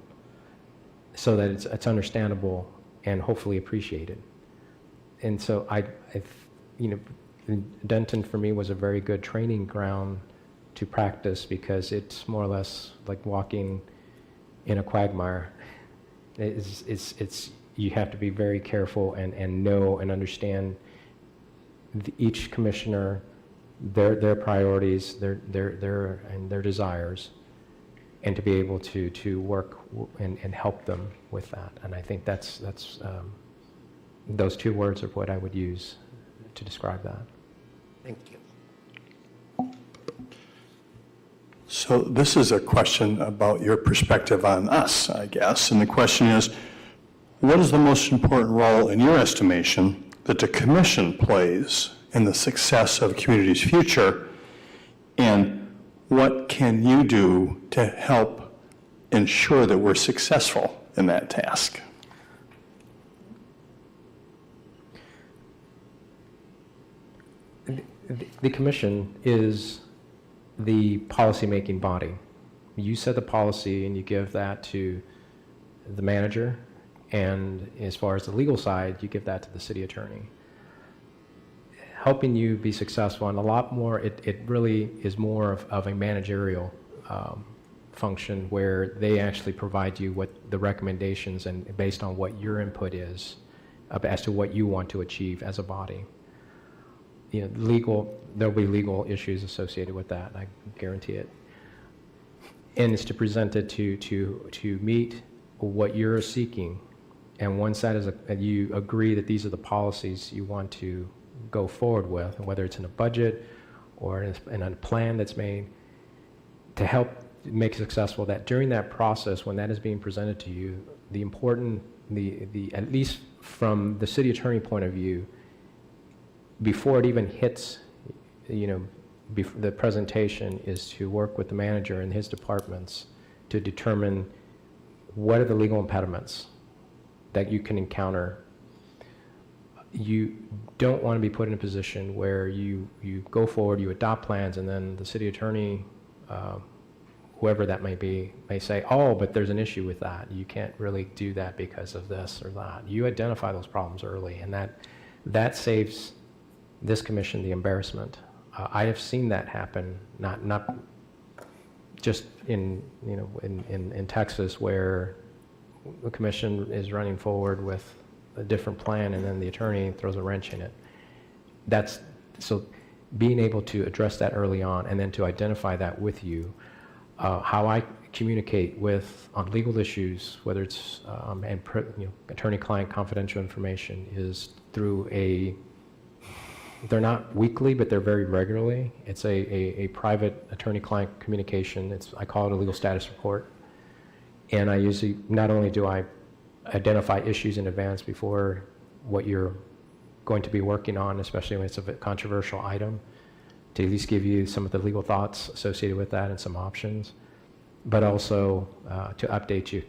so that it's understandable and hopefully appreciated. And so Denton for me was a very good training ground to practice, because it's more or less like walking in a quagmire. You have to be very careful and know and understand each commissioner, their priorities, their desires, and to be able to work and help them with that. And I think that's those two words are what I would use to describe that. Thank you. So this is a question about your perspective on us, I guess. And the question is, what is the most important role, in your estimation, that the commission plays in the success of a community's future? And what can you do to help ensure that we're successful in that task? The commission is the policy-making body. You set the policy and you give that to the manager, and as far as the legal side, you give that to the city attorney. Helping you be successful, and a lot more, it really is more of a managerial function, where they actually provide you what the recommendations and based on what your input is as to what you want to achieve as a body. There'll be legal issues associated with that, I guarantee it. And it's to present it to meet what you're seeking. And once that is, you agree that these are the policies you want to go forward with, whether it's in a budget or in a plan that's made, to help make it successful, that during that process, when that is being presented to you, at least from the city attorney point of view, before it even hits, the presentation is to work with the manager and his departments to determine what are the legal impediments that you can encounter. You don't want to be put in a position where you go forward, you adopt plans, and then the city attorney, whoever that may be, may say, oh, but there's an issue with that. You can't really do that because of this or that. You identify those problems early, and that saves this commission the embarrassment. I have seen that happen, not just in Texas, where the commission is running forward with a different plan and then the attorney throws a wrench in it. So being able to address that early on and then to identify that with you, how I communicate on legal issues, whether it's attorney-client confidential information, is through they're not weekly, but they're very regularly. It's a private attorney-client communication. I call it a legal status report. And I usually, not only do I identify issues in advance before what you're going to be working on, especially when it's a controversial item, to at least give you some of the legal thoughts associated with that and some options. but also to update you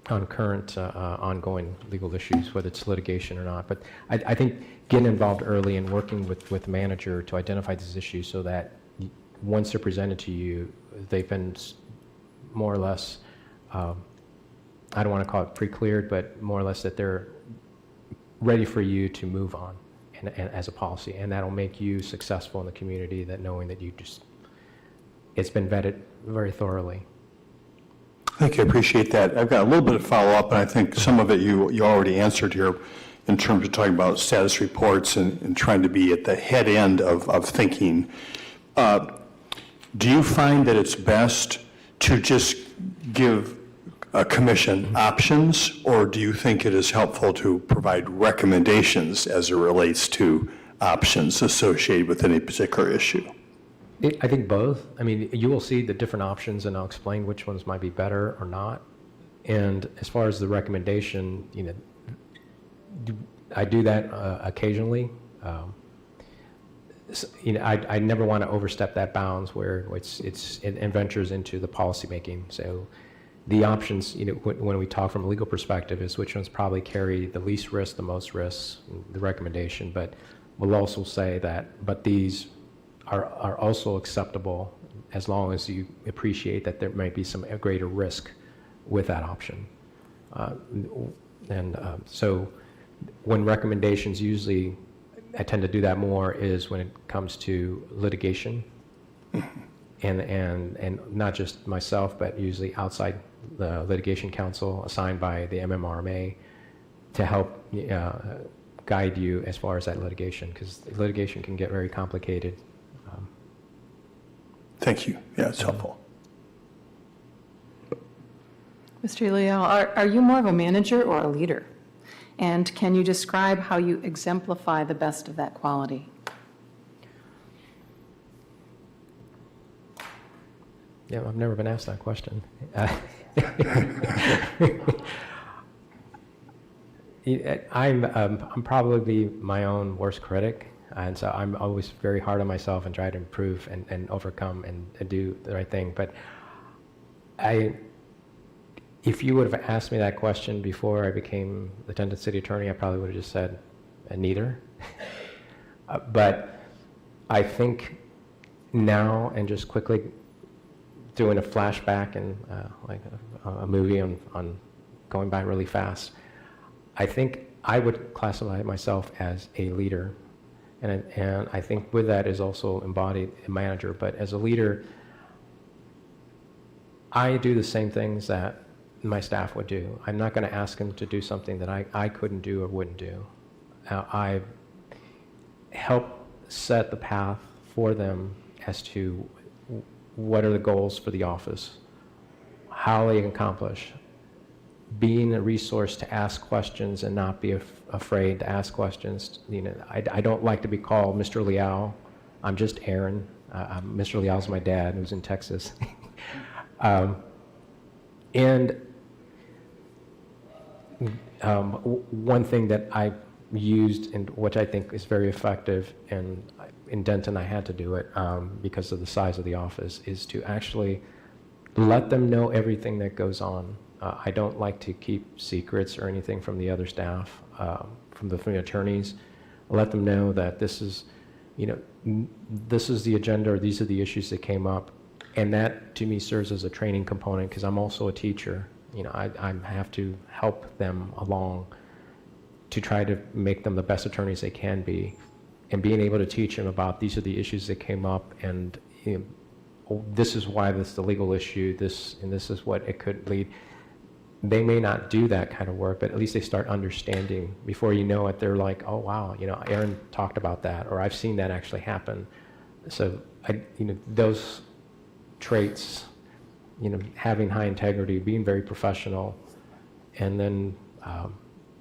on current ongoing legal issues, whether it's litigation or not. But I think getting involved early and working with the manager to identify these issues so that once they're presented to you, they've been more or less, I don't want to call it pre-cleared, but more or less that they're ready for you to move on and as a policy. And that'll make you successful in the community, that knowing that it's been vetted very thoroughly. Thank you, I appreciate that. I've got a little bit of follow-up, and I think some of it you already answered here in terms of talking about status reports and trying to be at the head end of thinking. Do you find that it's best to just give a commission options, or do you think it is helpful to provide recommendations as it relates to options associated with any particular issue? I think both. I mean, you will see the different options, and I'll explain which ones might be better or not. And as far as the recommendation, I do that occasionally. I never want to overstep that bounds where it ventures into the policy making. So the options, when we talk from a legal perspective, is which ones probably carry the least risk, the most risks, the recommendation. But we'll also say that, but these are also acceptable as long as you appreciate that there might be some greater risk with that option. So when recommendations, usually I tend to do that more is when it comes to litigation, and not just myself, but usually outside the litigation counsel assigned by the MMRMA to help guide you as far as that litigation, because litigation can get very complicated. Thank you. Yeah, it's helpful. Mr. Leal, are you more of a manager or a leader? And can you describe how you exemplify the best of that quality? Yeah, I've never been asked that question. I'm probably my own worst critic, and so I'm always very hard on myself and try to improve and overcome and do the right thing. But if you would have asked me that question before I became Lieutenant City Attorney, I probably would have just said neither. But I think now, and just quickly doing a flashback and like a movie on going by really fast, I think I would classify myself as a leader. And I think with that is also embodied a manager. But as a leader, I do the same things that my staff would do. I'm not going to ask them to do something that I couldn't do or wouldn't do. I help set the path for them as to what are the goals for the office, how they can accomplish, being a resource to ask questions and not be afraid to ask questions. I don't like to be called Mr. Leal. I'm just Aaron. Mr. Leal's my dad, who's in Texas. One thing that I used, and which I think is very effective, and in Denton I had to do it because of the size of the office, is to actually let them know everything that goes on. I don't like to keep secrets or anything from the other staff, from the attorneys. Let them know that this is the agenda, or these are the issues that came up, and that to me serves as a training component, because I'm also a teacher. I have to help them along to try to make them the best attorneys they can be, and being able to teach them about these are the issues that came up, and this is why this is the legal issue, and this is what it could lead. They may not do that kind of work, but at least they start understanding. Before you know it, they're like, oh wow, Aaron talked about that, or I've seen that actually happen. So those traits, having high integrity, being very professional, and then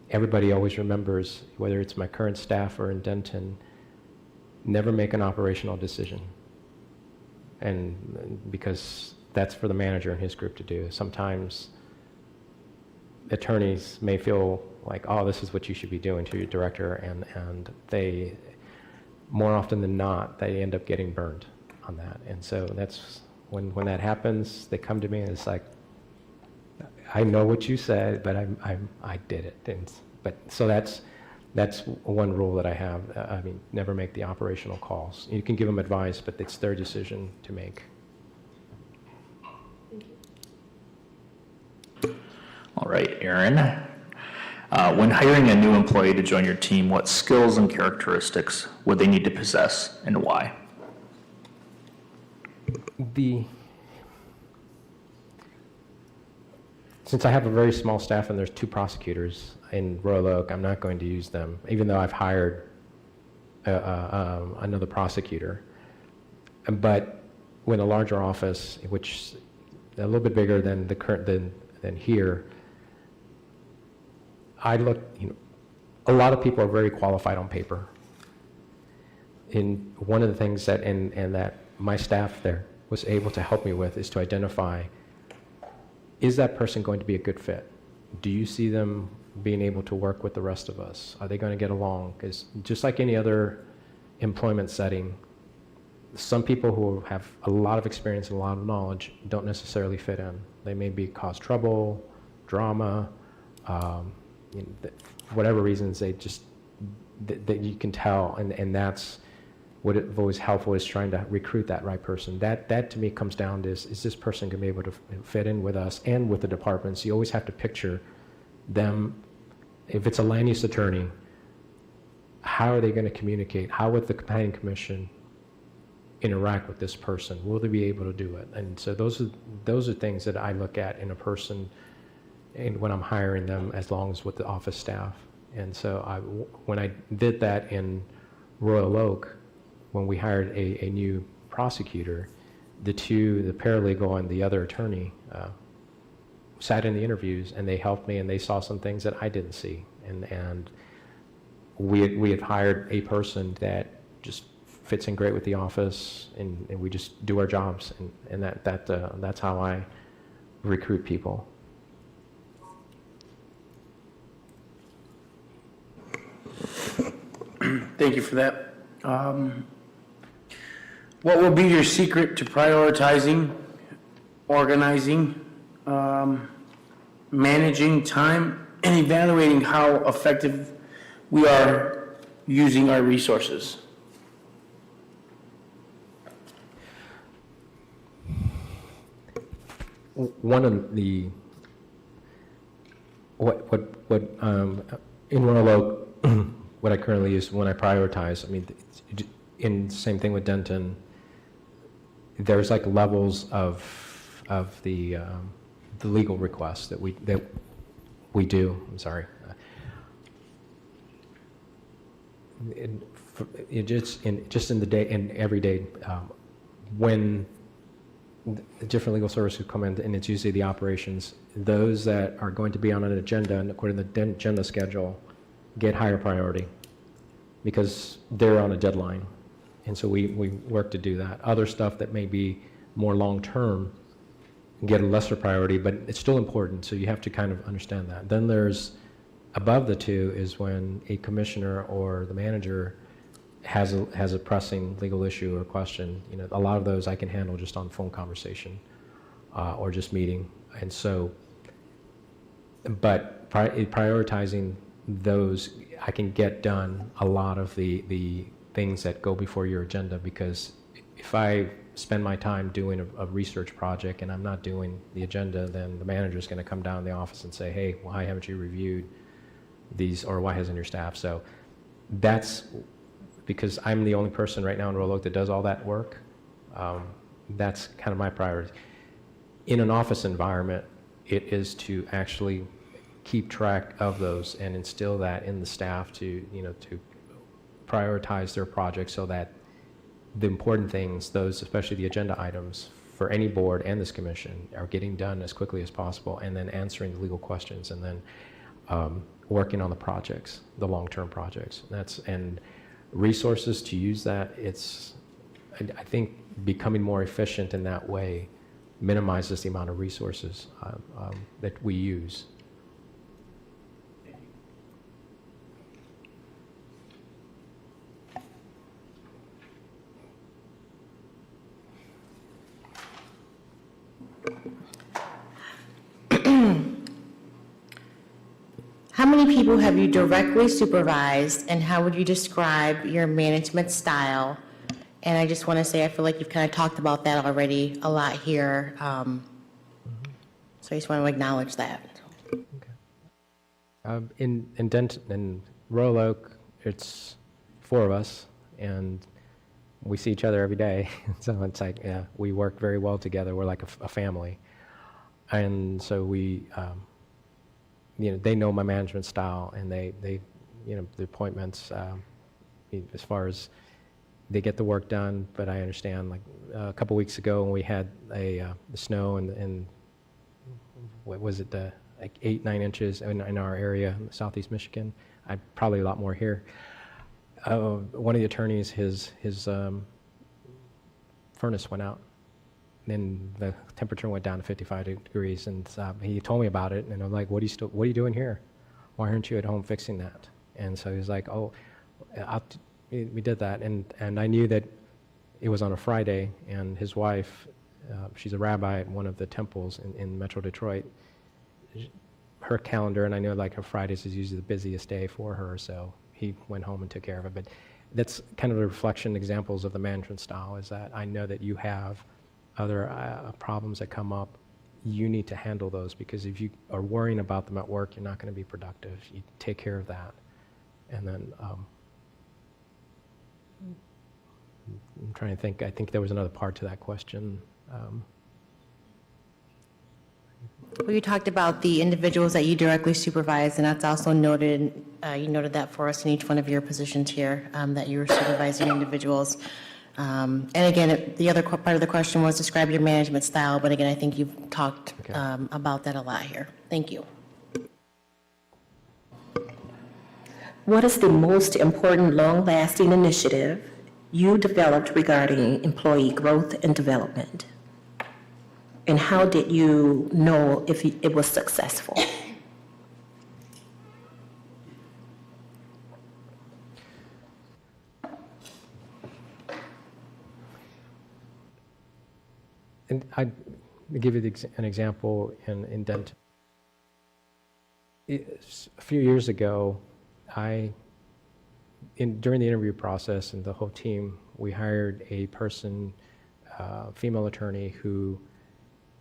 everybody always remembers, whether it's my current staff or in Denton, never make an operational decision. And because that's for the manager and his group to do. Sometimes attorneys may feel like, oh, this is what you should be doing to your director, and they, more often than not, they end up getting burned on that. And so that's When that happens, they come to me and it's like, I know what you said, but I did it. But so that's one rule that I have. I mean, never make the operational calls. You can give them advice, but it's their decision to make. All right, Aaron. When hiring a new employee to join your team, what skills and characteristics would they need to possess and why? Since I have a very small staff and there's 2 prosecutors in Royal Oak, I'm not going to use them, even though I've hired another prosecutor. But when a larger office, which is a little bit bigger than the current than here, I look, a lot of people are very qualified on paper. And one of the things that and that my staff there was able to help me with is to identify, is that person going to be a good fit? Do you see them being able to work with the rest of us? Are they going to get along? Because just like any other employment setting, some people who have a lot of experience and a lot of knowledge don't necessarily fit in. They may be cause trouble, drama, whatever reasons, they just, that you can tell, and that's what is always helpful, is trying to recruit that right person. That to me comes down to, is this person going to be able to fit in with us and with the departments? You always have to picture them. If it's a land use attorney, how are they going to communicate? How would the planning commission interact with this person? Will they be able to do it? And so those are things that I look at in a person, and when I'm hiring them, as long as with the office staff. And so when I did that in Royal Oak, when we hired a new prosecutor, the paralegal and the other attorney sat in the interviews, and they helped me, and they saw some things that I didn't see. And we had hired a person that just fits in great with the office, and we just do our jobs, and that's how I recruit people. Thank you for that. What will be your secret to prioritizing, organizing, managing time, and evaluating how effective we are using our resources? One of the in Royal Oak, what I currently use when I prioritize, I mean, in same thing with Denton, there's like levels of the legal requests that we do. I'm sorry. Just in the day, in every day, when the different legal services come in, and it's usually the operations, those that are going to be on an agenda and according to the agenda schedule get higher priority because they're on a deadline. And so we work to do that. Other stuff that may be more long-term get a lesser priority, but it's still important, so you have to kind of understand that. Then there's, above the two is when a commissioner or the manager has a pressing legal issue or question. A lot of those I can handle just on phone conversation or just meeting. And so, but prioritizing those, I can get done a lot of the things that go before your agenda, because if I spend my time doing a research project and I'm not doing the agenda, then the manager's going to come down to the office and say, hey, why haven't you reviewed these, or why hasn't your staff? So that's because I'm the only person right now in Royal Oak that does all that work. That's kind of my priority. In an office environment, it is to actually keep track of those and instill that in the staff to prioritize their projects so that the important things, those, especially the agenda items for any board and this commission, are getting done as quickly as possible, and then answering the legal questions, and then working on the projects, the long-term projects. And resources to use that, I think becoming more efficient in that way minimizes the amount of resources that we use. how many people have you directly supervised, and how would you describe your management style? And I just want to say, I feel like you've kind of talked about that already a lot here. So I just want to acknowledge that. In Royal Oak, it's 4 of us, and we see each other every day. So it's like, yeah, we work very well together. We're like a family. And so we, they know my management style, and they the appointments, as far as they get the work done. But I understand, like a couple weeks ago when we had the snow and what was it, like 8-9 inches in our area, in southeast Michigan. Probably a lot more here. One of the attorneys, his furnace went out. Then the temperature went down to 55 degrees, and he told me about it. And I'm like, "What are you doing here? Why aren't you at home fixing that?" And so he was like, "Oh, we did that." And I knew that it was on a Friday, and his wife, she's a rabbi at one of the temples in Metro Detroit. Her calendar, and I know like her Fridays is usually the busiest day for her, so he went home and took care of it. But that's kind of the reflection examples of the management style, is that I know that you have other problems that come up. You need to handle those, because if you are worrying about them at work, you're not going to be productive. You take care of that. And then I'm trying to think. I think there was another part to that question. Well, you talked about the individuals that you directly supervise, and that's also noted, you noted that for us in each one of your positions here, that you were supervising individuals. And again, the other part of the question was describe your management style, but again, I think you've talked about that a lot here. Thank you. What is the most important long-lasting initiative you developed regarding employee growth and development? And how did you know if it was successful? And I'll give you an example in Denton. A few years ago, during the interview process and the whole team, we hired a person, female attorney, who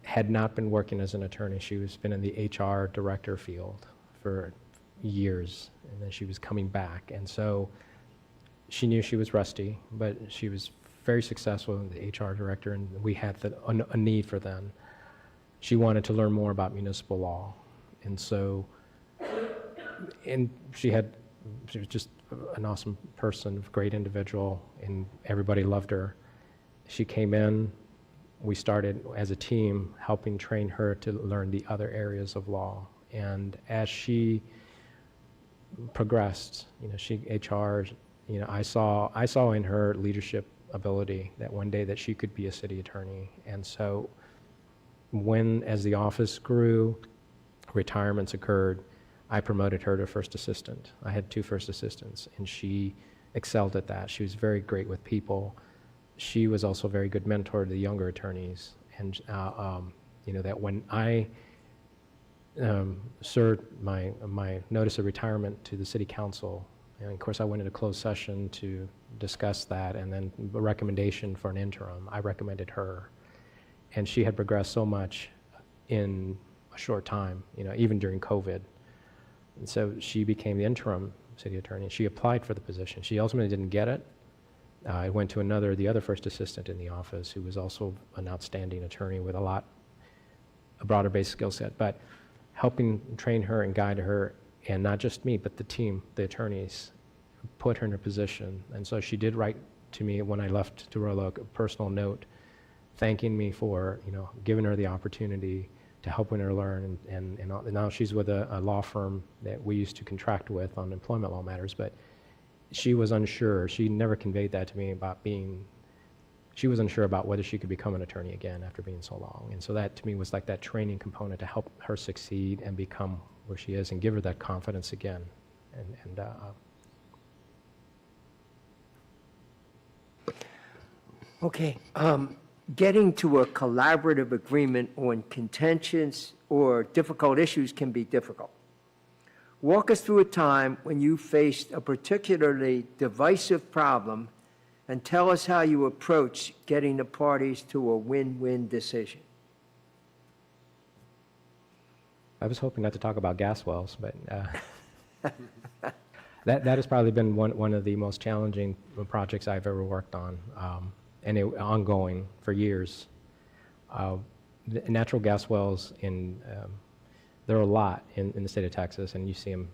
had not been working as an attorney. She was been in the HR director field for years, and then she was coming back. And so she knew she was rusty, but she was very successful in the HR director, and we had a need for them. She wanted to learn more about municipal law. And so, and she was just an awesome person, a great individual, and everybody loved her. She came in. We started as a team helping train her to learn the other areas of law. And as she progressed, HR, I saw in her leadership ability that one day that she could be a city attorney. And so as the office grew, retirements occurred, I promoted her to first assistant. I had 2 first assistants, and she excelled at that. She was very great with people. She was also a very good mentor to the younger attorneys. And that when I served my notice of retirement to the city council, and of course I went into closed session to discuss that, and then a recommendation for an interim, I recommended her. And she had progressed so much in a short time, even during COVID. And so she became the interim city attorney. She applied for the position. She ultimately didn't get it. I went to the other first assistant in the office, who was also an outstanding attorney with a broader base skill set, but helping train her and guide her, and not just me, but the team, the attorneys, put her in a position. And so she did write to me when I left to Royal Oak a personal note, thanking me for, giving her the opportunity to helping her learn. And now she's with a law firm that we used to contract with on employment law matters, but she was unsure. She never conveyed that to me she was unsure about whether she could become an attorney again after being so long. And so that to me was like that training component to help her succeed and become where she is and give her that confidence again. Okay, getting to a collaborative agreement on contentious or difficult issues can be difficult. Walk us through a time when you faced a particularly divisive problem and tell us how you approached getting the parties to a win-win decision. I was hoping not to talk about gas wells, but that has probably been one of the most challenging projects I've ever worked on, and ongoing for years. The natural gas wells there are a lot in the state of Texas, and you see them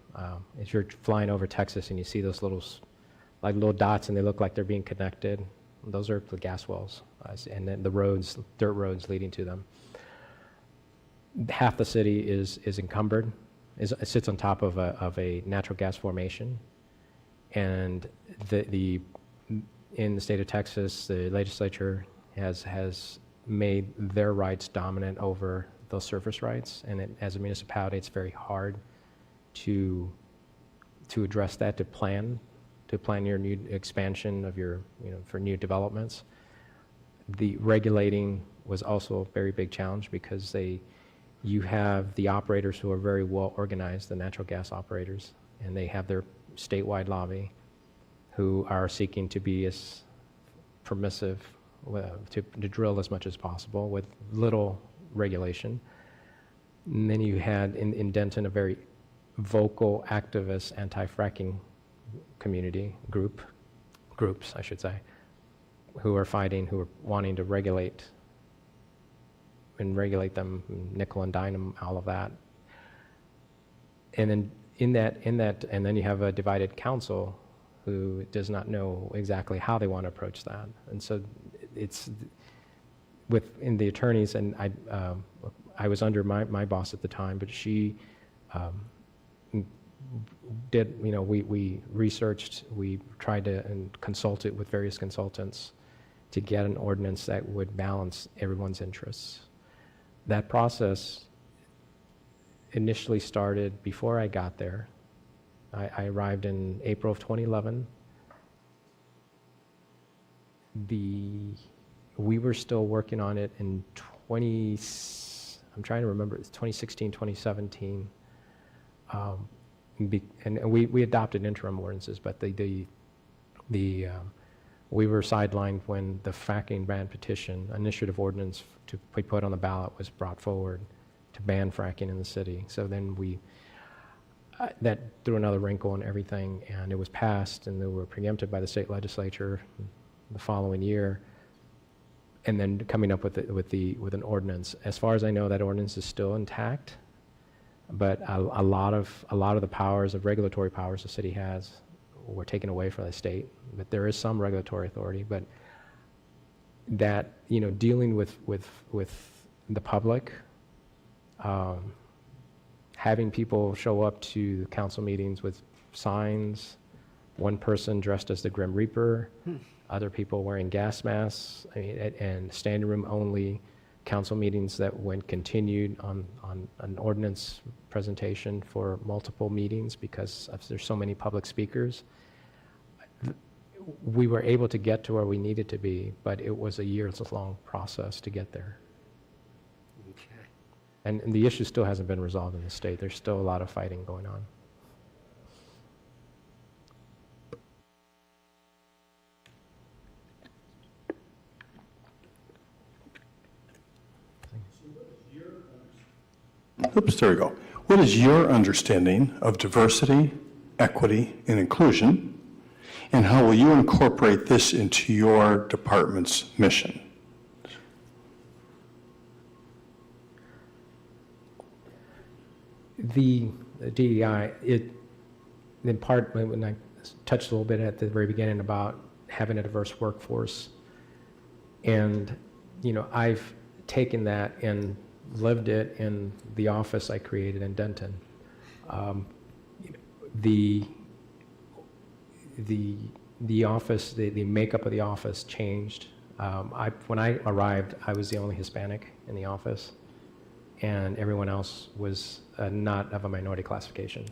as you're flying over Texas, and you see those little dots, and they look like they're being connected. Those are the gas wells, and then the roads, dirt roads leading to them. Half the city is encumbered, sits on top of a natural gas formation, and in the state of Texas, the legislature has made their rights dominant over those surface rights, and as a municipality, it's very hard to address that, to plan your new expansion of for new developments. The regulating was also a very big challenge because you have the operators who are very well organized, the natural gas operators, and they have their statewide lobby who are seeking to be as permissive to drill as much as possible with little regulation. And then you had in Denton a very vocal, activist, anti-fracking community groups, I should say, who are wanting to regulate them, nickel and dime them, all of that. And then and then you have a divided council who does not know exactly how they want to approach that. And so it's in the attorneys, and I was under my boss at the time, but she did, we researched, we tried to consult it with various consultants to get an ordinance that would balance everyone's interests. That process initially started before I got there. I arrived in April of 2011. We were still working on it in I'm trying to remember, it's 2016, 2017. And we adopted interim ordinances, but we were sidelined when the fracking ban petition initiative ordinance to be put on the ballot was brought forward to ban fracking in the city. So then that threw another wrinkle in everything, and it was passed, and they were preempted by the state legislature the following year, and then coming up with an ordinance. As far as I know, that ordinance is still intact, but a lot of the powers of regulatory powers the city has were taken away from the state. But there is some regulatory authority, but that dealing with the public, having people show up to council meetings with signs, one person dressed as the Grim Reaper, other people wearing gas masks, and standing room only council meetings that went continued on an ordinance presentation for multiple meetings because there's so many public speakers. We were able to get to where we needed to be, but it was a years-long process to get there. Okay. And the issue still hasn't been resolved in the state. There's still a lot of fighting going on. Oops, there we go. What is your understanding of diversity, equity, and inclusion, and how will you incorporate this into your department's mission? The DEI, in part, when I touched a little bit at the very beginning about having a diverse workforce, and I've taken that and lived it in the office I created in Denton. The office, the makeup of the office changed. When I arrived, I was the only Hispanic in the office, and everyone else was not of a minority classification.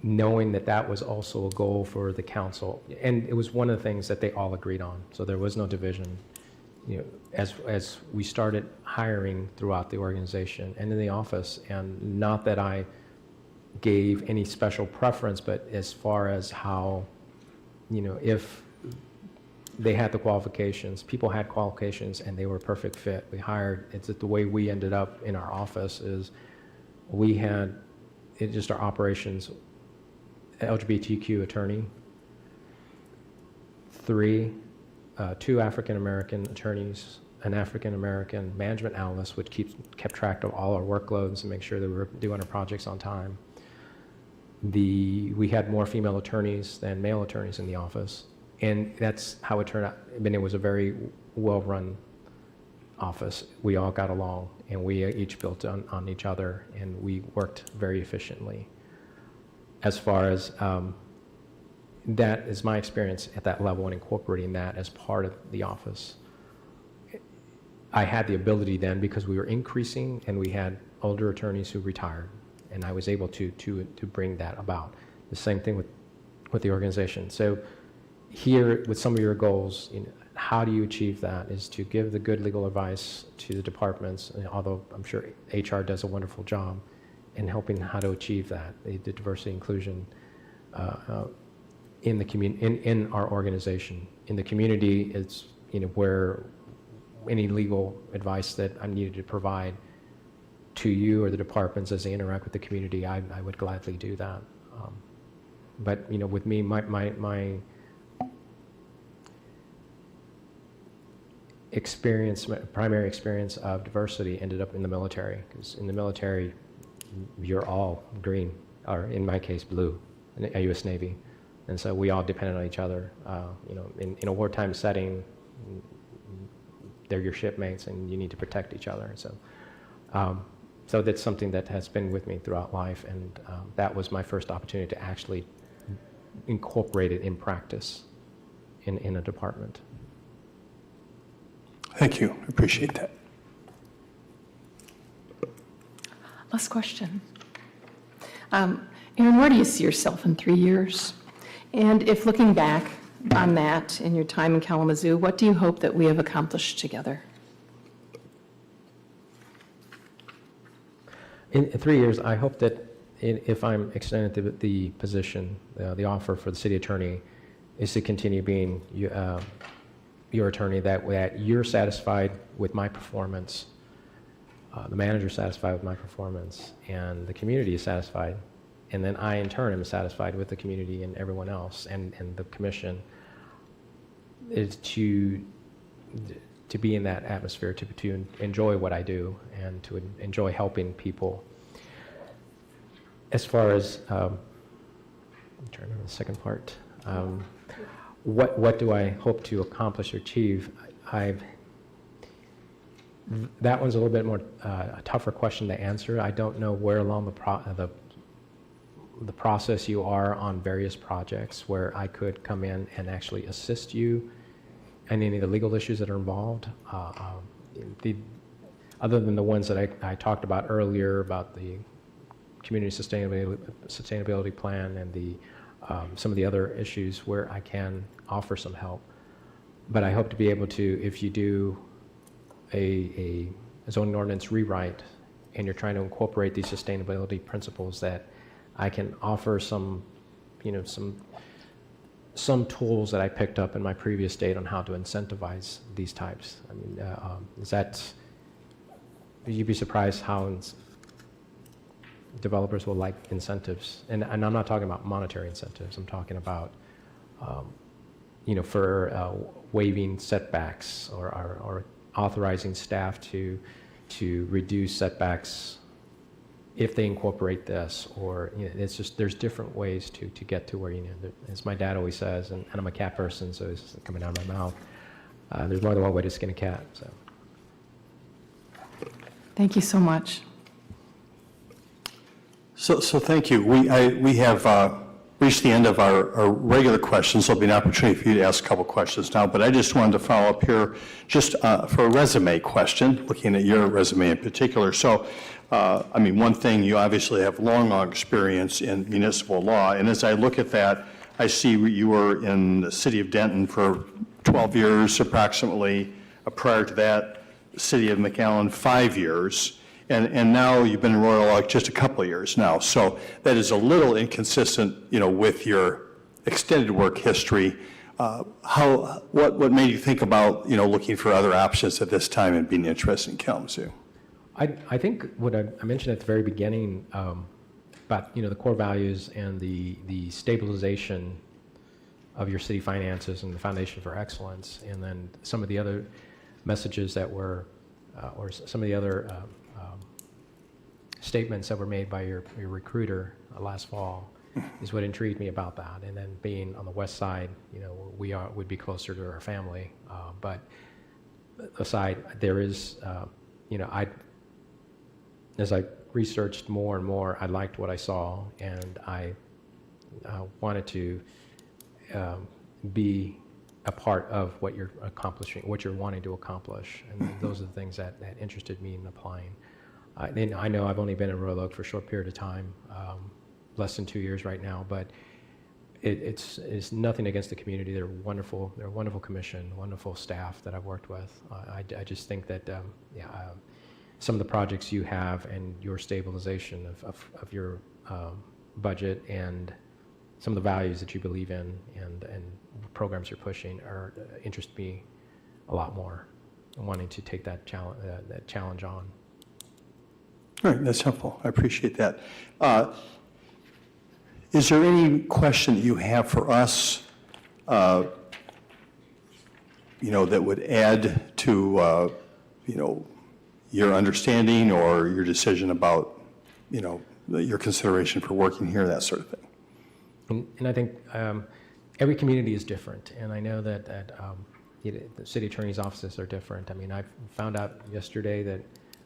Knowing that was also a goal for the council, and it was one of the things that they all agreed on, so there was no division. As we started hiring throughout the organization and in the office, and not that I gave any special preference, but as far as how, if they had the qualifications, people had qualifications and they were a perfect fit. We hired, it's the way we ended up in our office is we had, just our operations, LGBTQ attorney, two African-American attorneys, an African-American management analyst, which kept track of all our workloads and make sure that we were doing our projects on time. We had more female attorneys than male attorneys in the office. And that's how it turned out. I mean, it was a very well-run office. We all got along, and we each built on each other, and we worked very efficiently. As far as that is my experience at that level and incorporating that as part of the office. I had the ability then, because we were increasing and we had older attorneys who retired, and I was able to bring that about. The same thing with the organization. So here, with some of your goals, how do you achieve that is to give the good legal advice to the departments, and although I'm sure HR does a wonderful job in helping how to achieve that, the diversity inclusion in the in our organization. In the community, it's where any legal advice that I'm needed to provide to you or the departments as they interact with the community, I would gladly do that. But with me, my experience, my primary experience of diversity ended up in the military, because in the military, you're all green, or in my case, blue, in a U.S. Navy. And so we all depended on each other. In a wartime setting, they're your shipmates and you need to protect each other. So, so that's something that has been with me throughout life, and that was my first opportunity to actually incorporate it in practice in a department. Thank you. I appreciate that. Last question. Aaron, where do you see yourself in 3 years? And if looking back on that in your time in Kalamazoo, what do you hope that we have accomplished together? In 3 years, I hope that if I'm extended the position, the offer for the city attorney, is to continue being your attorney, that you're satisfied with my performance, the manager's satisfied with my performance, and the community is satisfied. And then I, in turn, am satisfied with the community and everyone else, and the commission, is to be in that atmosphere, to enjoy what I do, and to enjoy helping people. As far as, I'm trying to remember the second part. What do I hope to accomplish or achieve? That one's a little bit more a tougher question to answer. I don't know where along the process you are on various projects where I could come in and actually assist you in any of the legal issues that are involved. Other than the ones that I talked about earlier about the community sustainability plan and some of the other issues where I can offer some help. But I hope to be able to, if you do a zoning ordinance rewrite and you're trying to incorporate these sustainability principles, that I can offer some tools that I picked up in my previous state on how to incentivize these types. I mean, you'd be surprised how developers will like incentives. And I'm not talking about monetary incentives. I'm talking about, for waiving setbacks or authorizing staff to reduce setbacks if they incorporate this, or it's just, there's different ways to get to where, as my dad always says, and I'm a cat person, so it's coming out of my mouth, there's more than one way to skin a cat. So Thank you so much. So thank you. We have reached the end of our regular questions. There'll be an opportunity for you to ask a couple questions now, but I just wanted to follow up here just for a resume question, looking at your resume in particular. So, one thing, you obviously have long experience in municipal law, and as I look at that, I see you were in the city of Denton for 12 years approximately. Prior to that, city of McAllen, 5 years. And now you've been in Royal Oak just a couple of years now. So that is a little inconsistent, with your extended work history. What made you think about, looking for other options at this time and being interested in Kalamazoo? I think what I mentioned at the very beginning about the core values and the stabilization of your city finances and the foundation for excellence, and then some of the other messages that were, or some of the other statements that were made by your recruiter last fall is what intrigued me about that. And then being on the west side, would be closer to our family. But aside, there is, as I researched more and more, I liked what I saw, and I wanted to be a part of what you're accomplishing, what you're wanting to accomplish. And those are the things that interested me in applying. And I know I've only been in Royal Oak for a short period of time, less than 2 years right now, but it's nothing against the community. They're wonderful. They're a wonderful commission, wonderful staff that I've worked with. I just think that some of the projects you have and your stabilization of your budget and some of the values that you believe in and programs you're pushing interest me a lot more. I'm wanting to take that challenge on. All right, that's helpful. I appreciate that. Is there any question that you have for us, that would add to, your understanding or your decision about, your consideration for working here, that sort of thing? And I think every community is different, and I know that the city attorney's offices are different. I mean, I found out yesterday that,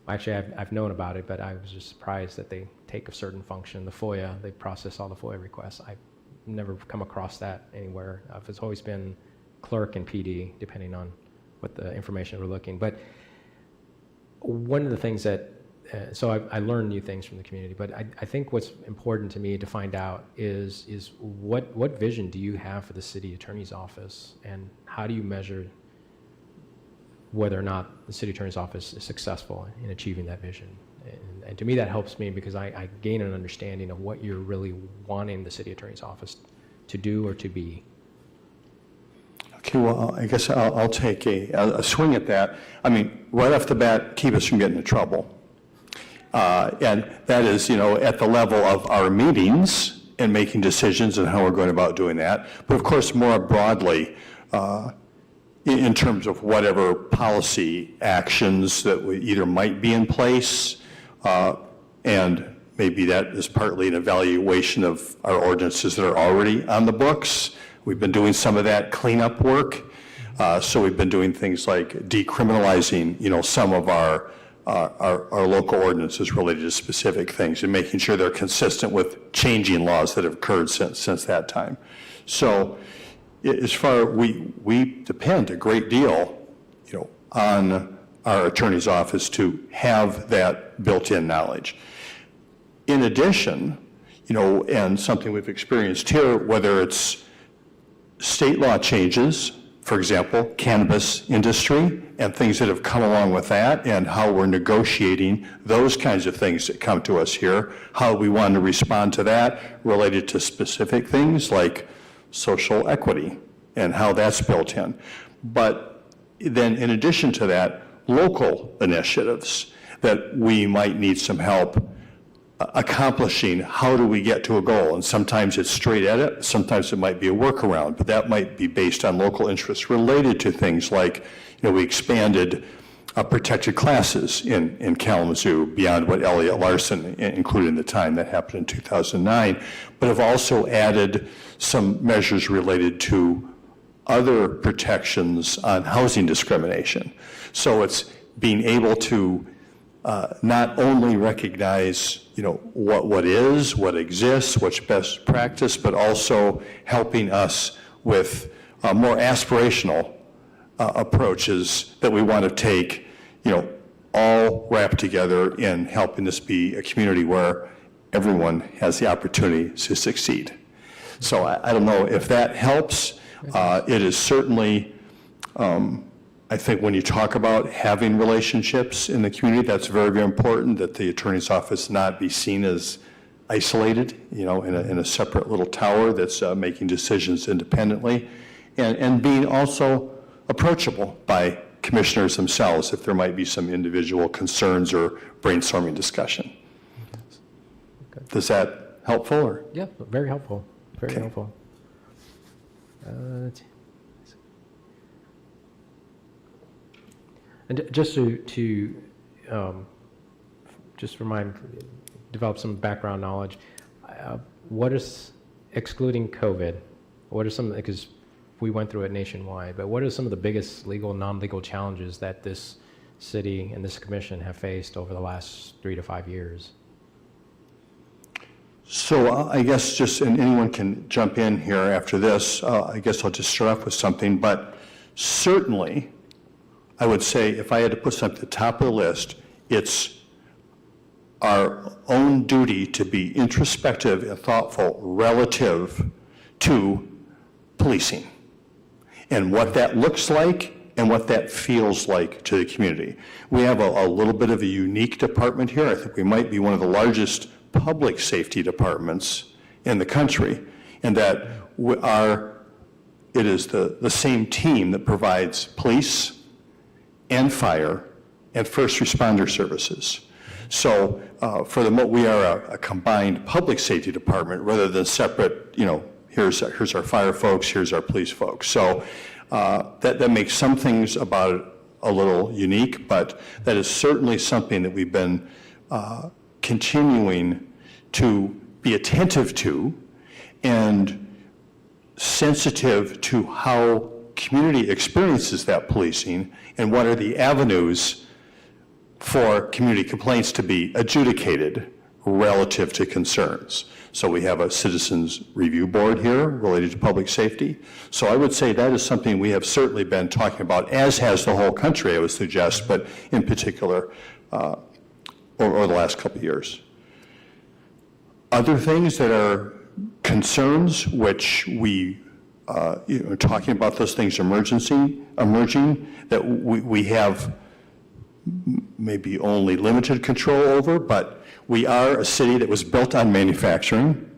actually I've known about it, but I was just surprised that they take a certain function, the FOIA, they process all the FOIA requests. I've never come across that anywhere. It's always been clerk and PD, depending on what the information we're looking. But one of the things that, so I learned new things from the community, but I think what's important to me to find out is what vision do you have for the city attorney's office, and how do you measure whether or not the city attorney's office is successful in achieving that vision? And to me, that helps me because I gain an understanding of what you're really wanting the city attorney's office to do or to be. Okay, well, I guess I'll take a swing at that. I mean, right off the bat, keep us from getting into trouble. And that is, at the level of our meetings and making decisions and how we're going about doing that. But of course, more broadly, in terms of whatever policy actions that we either might be in place, and maybe that is partly an evaluation of our ordinances that are already on the books. We've been doing some of that cleanup work. So we've been doing things like decriminalizing, some of our local ordinances related to specific things and making sure they're consistent with changing laws that have occurred since that time. So as far, we depend a great deal, on our attorney's office to have that built-in knowledge. In addition, and something we've experienced here, whether it's state law changes, for example, cannabis industry and things that have come along with that, and how we're negotiating those kinds of things that come to us here, how we want to respond to that related to specific things like social equity and how that's built in. But then in addition to that, local initiatives that we might need some help accomplishing. How do we get to a goal? And sometimes it's straight at it, sometimes it might be a workaround, but that might be based on local interests related to things like, we expanded protected classes in Kalamazoo beyond what Elliott Larson included in the time. That happened in 2009, but have also added some measures related to other protections on housing discrimination. So it's being able to not only recognize, what exists, what's best practice, but also helping us with more aspirational approaches that we want to take, all wrapped together in helping this be a community where everyone has the opportunity to succeed. So I don't know if that helps. It is certainly I think when you talk about having relationships in the community, that's very, very important, that the attorney's office not be seen as isolated, in a separate little tower that's making decisions independently, and being also approachable by commissioners themselves if there might be some individual concerns or brainstorming discussion. Does that helpful, or? Yeah, very helpful, very Okay. helpful. And just to just develop some background knowledge, what is, excluding COVID, what are some, because we went through it nationwide, but what are some of the biggest legal, non-legal challenges that this city and this commission have faced over the last 3 to 5 years? So I guess just, and anyone can jump in here after this, I guess I'll just start off with something, but certainly, I would say if I had to put something at the top of the list, it's our own duty to be introspective and thoughtful relative to policing and what that looks like and what that feels like to the community. We have a little bit of a unique department here. I think we might be one of the largest public safety departments in the country, and that it is the same team that provides police and fire and first responder services. So we are a combined public safety department rather than separate, here's our fire folks, here's our police folks. So that makes some things about it a little unique, but that is certainly something that we've been continuing to be attentive to and sensitive to how community experiences that policing and what are the avenues for community complaints to be adjudicated relative to concerns. So we have a citizens review board here related to public safety. So I would say that is something we have certainly been talking about, as has the whole country, I would suggest, but in particular over the last couple of years. Other things that are concerns, which we talking about those things emerging, that we have maybe only limited control over, but we are a city that was built on manufacturing.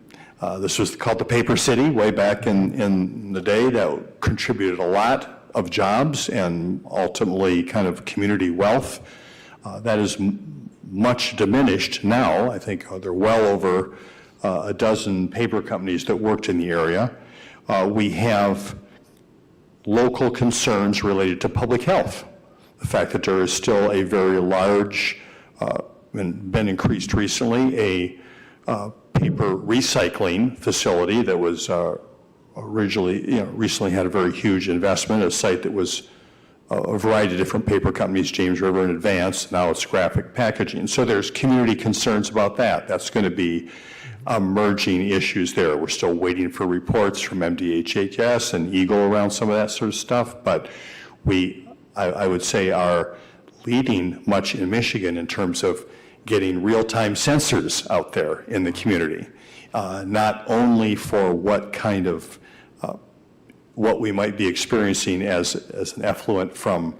This was called the paper city way back in the day. That contributed a lot of jobs and ultimately kind of community wealth. That is much diminished now. I think there are well over a dozen paper companies that worked in the area. We have local concerns related to public health. The fact that there is still a very large, and been increased recently, a paper recycling facility that was originally, recently had a very huge investment, a site that was a variety of different paper companies, James River and Advance, now it's Graphic Packaging. So there's community concerns about that. That's going to be emerging issues there. We're still waiting for reports from MDHHS and Eagle around some of that sort of stuff, but I would say are leading much in Michigan in terms of getting real-time sensors out there in the community, not only for what kind of what we might be experiencing as an effluent from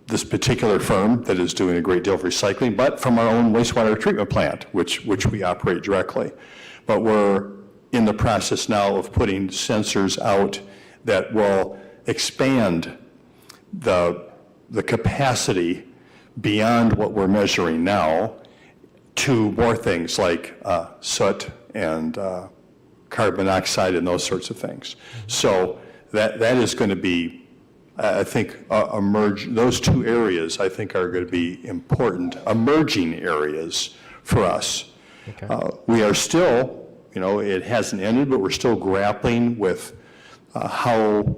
this particular firm that is doing a great deal of recycling, but from our own wastewater treatment plant, which we operate directly. But we're in the process now of putting sensors out that will expand the capacity beyond what we're measuring now to more things like soot and carbon monoxide and those sorts of things. So that is going to be, I think, those two areas I think are going to be important emerging areas for us. Okay. We are still, it hasn't ended, but we're still grappling with how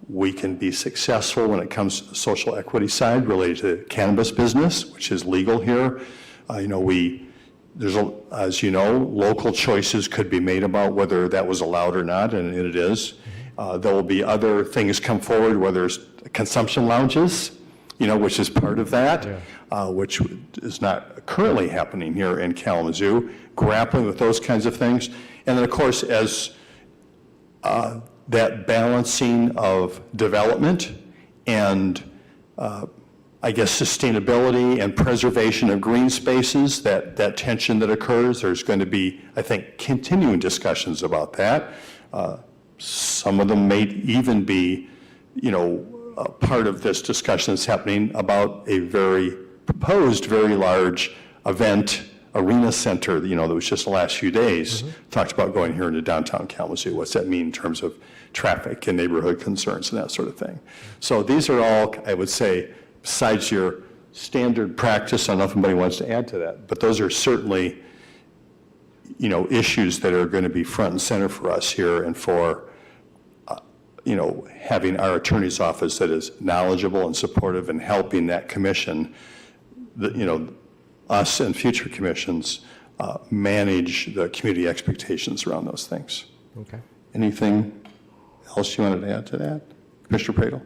we can be successful when it comes to the social equity side related to cannabis business, which is legal here. As you know, local choices could be made about whether that was allowed or not, and it is. There will be other things come forward, whether it's consumption lounges, which is part of that, which is not currently happening here in Kalamazoo, grappling with those kinds of things. And then, of course, as that balancing of development and I guess sustainability and preservation of green spaces, that tension that occurs. There's going to be, I think, continuing discussions about that. Some of them may even be, a part of this discussion that's happening about a proposed very large event, arena center, that was just the last few days, talked about going here into downtown Kalamazoo. What's that mean in terms of traffic and neighborhood concerns and that sort of thing? So these are all, I would say, besides your standard practice, I don't know if anybody wants to add to that, but those are certainly, issues that are going to be front and center for us here and for, having our attorney's office that is knowledgeable and supportive and helping that commission, us and future commissions manage the community expectations around those things. Okay. Anything else you wanted to add to that? Commissioner Pradel?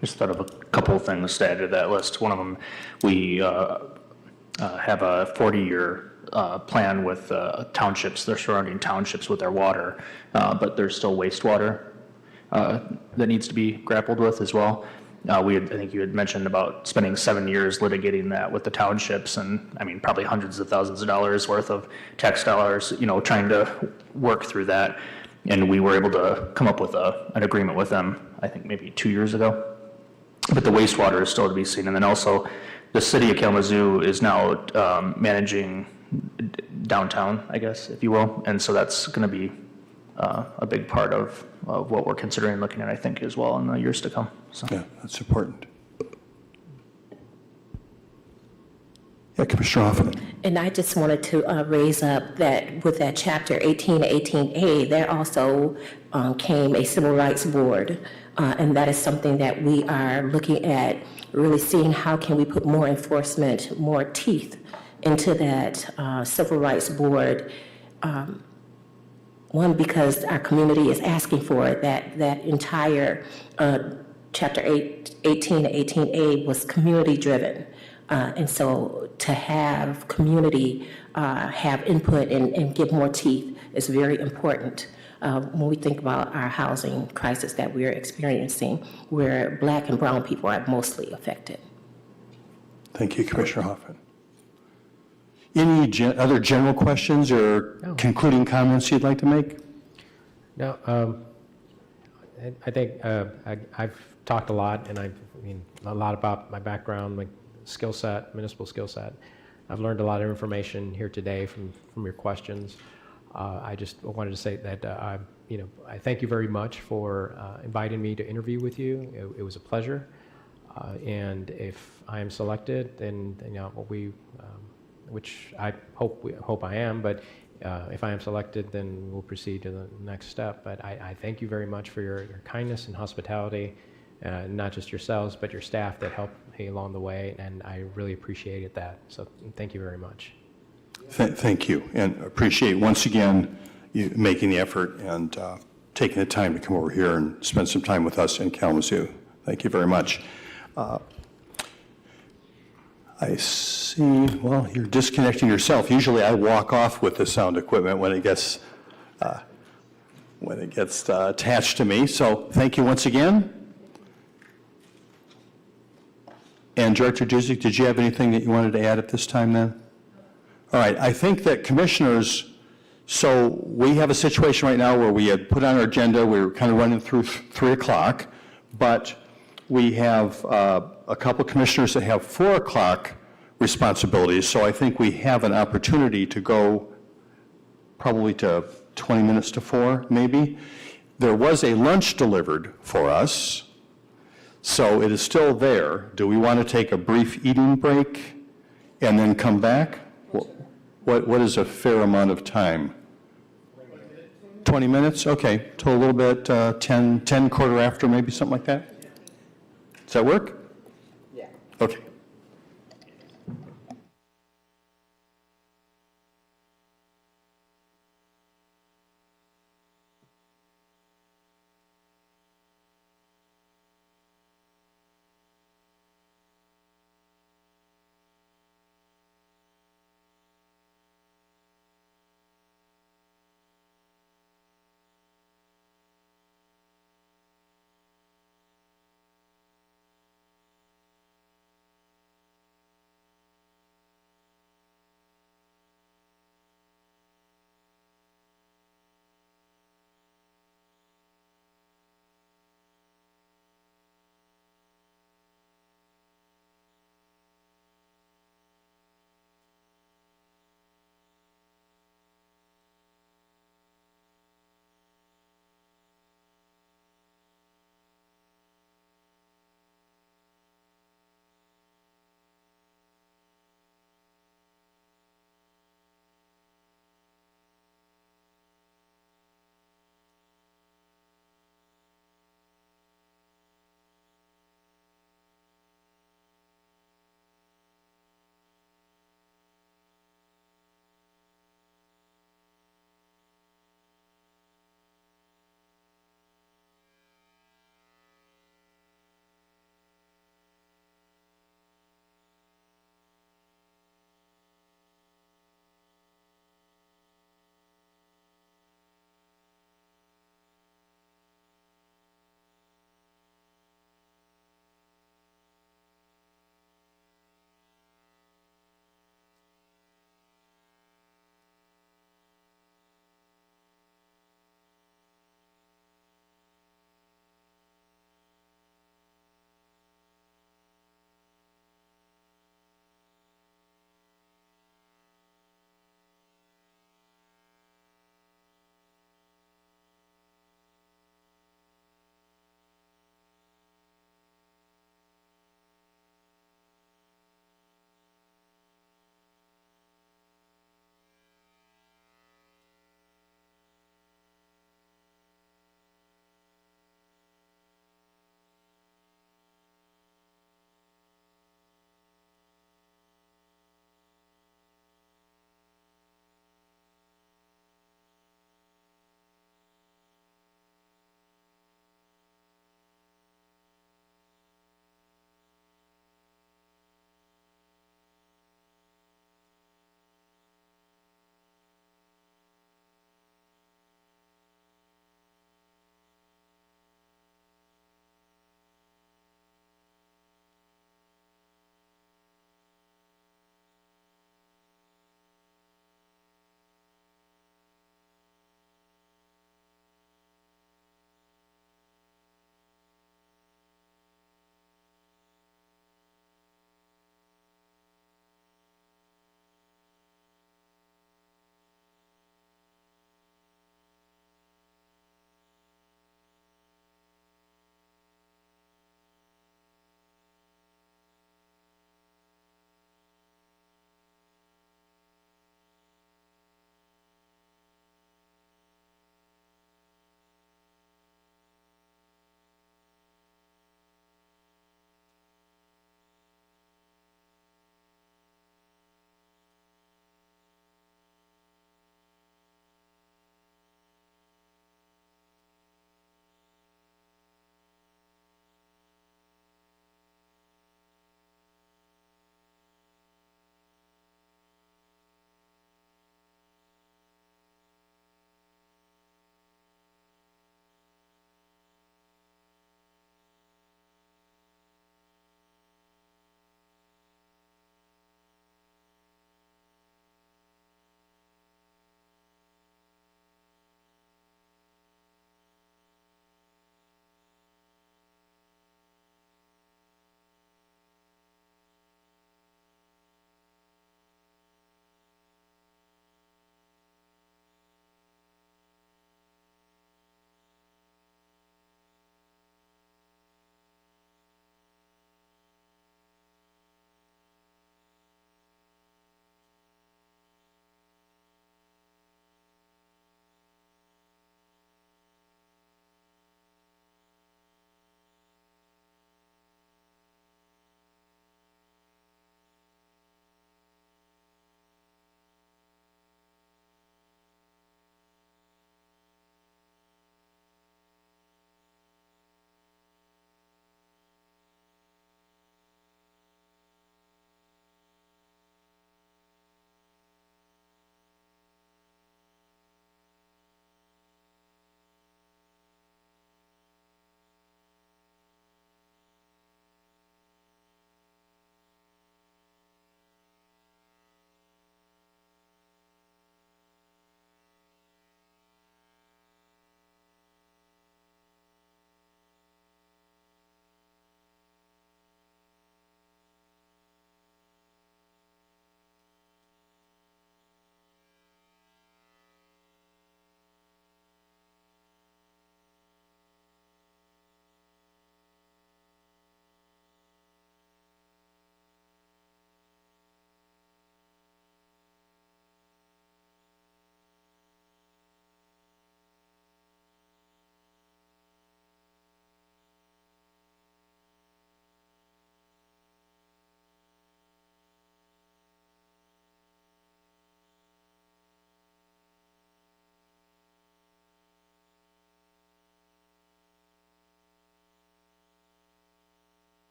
Just thought of a couple of things to add to that list. One of them, we have a 40-year plan with townships, their surrounding townships with their water, but there's still wastewater that needs to be grappled with as well. I think you had mentioned about spending 7 years litigating that with the townships, and probably hundreds of thousands of dollars worth of tax dollars, trying to work through that. And we were able to come up with an agreement with them, I think maybe 2 years ago. But the wastewater is still to be seen. And then also, the city of Kalamazoo is now managing downtown, I guess, if you will. And so that's going to be a big part of what we're considering looking at, I think, as well in the years to come. So. Yeah, that's important. Yeah, Commissioner Hoffman. And I just wanted to raise up that with that chapter 18 to 18A, there also came a civil rights board. And that is something that we are looking at, really seeing how can we put more enforcement, more teeth into that civil rights board. One, because our community is asking for it, that entire chapter 18 to 18A was community driven. And so to have community have input and give more teeth is very important when we think about our housing crisis that we're experiencing, where Black and brown people are mostly affected. Thank you, Commissioner Hoffman. Any other general questions or concluding comments you'd like to make? No, I think I've talked a lot, and a lot about my background, my skill set, municipal skill set. I've learned a lot of information here today from your questions. I just wanted to say that I thank you very much for inviting me to interview with you. It was a pleasure, and if I am selected, then which I hope I am, but if I am selected, then we'll proceed to the next step. But I thank you very much for your kindness and hospitality, not just yourselves, but your staff that helped me along the way, and I really appreciated that. So thank you very much. Thank you, and appreciate once again you making the effort and taking the time to come over here and spend some time with us in Kalamazoo. Thank you very much. I see, well, you're disconnecting yourself. Usually I walk off with the sound equipment when it gets attached to me. So thank you once again. And Director Duzick, did you have anything that you wanted to add at this time then? All right, I think that commissioners, so we have a situation right now where we had put on our agenda, we were kind of running through 3 o'clock, but we have a couple commissioners that have 4 o'clock responsibilities, so I think we have an opportunity to go probably to 20 minutes to 4, maybe. There was a lunch delivered for us, so it is still there. Do we want to take a brief eating break and then come back? What is a fair amount of time? 20 minutes? Okay, till a little bit, 10, quarter after, maybe something like that? Does that work? Yeah. Okay.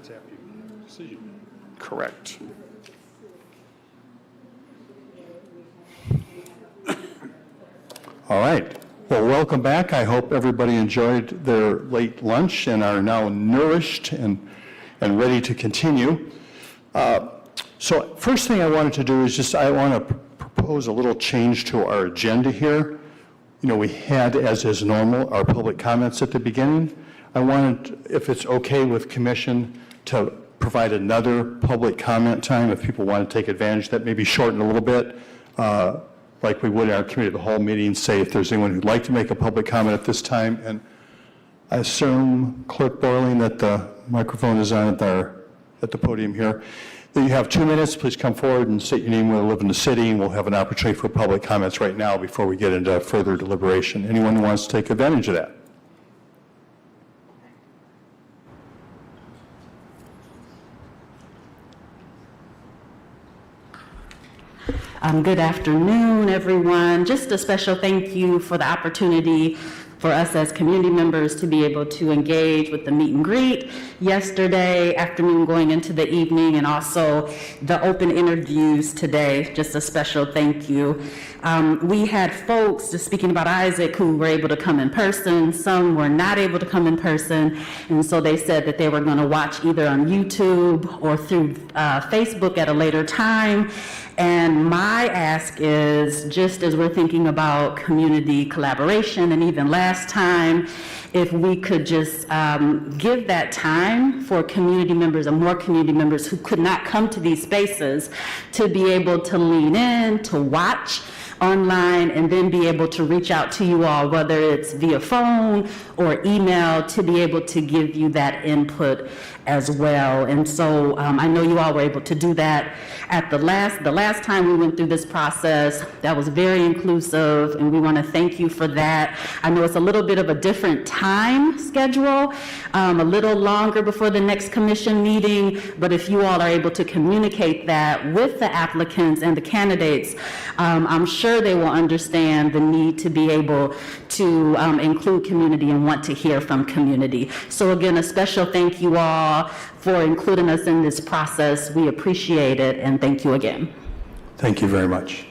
minutes after you make a decision. Correct. All right. Well, welcome back. I hope everybody enjoyed their late lunch and are now nourished and ready to continue. So first thing I wanted to do is I want to propose a little change to our agenda here. You know, we had, as is normal, our public comments at the beginning. I wanted, if it's okay with commission, to provide another public comment time if people want to take advantage of that, maybe shorten a little bit, like we would in our committee of the whole meeting, say if there's anyone who'd like to make a public comment at this time. And I assume, Clerk Borling, that the microphone is on at the podium here. That you have 2 minutes. Please come forward and state your name, where you live in the city, and we'll have an opportunity for public comments right now before we get into further deliberation. Anyone who wants to take advantage of that? Good afternoon, everyone. Just a special thank you for the opportunity for us as community members to be able to engage with the meet and greet yesterday afternoon going into the evening, and also the open interviews today. Just a special thank you. We had folks, just speaking about Isaac, who were able to come in person. Some were not able to come in person, and so they said that they were going to watch either on YouTube or through Facebook at a later time. And my ask is, just as we're thinking about community collaboration, and even last time, if we could just give that time for community members and more community members who could not come to these spaces to be able to lean in, to watch online, and then be able to reach out to you all, whether it's via phone or email, to be able to give you that input as well. And so I know you all were able to do that at the last time we went through this process. That was very inclusive, and we want to thank you for that. I know it's a little bit of a different time schedule, a little longer before the next commission meeting, but if you all are able to communicate that with the applicants and the candidates, I'm sure they will understand the need to be able to include community and want to hear from community. So again, a special thank you all for including us in this process. We appreciate it, and thank you again. Thank you very much.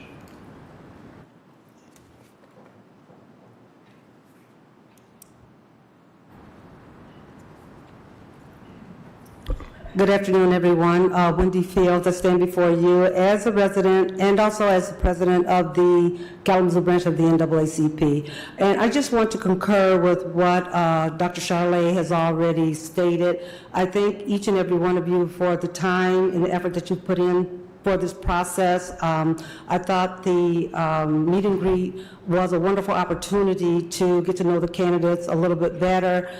Good afternoon, everyone. Wendy Fields, I stand before you as a resident and also as the president of the Kalamazoo branch of the NAACP. And I just want to concur with what Dr. Charlay has already stated. I thank each and every one of you for the time and the effort that you put in for this process. I thought the meet and greet was a wonderful opportunity to get to know the candidates a little bit better,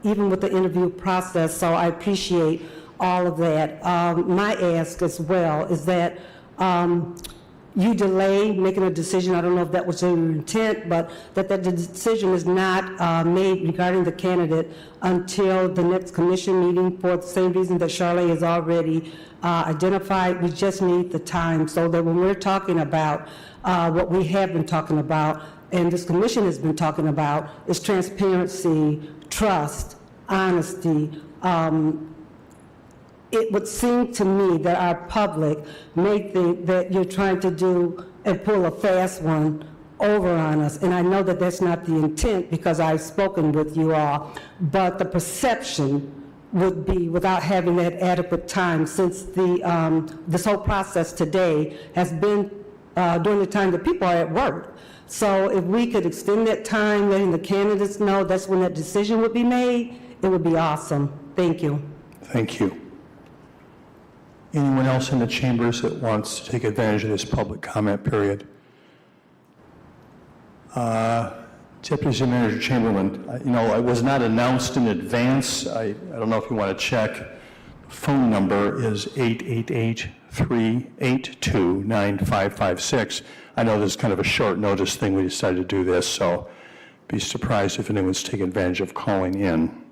even with the interview process, so I appreciate all of that. My ask as well is that you delay making a decision. I don't know if that was your intent, but that the decision is not made regarding the candidate until the next commission meeting, for the same reason that Charlay has already identified. We just need the time, so that when we're talking about what we have been talking about, and this commission has been talking about, is transparency, trust, honesty. It would seem to me that our public may think that you're trying to do and pull a fast one over on us. And I know that that's not the intent, because I've spoken with you all, but the perception would be, without having that adequate time, since this whole process today has been during the time that people are at work. So if we could extend that time, letting the candidates know that's when that decision would be made, it would be awesome. Thank you. Thank you. Anyone else in the chambers that wants to take advantage of this public comment period? Deputy City Manager Chamberlain, it was not announced in advance. I don't know if you want to check. The phone number is 888-382-9556. I know this is kind of a short notice thing. We decided to do this, so be surprised if anyone's taking advantage of calling in.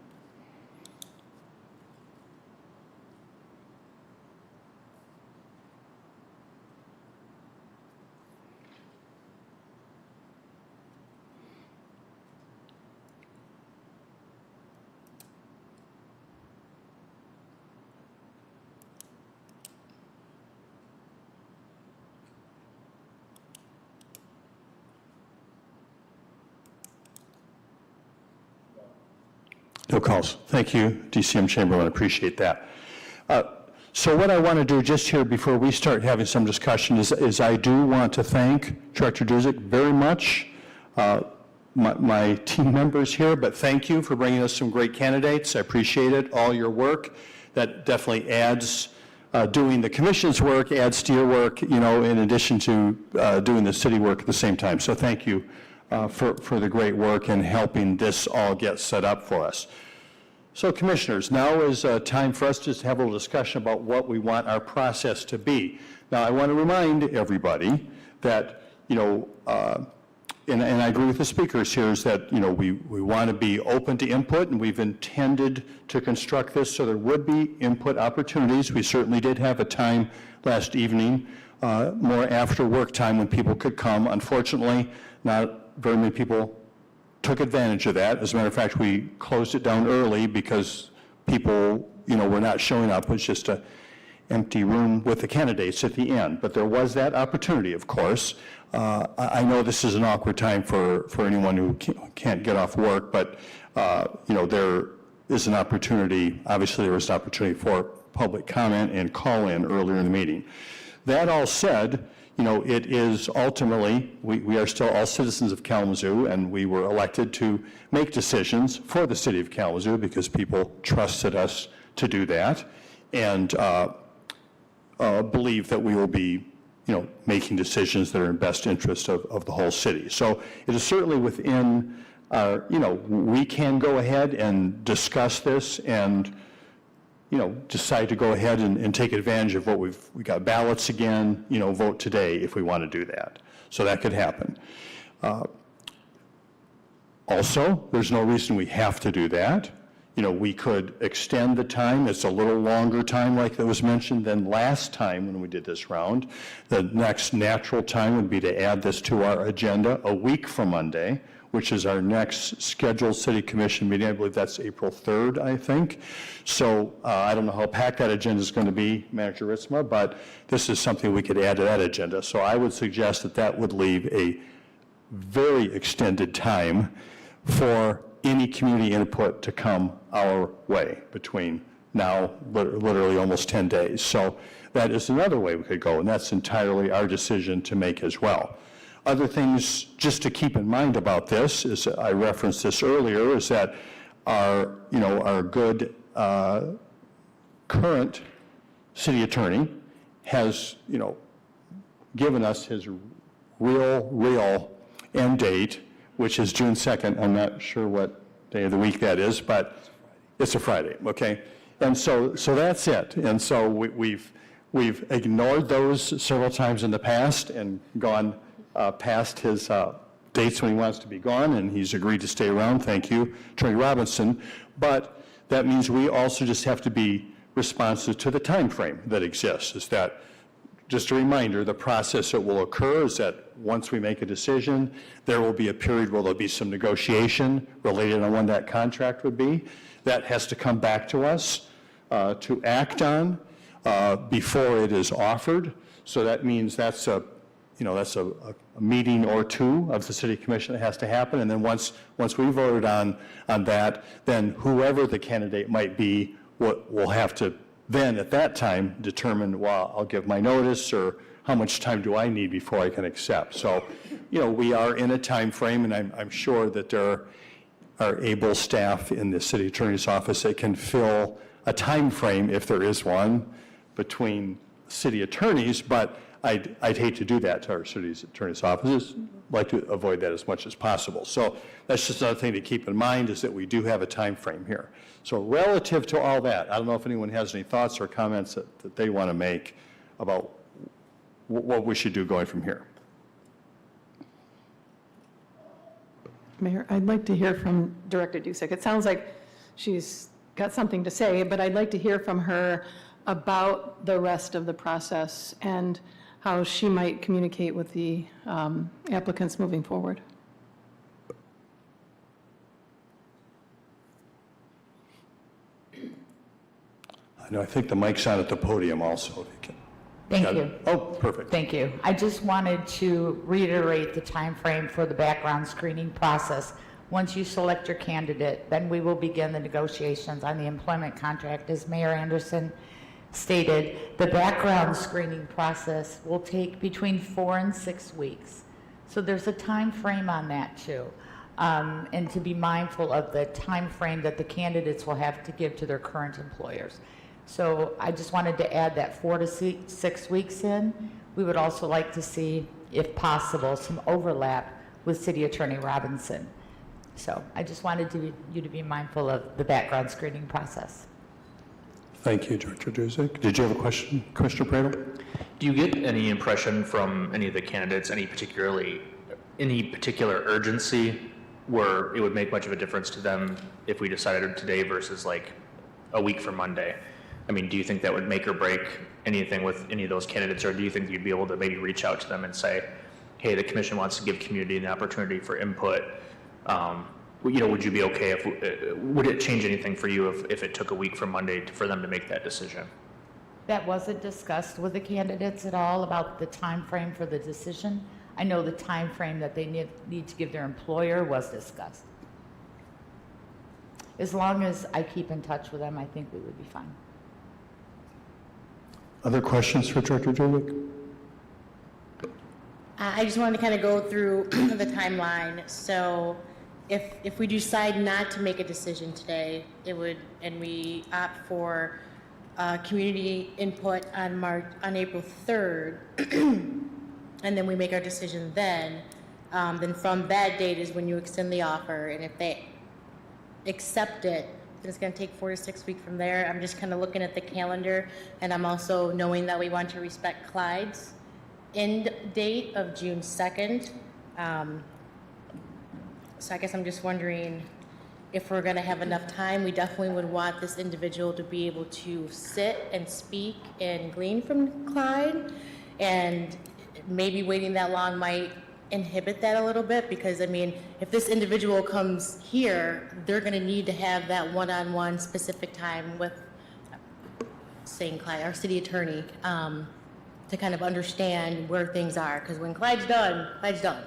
No calls. Thank you, DCM Chamberlain, appreciate that. So what I want to do just here before we start having some discussion is I do want to thank Director Duzick very much, my team members here, but thank you for bringing us some great candidates. I appreciate it, all your work. That definitely adds, doing the commission's work adds to your work, you know, in addition to doing the city work at the same time. So thank you for the great work and helping this all get set up for us. So commissioners, now is time for us to just have a little discussion about what we want our process to be. Now, I want to remind everybody that, you know, and I agree with the speakers here, is that, you know, we want to be open to input, and we've intended to construct this so there would be input opportunities. We certainly did have a time last evening, more after work time, when people could come. Unfortunately, not very many people took advantage of that. As a matter of fact, we closed it down early because people, you know, were not showing up. It was just an empty room with the candidates at the end. But there was that opportunity, of course. I know this is an awkward time for anyone who can't get off work, but, you know, there is an opportunity. Obviously, there was an opportunity for public comment and call-in earlier in the meeting. That all said, you know, it is ultimately, we are still all citizens of Kalamazoo, and we were elected to make decisions for the city of Kalamazoo because people trusted us to do that, and believe that we will be, you know, making decisions that are in best interest of the whole city. So it is certainly within our, you know, we can go ahead and discuss this and, you know, decide to go ahead and take advantage of what we got ballots again, you know, vote today if we want to do that. So that could happen. Also, there's no reason we have to do that. You know, we could extend the time. It's a little longer time, like that was mentioned, than last time when we did this round. The next natural time would be to add this to our agenda a week from Monday, which is our next scheduled city commission meeting. I believe that's April 3rd, I think. So I don't know how packed that agenda is going to be, Manager Ritzma, but this is something we could add to that agenda. So I would suggest that that would leave a very extended time for any community input to come our way between now, literally almost 10 days. So that is another way we could go, and that's entirely our decision to make as well. Other things just to keep in mind about this, is I referenced this earlier, is that our, you know, our good current city attorney has, you know, given us his real end date, which is June 2nd. I'm not sure what day of the week that is, but it's a Friday, okay? And so that's it. And so we've ignored those several times in the past and gone past his dates when he wants to be gone, and he's agreed to stay around. Thank you, Attorney Robinson. But that means we also just have to be responsive to the time frame that exists. Is that, just a reminder, the process that will occur is that once we make a decision, there will be a period where there'll be some negotiation related on when that contract would be. That has to come back to us to act on before it is offered. So that means that's a, you know, that's a meeting or two of the city commission that has to happen. And then once we voted on that, then whoever the candidate might be will have to then at that time determine, well, I'll give my notice, or how much time do I need before I can accept. So, you know, we are in a time frame, and I'm sure that there are able staff in the city attorney's office that can fill a time frame, if there is one, between city attorneys, but I'd hate to do that to our city attorney's offices. Like to avoid that as much as possible. So that's just another thing to keep in mind, is that we do have a time frame here. So relative to all that, I don't know if anyone has any thoughts or comments that they want to make about what we should do going from here. Mayor, I'd like to hear from Director Duzick. It sounds like she's got something to say, but I'd like to hear from her about the rest of the process and how she might communicate with the applicants moving forward. I think the mic's on at the podium also, if you can. Thank you. Oh, perfect. Thank you. I just wanted to reiterate the time frame for the background screening process. Once you select your candidate, then we will begin the negotiations on the employment contract. As Mayor Anderson stated, the background screening process will take between 4 and 6 weeks. So there's a time frame on that too. And to be mindful of the time frame that the candidates will have to give to their current employers. So I just wanted to add that 4 to 6 weeks in. We would also like to see, if possible, some overlap with City Attorney Robinson. So I just wanted you to be mindful of the background screening process. Thank you, Director Duzick. Did you have a question, Commissioner Pradel? Do you get any impression from any of the candidates, any particular urgency where it would make much of a difference to them if we decided today versus like a week from Monday? I mean, do you think that would make or break anything with any of those candidates, or do you think you'd be able to maybe reach out to them and say, hey, the commission wants to give community an opportunity for input? Would you be okay would it change anything for you if it took a week from Monday for them to make that decision? That wasn't discussed with the candidates at all about the time frame for the decision. I know the time frame that they need to give their employer was discussed. As long as I keep in touch with them, I think we would be fine. Other questions for Director Duzick? I just wanted to kind of go through the timeline. So if we decide not to make a decision today, and we opt for community input on April 3rd, and then we make our decision then from that date is when you extend the offer. And if they accept it, then it's going to take 4 to 6 weeks from there. I'm just kind of looking at the calendar, and I'm also knowing that we want to respect Clyde's end date of June 2nd. So I guess I'm just wondering if we're going to have enough time. We definitely would want this individual to be able to sit and speak and glean from Clyde, and maybe waiting that long might inhibit that a little bit, because I mean, if this individual comes here, they're going to need to have that one-on-one specific time with, saying Clyde, our city attorney, to kind of understand where things are, because when Clyde's done, Clyde's done.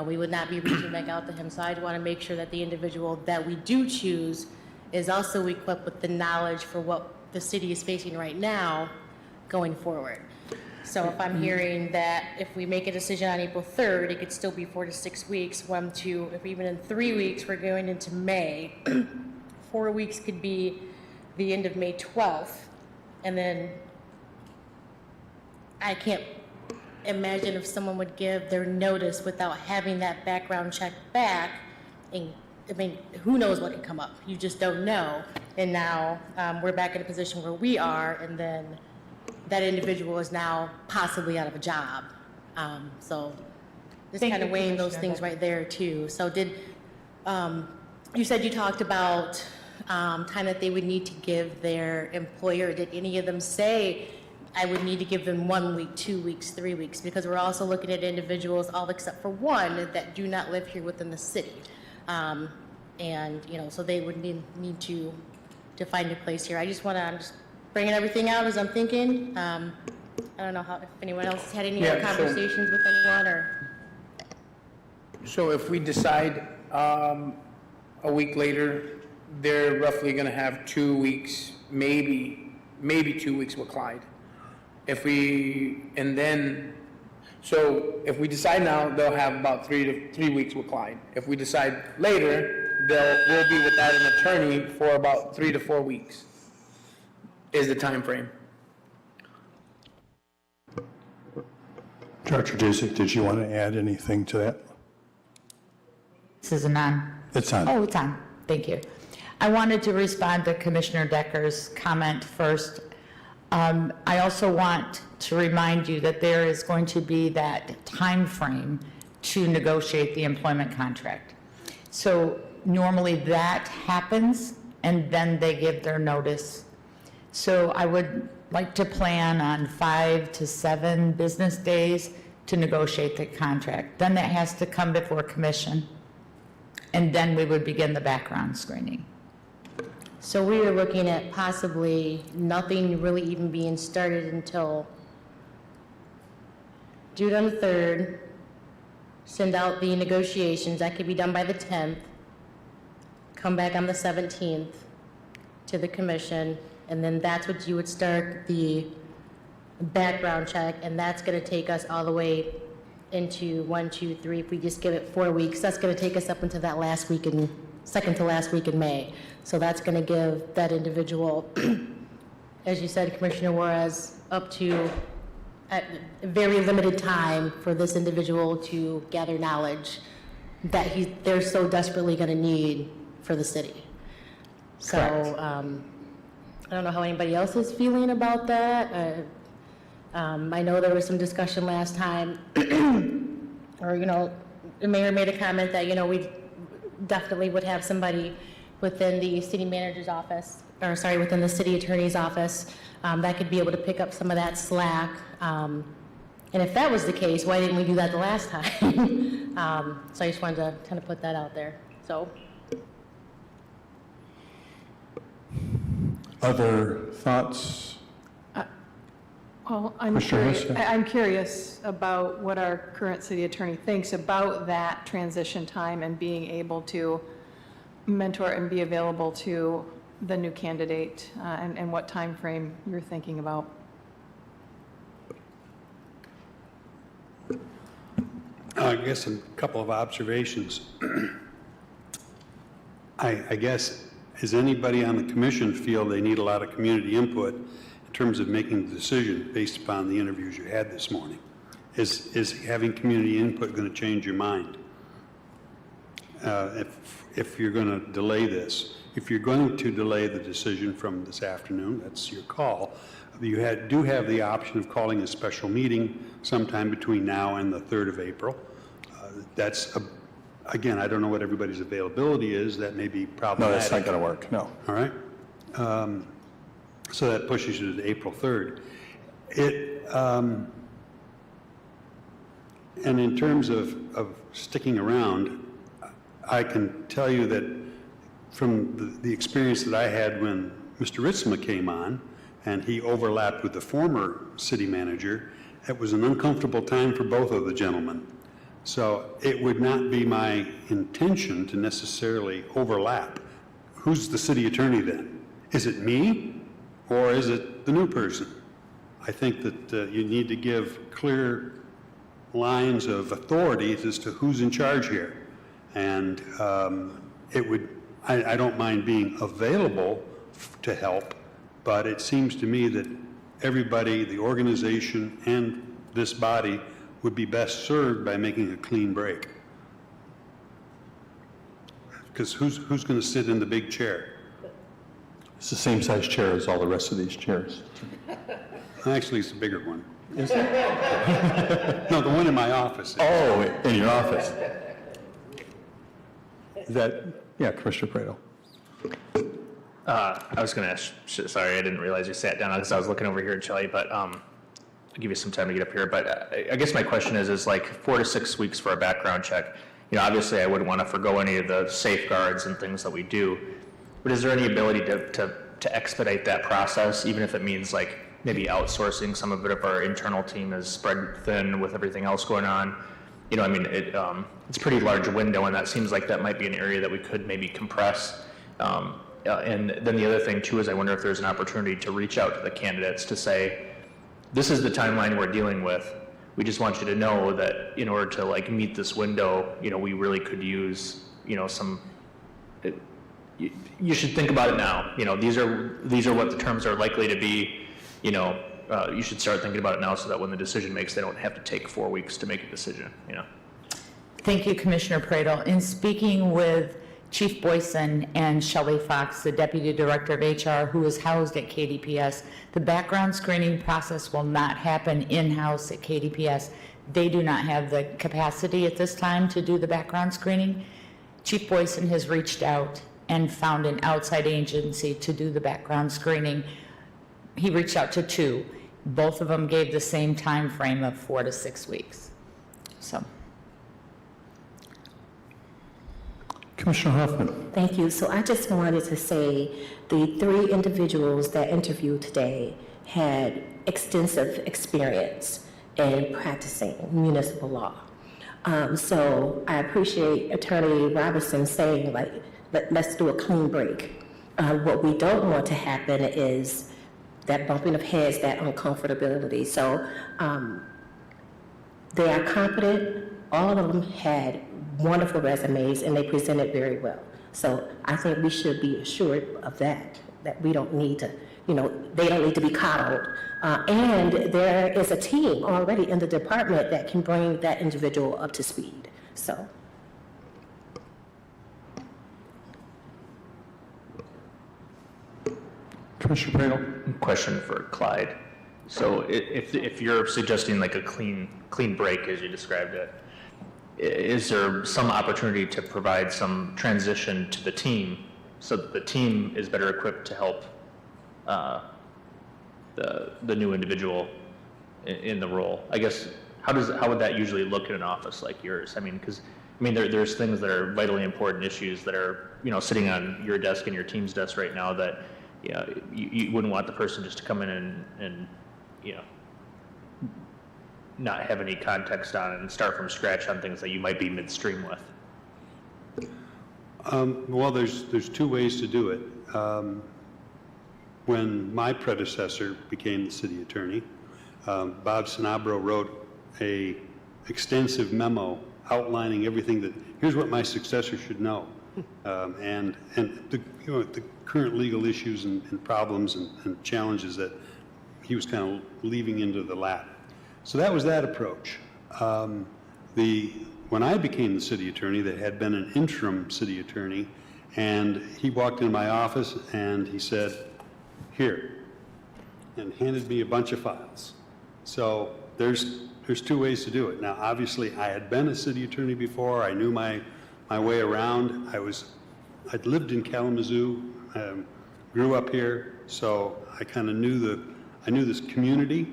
We would not be reaching back out to him. So I'd want to make sure that the individual that we do choose is also equipped with the knowledge for what the city is facing right now going forward. So if I'm hearing that if we make a decision on April 3rd, it could still be 4 to 6 weeks. If even in 3 weeks, we're going into May, 4 weeks could be the end of May 12th. And then I can't imagine if someone would give their notice without having that background check back. And I mean, who knows what can come up? You just don't know. And now we're back in a position where we are, and then that individual is now possibly out of a job. So just kind of weighing those things right there too. So you said you talked about time that they would need to give their employer. Did any of them say I would need to give them 1 week, 2 weeks, 3 weeks? Because we're also looking at individuals, all except for one, that do not live here within the city. So they would need to find a place here. I'm just bringing everything out as I'm thinking. I don't know if anyone else has had any other conversations with anyone, or. So if we decide a week later, they're roughly going to have 2 weeks, maybe 2 weeks with Clyde. If we decide now, they'll have about 3 weeks with Clyde. If we decide later, we'll be without an attorney for about 3 to 4 weeks, is the time frame. Director Duzick, did you want to add anything to that? This isn't on. It's on. Oh, it's on. Thank you. I wanted to respond to Commissioner Decker's comment first. I also want to remind you that there is going to be that time frame to negotiate the employment contract. So normally that happens, and then they give their notice. So I would like to plan on 5 to 7 business days to negotiate the contract. Then that has to come before commission, and then we would begin the background screening. So we are looking at possibly nothing really even being started until June on the 3rd, send out the negotiations. That could be done by the 10th. come back on the 17th to the commission, and then that's what you would start the background check, and that's going to take us all the way into 1, 2, 3. If we just give it 4 weeks, that's going to take us up into that last week in, second to last week in May. So that's going to give that individual, as you said, Commissioner Juarez, up to a very limited time for this individual to gather knowledge that they're so desperately going to need for the city. So I don't know how anybody else is feeling about that. I know there was some discussion last time, or, the mayor made a comment that, we definitely would have somebody within the city manager's office, or sorry, within the city attorney's office, that could be able to pick up some of that slack. And if that was the case, why didn't we do that the last time? So I just wanted to kind of put that out there. So. Other thoughts? Well, I'm Commissioner curious, Hess, yeah. I'm curious about what our current city attorney thinks about that transition time and being able to mentor and be available to the new candidate, and what time frame you're thinking about. I guess a couple of observations. I guess, does anybody on the commission feel they need a lot of community input in terms of making the decision based upon the interviews you had this morning? Is having community input going to change your mind? If you're going to delay this, if you're going to delay the decision from this afternoon, that's your call. You do have the option of calling a special meeting sometime between now and the 3rd of April. Again, I don't know what everybody's availability is. That may be problematic. No, that's not going to work, no. All right. So that pushes you to April 3rd. And in terms of sticking around, I can tell you that from the experience that I had when Mr. Ritzma came on, and he overlapped with the former city manager, it was an uncomfortable time for both of the gentlemen. So it would not be my intention to necessarily overlap. Who's the city attorney then? Is it me, or is it the new person? I think that you need to give clear lines of authority as to who's in charge here. And I don't mind being available to help, but it seems to me that everybody, the organization, and this body would be best served by making a clean break. Because who's going to sit in the big chair? It's the same size chair as all the rest of these chairs. Actually, it's a bigger one. Is it? No, the one in my office. Oh, in your office. Is that, yeah, Commissioner Prado. I was going to ask, sorry, I didn't realize you sat down because I was looking over here at Shelley, but I'll give you some time to get up here. But I guess my question is like 4 to 6 weeks for a background check. Obviously I wouldn't want to forgo any of the safeguards and things that we do, but is there any ability to expedite that process, even if it means like maybe outsourcing some of it if our internal team is spread thin with everything else going on? It's a pretty large window, and that seems like that might be an area that we could maybe compress. And then the other thing too is I wonder if there's an opportunity to reach out to the candidates to say, this is the timeline we're dealing with. We just want you to know that in order to like meet this window, we really could use, some. You should think about it now. These are what the terms are likely to be. You should start thinking about it now so that when the decision makes, they don't have to take 4 weeks to make a decision. Thank you, Commissioner Prado. In speaking with Chief Boyson and Shelley Fox, the Deputy Director of HR, who is housed at KDPS, the background screening process will not happen in-house at KDPS. They do not have the capacity at this time to do the background screening. Chief Boyson has reached out and found an outside agency to do the background screening. He reached out to 2. Both of them gave the same time frame of 4 to 6 weeks. So. Commissioner Hoffman. Thank you. So I just wanted to say the 3 individuals that interviewed today had extensive experience in practicing municipal law. So I appreciate Attorney Robinson saying, like, let's do a clean break. What we don't want to happen is that bumping of heads, that uncomfortability. So they are competent. All of them had wonderful resumes, and they presented very well. So I think we should be assured of that we don't need to, they don't need to be coddled. And there is a team already in the department that can bring that individual up to speed. So. Commissioner Pradel? Question for Clyde. So if you're suggesting like a clean break, as you described it, is there some opportunity to provide some transition to the team so that the team is better equipped to help the new individual in the role? I guess, how would that usually look in an office like yours? I mean, because there's things that are vitally important issues that are sitting on your desk and your team's desk right now that you wouldn't want the person just to come in and not have any context on and start from scratch on things that you might be midstream with. Well, there's two ways to do it. When my predecessor became the city attorney, Bob Sanabro wrote a extensive memo outlining everything that, here's what my successor should know. And the current legal issues and problems and challenges that he was kind of leaving into the lap. So that was that approach. When I became the city attorney, there had been an interim city attorney, and he walked in my office and he said, "Here," and handed me a bunch of files. So there's two ways to do it. Now, obviously, I had been a city attorney before. I knew my way around. I'd lived in Kalamazoo, grew up here, so I kind of knew this community.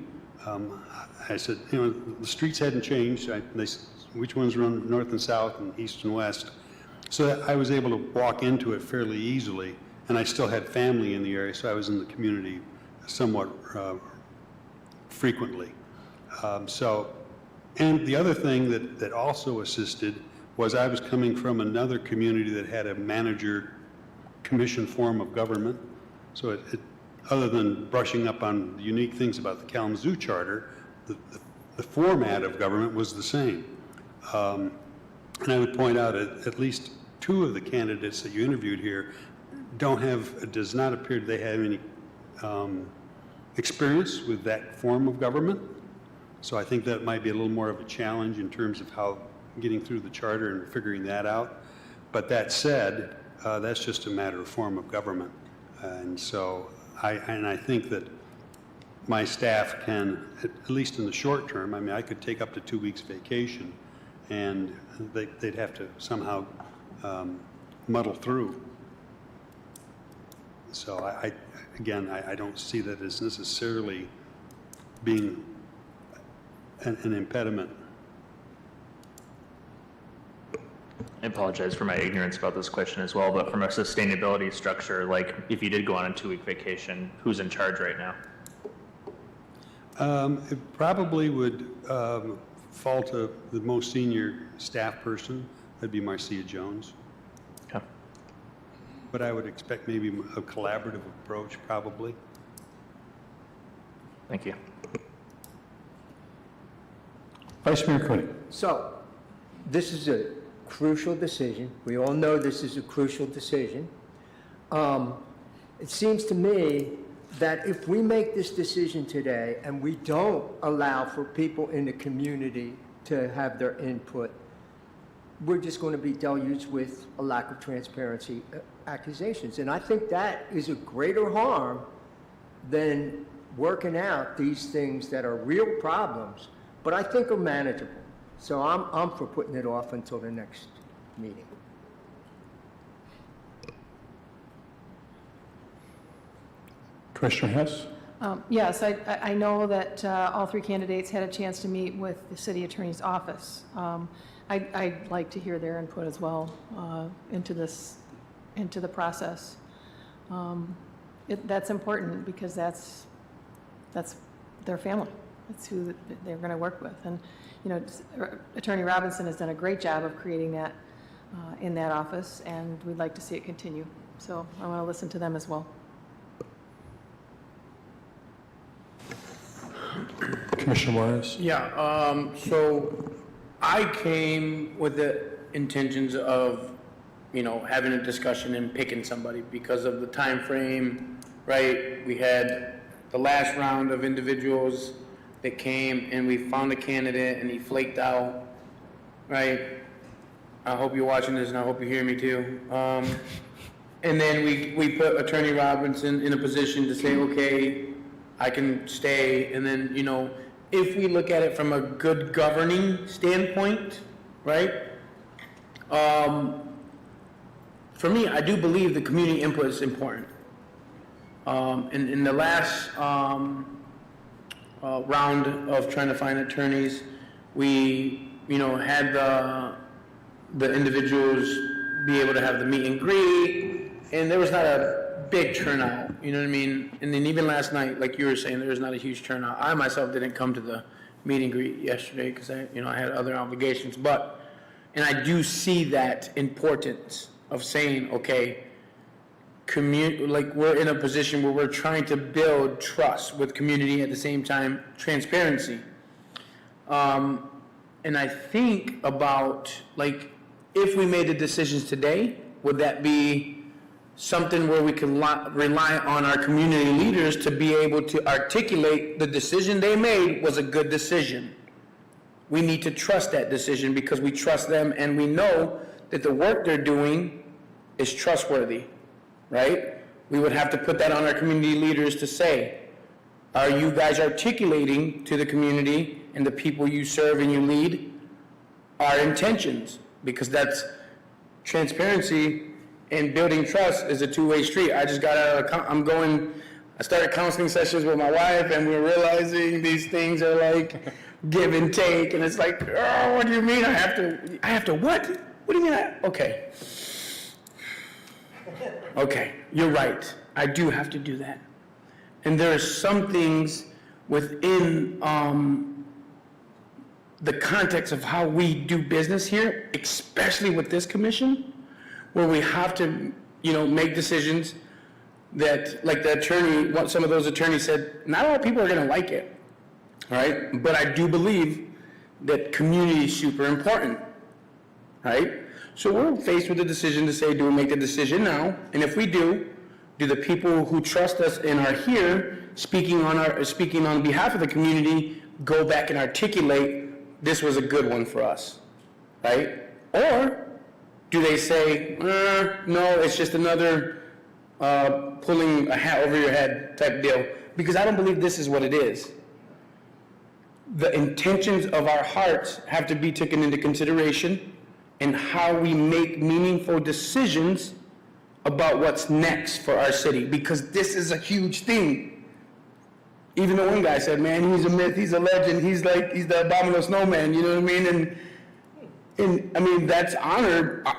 I said, the streets hadn't changed. Which ones run north and south and east and west? So I was able to walk into it fairly easily, and I still had family in the area, so I was in the community somewhat frequently. And the other thing that also assisted was I was coming from another community that had a manager commission form of government. So other than brushing up on the unique things about the Kalamazoo Charter, the format of government was the same. And I would point out at least two of the candidates that you interviewed here does not appear they have any experience with that form of government. So I think that might be a little more of a challenge in terms of how getting through the charter and figuring that out. But that said, that's just a matter of form of government. And so I think that my staff can, at least in the short term, I could take up to 2 weeks vacation, and they'd have to somehow muddle through. So I don't see that as necessarily being an impediment. I apologize for my ignorance about this question as well, but from a sustainability structure, like if you did go on a 2-week vacation, who's in charge right now? It probably would fall to the most senior staff person. That'd be Marcia Jones. Okay. But I would expect maybe a collaborative approach, probably. Thank you. Vice Mayor Cooney. So, this is a crucial decision. We all know this is a crucial decision. It seems to me that if we make this decision today and we don't allow for people in the community to have their input, we're just going to be deluged with a lack of transparency accusations. And I think that is a greater harm than working out these things that are real problems, but I think are manageable. So I'm for putting it off until the next meeting. Commissioner Hess? Yes, I know that all three candidates had a chance to meet with the city attorney's office. I'd like to hear their input as well into the process. That's important because that's their family. That's who they're going to work with. And, Attorney Robinson has done a great job of creating that in that office, and we'd like to see it continue. So I want to listen to them as well. Commissioner Juarez? Yeah, so I came with the intentions of, having a discussion and picking somebody because of the time frame, right? We had the last round of individuals that came, and we found a candidate, and he flaked out, right? I hope you're watching this, and I hope you hear me too. And then we put Attorney Robinson in a position to say, okay, I can stay, and then, if we look at it from a good governing standpoint, right? For me, I do believe the community input is important. In the last round of trying to find attorneys, we, had the individuals be able to have the meet and greet, and there was not a big turnout, you know what I mean? And then even last night, like you were saying, there was not a huge turnout. I myself didn't come to the meet and greet yesterday because I had other obligations, and I do see that importance of saying, okay, we're in a position where we're trying to build trust with community, at the same time, transparency. And I think about, if we made the decisions today, would that be something where we can rely on our community leaders to be able to articulate the decision they made was a good decision? We need to trust that decision because we trust them and we know that the work they're doing is trustworthy, right? We would have to put that on our community leaders to say, are you guys articulating to the community and the people you serve and you lead our intentions? Because that's transparency, and building trust is a two-way street. I just got out of, I started counseling sessions with my wife, and we're realizing these things are like give and take, and it's like, oh, what do you mean I have to what? What do you mean okay. Okay, you're right. I do have to do that. And there are some things within the context of how we do business here, especially with this commission, where we have to, make decisions that, like the attorney, some of those attorneys said, not all people are going to like it, right? But I do believe that community is super important, right? So we're faced with the decision to say, do we make the decision now? And if we do the people who trust us and are here speaking on behalf of the community go back and articulate this was a good one for us, right? Or do they say, no, it's just another pulling a hat over your head type deal? Because I don't believe this is what it is. The intentions of our hearts have to be taken into consideration and how we make meaningful decisions about what's next for our city, because this is a huge thing. Even the one guy said, man, he's a myth, he's a legend, he's the abominable snowman, you know what I mean? And I mean, that's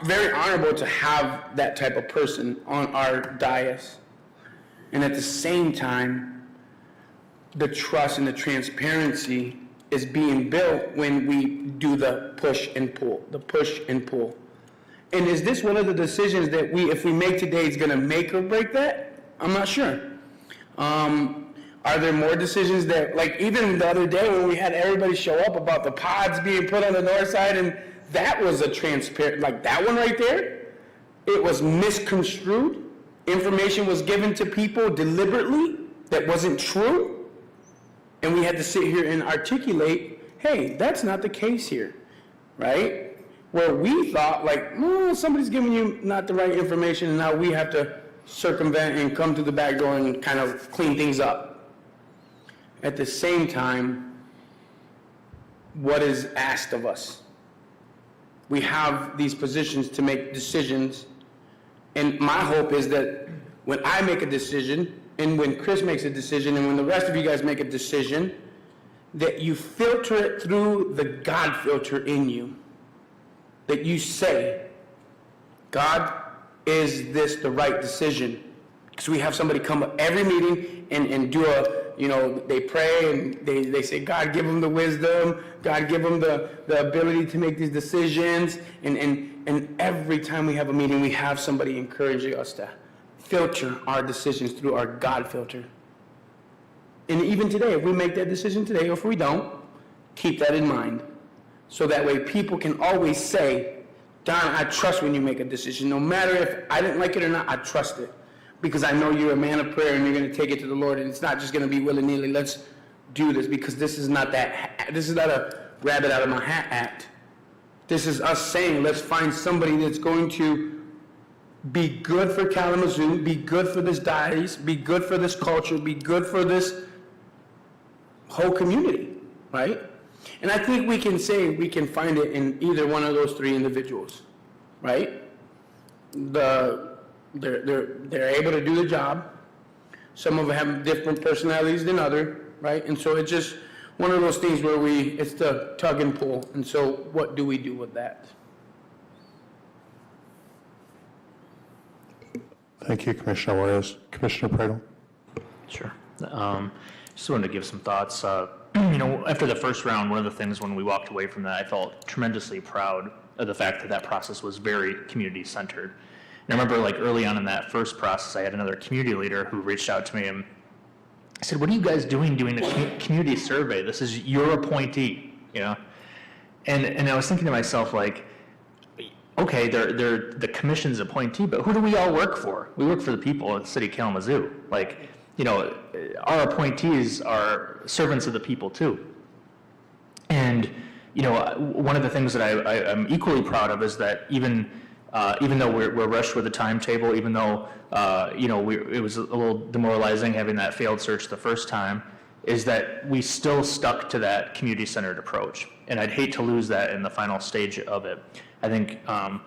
very honorable to have that type of person on our dais. And at the same time, the trust and the transparency is being built when we do the push and pull. And is this one of the decisions that if we make today, is going to make or break that? I'm not sure. Are there more decisions that, like even the other day when we had everybody show up about the pods being put on the north side, and that was a transparent, like that one right there, it was misconstrued. Information was given to people deliberately that wasn't true. And we had to sit here and articulate, hey, that's not the case here, right? Where we thought like, somebody's giving you not the right information, and now we have to circumvent and come to the back door and kind of clean things up. At the same time, what is asked of us? We have these positions to make decisions, and my hope is that when I make a decision, and when Chris makes a decision, and when the rest of you guys make a decision, that you filter it through the God filter in you. That you say, God, is this the right decision? Because we have somebody come up every meeting and do they pray and they say, God, give them the wisdom, God, give them the ability to make these decisions. And every time we have a meeting, we have somebody encouraging us to filter our decisions through our God filter. And even today, if we make that decision today, or if we don't, keep that in mind. So that way people can always say, Don, I trust when you make a decision. No matter if I didn't like it or not, I trust it. Because I know you're a man of prayer and you're going to take it to the Lord, and it's not just going to be willy-nilly, let's do this, because this is not a rabbit out of my hat act. This is us saying, let's find somebody that's going to be good for Kalamazoo, be good for this diocese, be good for this culture, be good for this whole community, right? And I think we can say we can find it in either one of those three individuals, right? They're able to do the job. Some of them have different personalities than others, right? And so it's just one of those things where it's the tug and pull. And so what do we do with that? Thank you, Commissioner Juarez. Commissioner Pradel? Sure. Just wanted to give some thoughts. After the first round, one of the things when we walked away from that, I felt tremendously proud of the fact that that process was very community-centered. And I remember early on in that first process, I had another community leader who reached out to me and I said, what are you guys doing a community survey? This is your appointee, And I was thinking to myself, okay, they're the commission's appointee, but who do we all work for? We work for the people of the city of Kalamazoo. Our appointees are servants of the people too. And, one of the things that I'm equally proud of is that even though we're rushed with the timetable, even though, it was a little demoralizing having that failed search the first time, is that we still stuck to that community-centered approach. And I'd hate to lose that in the final stage of it. I think a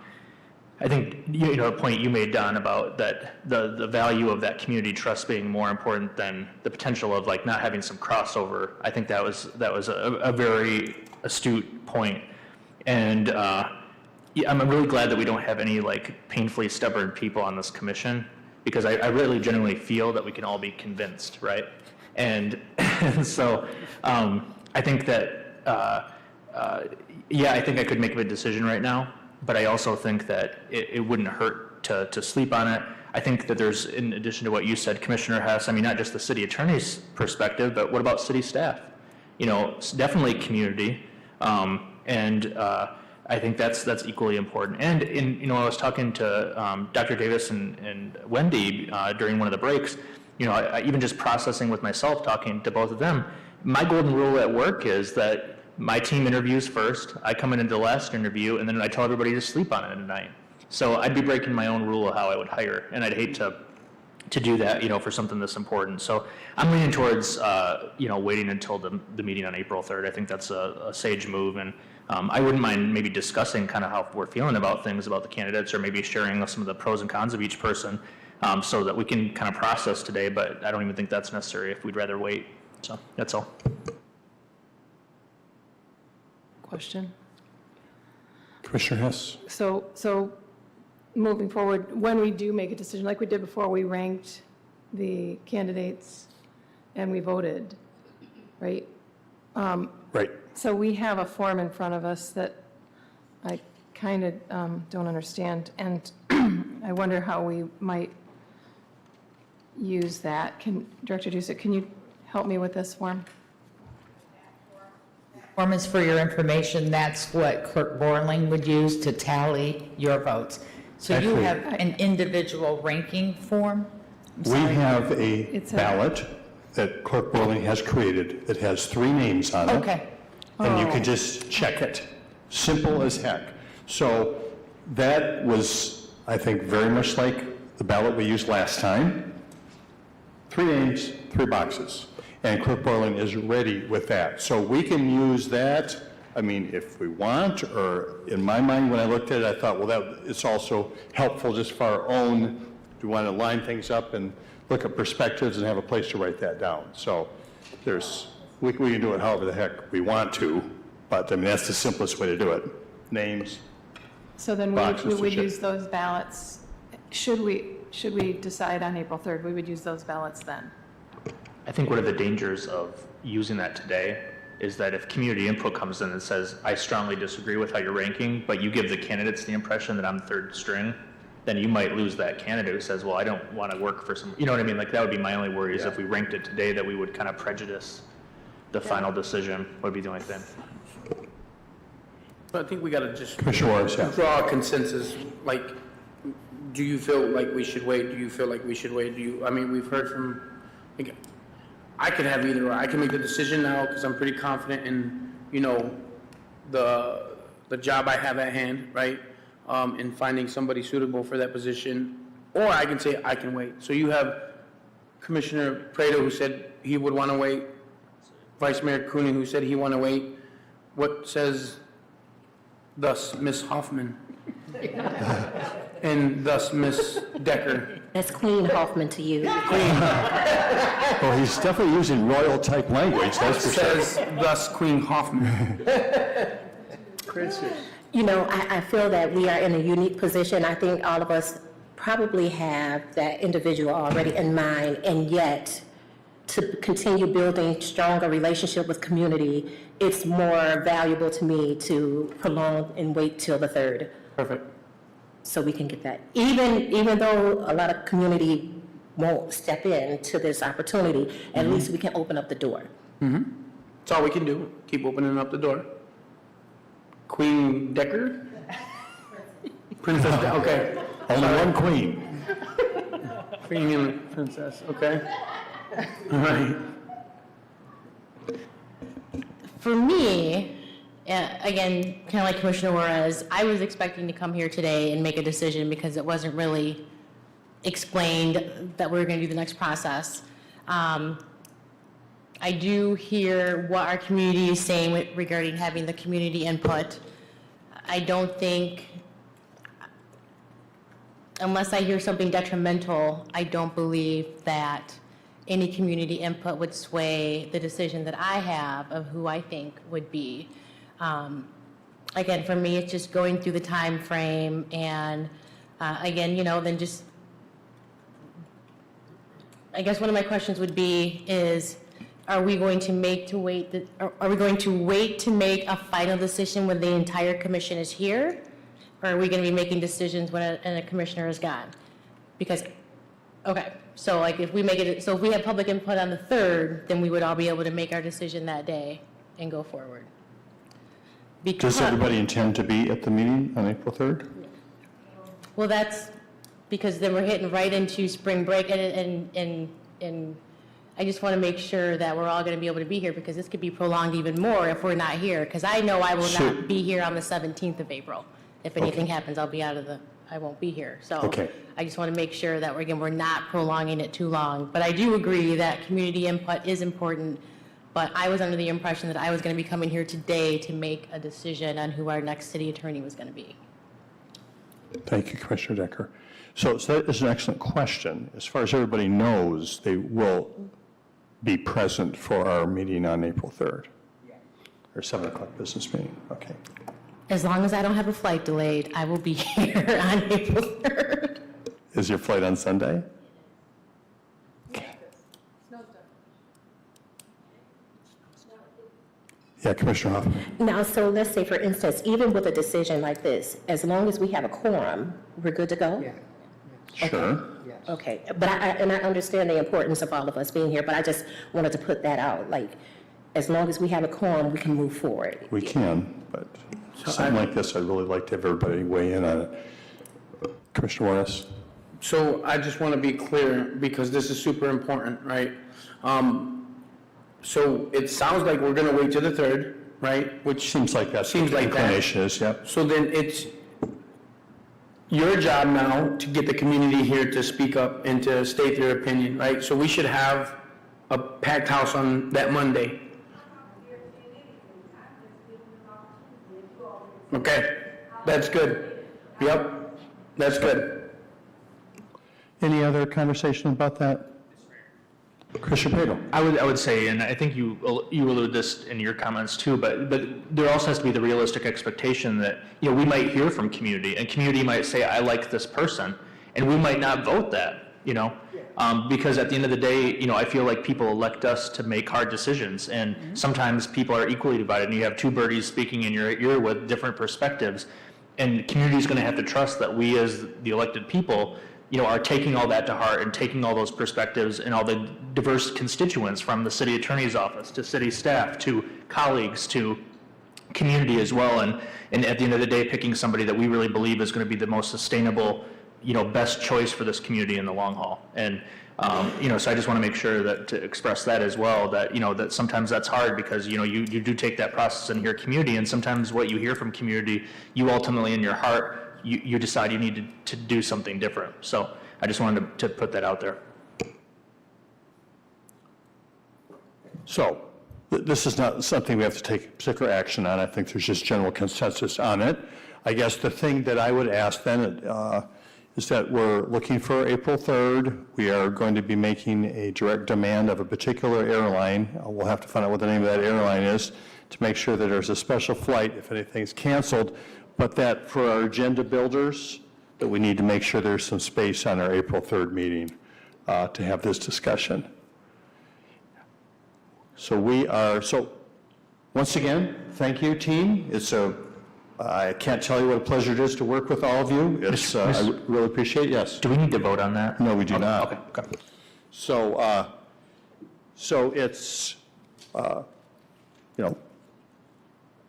point you made, Don, about that the value of that community trust being more important than the potential of not having some crossover. I think that was a very astute point. And I'm really glad that we don't have any painfully stubborn people on this commission, because I really genuinely feel that we can all be convinced, right? And so I think that I think I could make a decision right now, but I also think that it wouldn't hurt to sleep on it. I think that there's, in addition to what you said, Commissioner Hess, not just the city attorney's perspective, but what about city staff? Definitely community, and I think that's equally important. And I was talking to Dr. Davis and Wendy during one of the breaks. I even just processing with myself, talking to both of them. My golden rule at work is that my team interviews first, I come in into the last interview, and then I tell everybody to sleep on it tonight. So I'd be breaking my own rule of how I would hire, and I'd hate to do that, for something this important. So I'm leaning towards, waiting until the meeting on April 3rd. I think that's a sage move, and I wouldn't mind maybe discussing kind of how we're feeling about things, about the candidates, or maybe sharing some of the pros and cons of each person, so that we can kind of process today, but I don't even think that's necessary if we'd rather wait. So that's all. Question? Commissioner Hess? So moving forward, when we do make a decision, like we did before, we ranked the candidates and we voted, right? Right. So we have a form in front of us that I kind of don't understand, and I wonder how we might use that. Director Dusick, can you help me with this form? Form is for your information. That's what Clerk Borling would use to tally your votes. So you Actually, have an individual ranking form? We have a ballot that Clerk Borling has created that has 3 names on it. Okay. And you can just check it. Simple as heck. So that was, I think, very much like the ballot we used last time. 3 names, 3 boxes. And Clerk Borling is ready with that. So we can use that, if we want, or in my mind, when I looked at it, I thought, well, it's also helpful just for our own, we want to line things up and look at perspectives and have a place to write that down. So we can do it however the heck we want to, but that's the simplest way to do it. Names. So then we would use those ballots. Should we, should we decide on April 3rd, we would use those ballots then. I think one of the dangers of using that today is that if community input comes in and says, I strongly disagree with how you're ranking, but you give the candidates the impression that I'm third string, then you might lose that candidate who says, well, I don't want to work for some, you know what I mean? Like, that would be my only worry is if we ranked it today, that we would kind of prejudice the final decision, would be the only thing. So I think we got to just Commissioner Juarez, yeah. draw a consensus, like, do you feel like we should wait? Do you feel like we should wait? I mean, we've heard from, like, I could have either or. I can make the decision now because I'm pretty confident in, you know, the job I have at hand, right? In finding somebody suitable for that position. Or I can say I can wait. So you have Commissioner Prado who said he would want to wait. Vice Mayor Cooney who said he want to wait. What says thus Ms. Hoffman? And thus Ms. Decker? That's Queen Hoffman to you. Well, he's definitely using royal-type language, that's for sure. Says thus Queen Hoffman. You know, I feel that we are in a unique position. I think all of us probably have that individual already in mind, and yet to continue building stronger relationship with community, it's more valuable to me to prolong and wait till the 3rd. Perfect. So we can get that. Even though a lot of community won't step in to this opportunity, at least we can open up the door. That's all we can do. Keep opening up the door. Queen Decker? Princess okay. Only one queen. Queen and princess, okay. All right. For me, again, kind of like Commissioner Juarez, I was expecting to come here today and make a decision because it wasn't really explained that we were going to do the next process. I do hear what our community is saying regarding having the community input. I don't think, unless I hear something detrimental, I don't believe that any community input would sway the decision that I have of who I think would be. Again, for me, it's just going through the time frame and, again, you know, then just, I guess one of my questions would be is, are we going to wait to make a final decision when the entire commission is here? Or are we going to be making decisions when a commissioner is gone? Because, okay, so like if we make it, so if we have public input on the 3rd, then we would all be able to make our decision that day and go forward. Does everybody intend to be at the meeting on April 3rd? Well, that's because then we're hitting right into spring break and I just want to make sure that we're all going to be able to be here because this could be prolonged even more if we're not here. Because I know I will not be here on the 17th of April. If anything happens, I won't be here. So I just want to make sure that we're not prolonging it too long. But I do agree that community input is important. But I was under the impression that I was going to be coming here today to make a decision on who our next city attorney was going to be. Thank you, Commissioner Decker. So that is an excellent question. As far as everybody knows, they will be present for our meeting on April 3rd. Our 7 o'clock business meeting, okay. As long as I don't have a flight delayed, I will be here on April 3rd. Is your flight on Sunday? Okay. Yeah, Commissioner Hoffman. Now, so let's say, for instance, even with a decision like this, as long as we have a quorum, we're good to go? Yeah. Sure. Okay, but I understand the importance of all of us being here, but I just wanted to put that out, like, as long as we have a quorum, we can move forward. We can, but something like this, I'd really like to have everybody weigh in on it. Commissioner Juarez? So I just want to be clear because this is super important, right? So it sounds like we're going to wait to the 3rd, right? Which seems like that's seems what the like that. inclination is, yep. So then it's your job now to get the community here to speak up and to state their opinion, right? So we should have a packed house on that Monday. Okay, that's good. Yep, that's good. Any other conversation about that? Commissioner Prado. I would say, and I think you alluded this in your comments too, but there also has to be the realistic expectation that, you know, we might hear from community and community might say, I like this person. and we might not vote that, because at the end of the day, I feel like people elect us to make hard decisions, and sometimes people are equally divided, and you have two birdies speaking in your ear with different perspectives, and community is going to have to trust that we as the elected people, are taking all that to heart and taking all those perspectives and all the diverse constituents from the city attorney's office to city staff to colleagues to community as well, and at the end of the day, picking somebody that we really believe is going to be the most sustainable, best choice for this community in the long haul. And so I just want to make sure that to express that as well, that that sometimes that's hard because you do take that process and hear community, and sometimes what you hear from community, you ultimately in your heart you decide you need to do something different. So I just wanted to put that out there. So this is not something we have to take particular action on. I think there's just general consensus on it. I guess the thing that I would ask then is that we're looking for April 3rd. We are going to be making a direct demand of a particular airline. We'll have to find out what the name of that airline is to make sure that there's a special flight if anything's canceled, but that for our agenda builders, that we need to make sure there's some space on our April 3rd meeting to have this discussion. So once again, thank you, team. I can't tell you what a pleasure it is to work with all of you. I really appreciate it. Yes. Do we need to vote on that? No, we do not. Okay. So it's,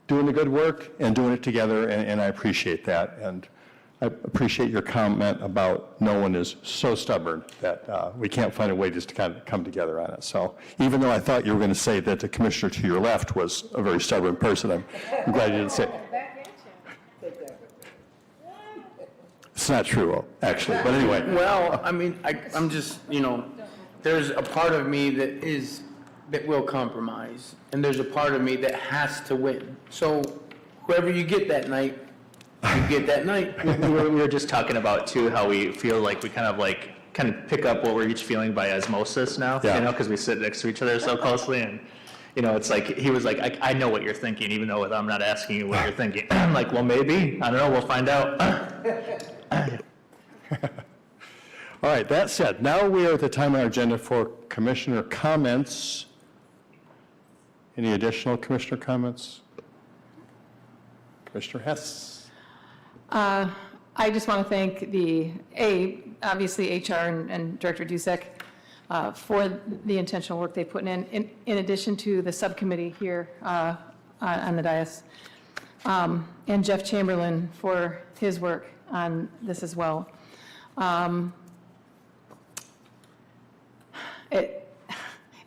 doing the good work and doing it together, and I appreciate that. And I appreciate your comment about no one is so stubborn that we can't find a way just to kind of come together on it. So even though I thought you were going to say that the commissioner to your left was a very stubborn person, I'm glad you didn't say it. It's not true, actually, but anyway. Well, I mean, I'm just, there's a part of me that will compromise, and there's a part of me that has to win. So whoever you get that night, you get that night. We were just talking about too how we feel like we kind of pick up what we're each feeling by osmosis now, because we sit next to each other so closely, and it's like he was like, I know what you're thinking, even though I'm not asking you what you're thinking. I'm like, well, maybe, I don't know, we'll find out. All right, that said, now we are at the time on our agenda for commissioner comments. Any additional commissioner comments? Commissioner Hess. I just want to thank obviously HR and Director Dusek for the intentional work they put in addition to the subcommittee here on the dais, and Jeff Chamberlain for his work on this as well.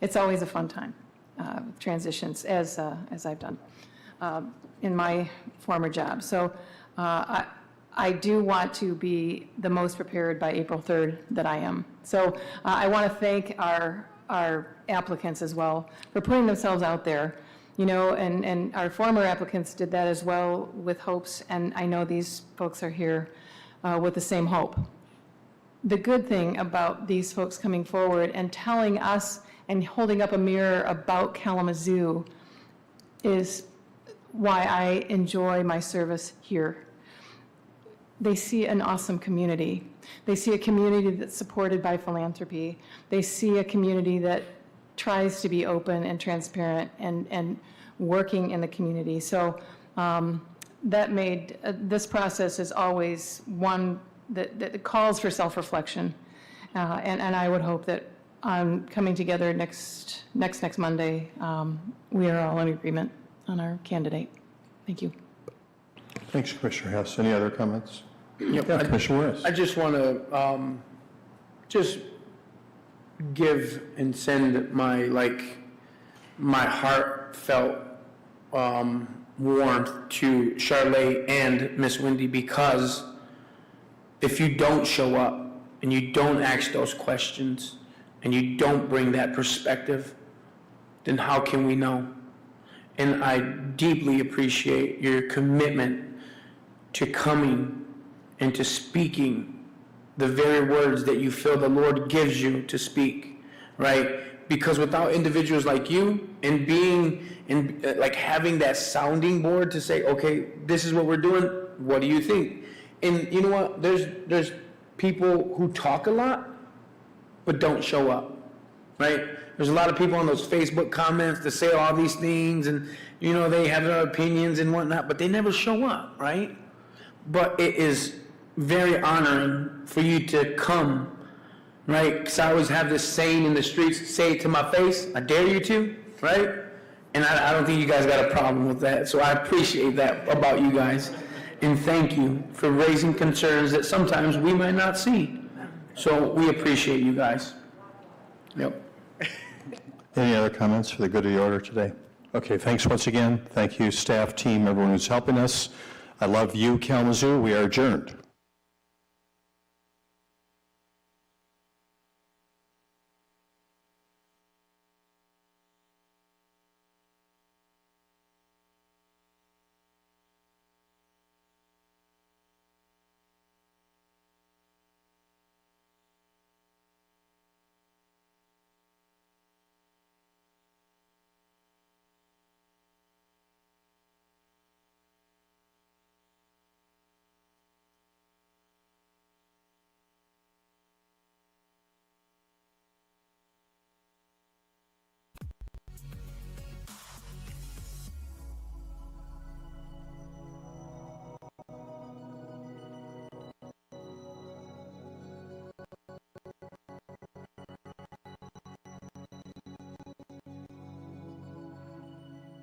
It's always a fun time, transitions, as I've done in my former job. So I do want to be the most prepared by April 3rd that I am. So I want to thank our applicants as well for putting themselves out there, and our former applicants did that as well with hopes, and I know these folks are here with the same hope. The good thing about these folks coming forward and telling us and holding up a mirror about Kalamazoo is why I enjoy my service here. They see an awesome community. They see a community that's supported by philanthropy. They see a community that tries to be open and transparent and working in the community. So that made, this process is always one that calls for self-reflection. And I would hope that coming together next Monday, we are all in agreement on our candidate. Thank you. Thanks, Commissioner Hess. Any other comments? Yep. Yeah, Commissioner Morris. I just want to just give and send my heartfelt warmth to Charlotte and Miss Wendy, because if you don't show up and you don't ask those questions and you don't bring that perspective, then how can we know? And I deeply appreciate your commitment to coming and to speaking the very words that you feel the Lord gives you to speak, right? Because without individuals like you and being like having that sounding board to say, okay, this is what we're doing, what do you think? And you know what? There's people who talk a lot, but don't show up, right? There's a lot of people on those Facebook comments that say all these things and, you know, they have their opinions and whatnot, but they never show up, right? But it is very honoring for you to come, right? Because I always have this saying in the streets, say it to my face, I dare you to, right? And I don't think you guys got a problem with that. So I appreciate that about you guys. And thank you for raising concerns that sometimes we might not see. So we appreciate you guys. Yep. Any other comments for the good of the order today? Okay, thanks once again. Thank you, staff, team, everyone who's helping us. I love you, Kalamazoo. We are adjourned.